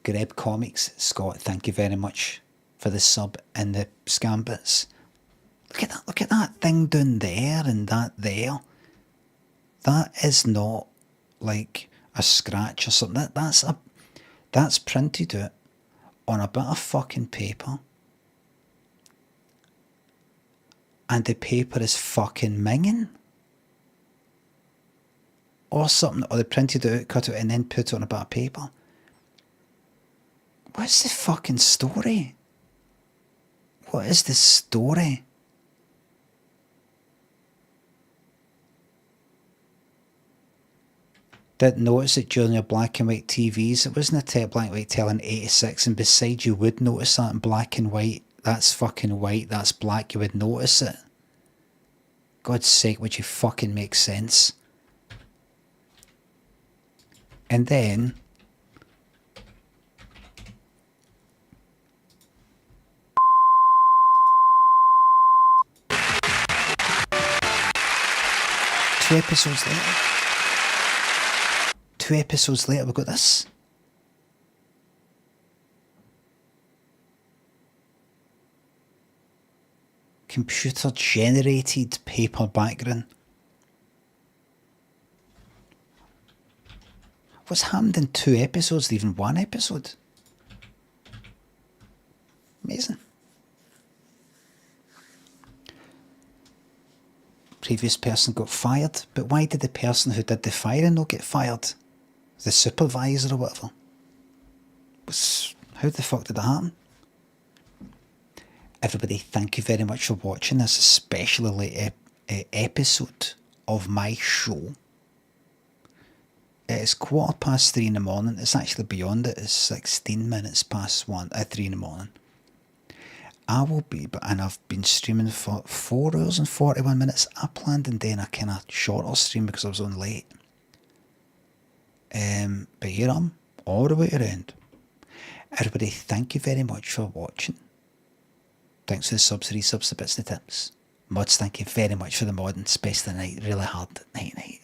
Greb Comics, Scott, thank you very much for the sub and the scam bits. Look at that thing down there and that there. That is not like a scratch or something. That's printed out on a bit of fucking paper. And the paper is fucking minging. Or something, or they printed it out, cut it, and then put it on a bit of paper. What's the fucking story? What is the story? Didn't notice it during your black and white TVs. It wasn't a black and white telly in 86, and besides, you would notice that in black and white. That's fucking white, that's black, you would notice it. God's sake, would you fucking make sense? And then... Two episodes later, we've got this. Computer generated paper background. What's happened in 2 episodes, even 1 episode? Amazing. Previous person got fired, but why did the person who did the firing not get fired? The supervisor or whatever. How the fuck did that happen? Everybody, thank you very much for watching this especially late episode of my show. It's 3:15 in the morning. It's actually beyond it. It's 16 minutes past 3 in the morning. I will be, and I've been streaming for 4 hours and 41 minutes. I planned on doing a kind of shorter stream because I was on late. But here I'm, all the way around. Everybody, thank you very much for watching. Thanks for the subs, the resubs, the bits, the tips. Mods, thank you very much for the modding, especially tonight. Really hard night.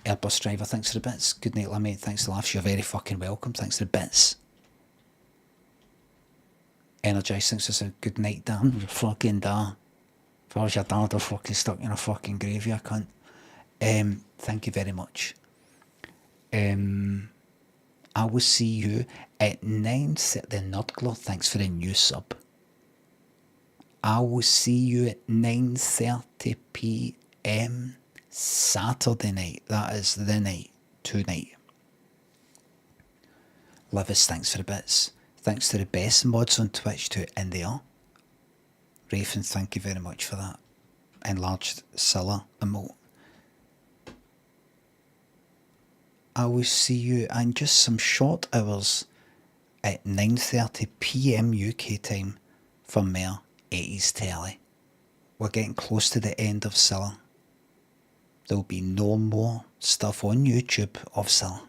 Airbus Driver, thanks for the bits. Good night, Limmy. Thanks for the laughs. You're very fucking welcome. Thanks for the bits. Energize, thanks for the good night, Dan. You're fucking da. If I was your dad, I'd fucking stuck in a fucking grave, you cunt. Thank you very much. I will see you at 9:30. The Nerdglow, thanks for the new sub. I will see you at 9:30 PM Saturday night. That is the night, tonight. Livis, thanks for the bits. Thanks to the best mods on Twitch too, in there. Rafen, thank you very much for that. Enlarged Scylla emote. I will see you in just some short hours at 9:30 PM UK time for more 80s telly. We're getting close to the end of Scylla. There'll be no more stuff on YouTube of Scylla.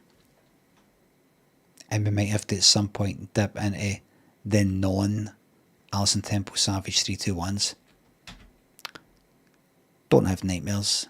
And we might have to at some point dip into the non-Alison Temple Savage 321s. Don't have nightmares.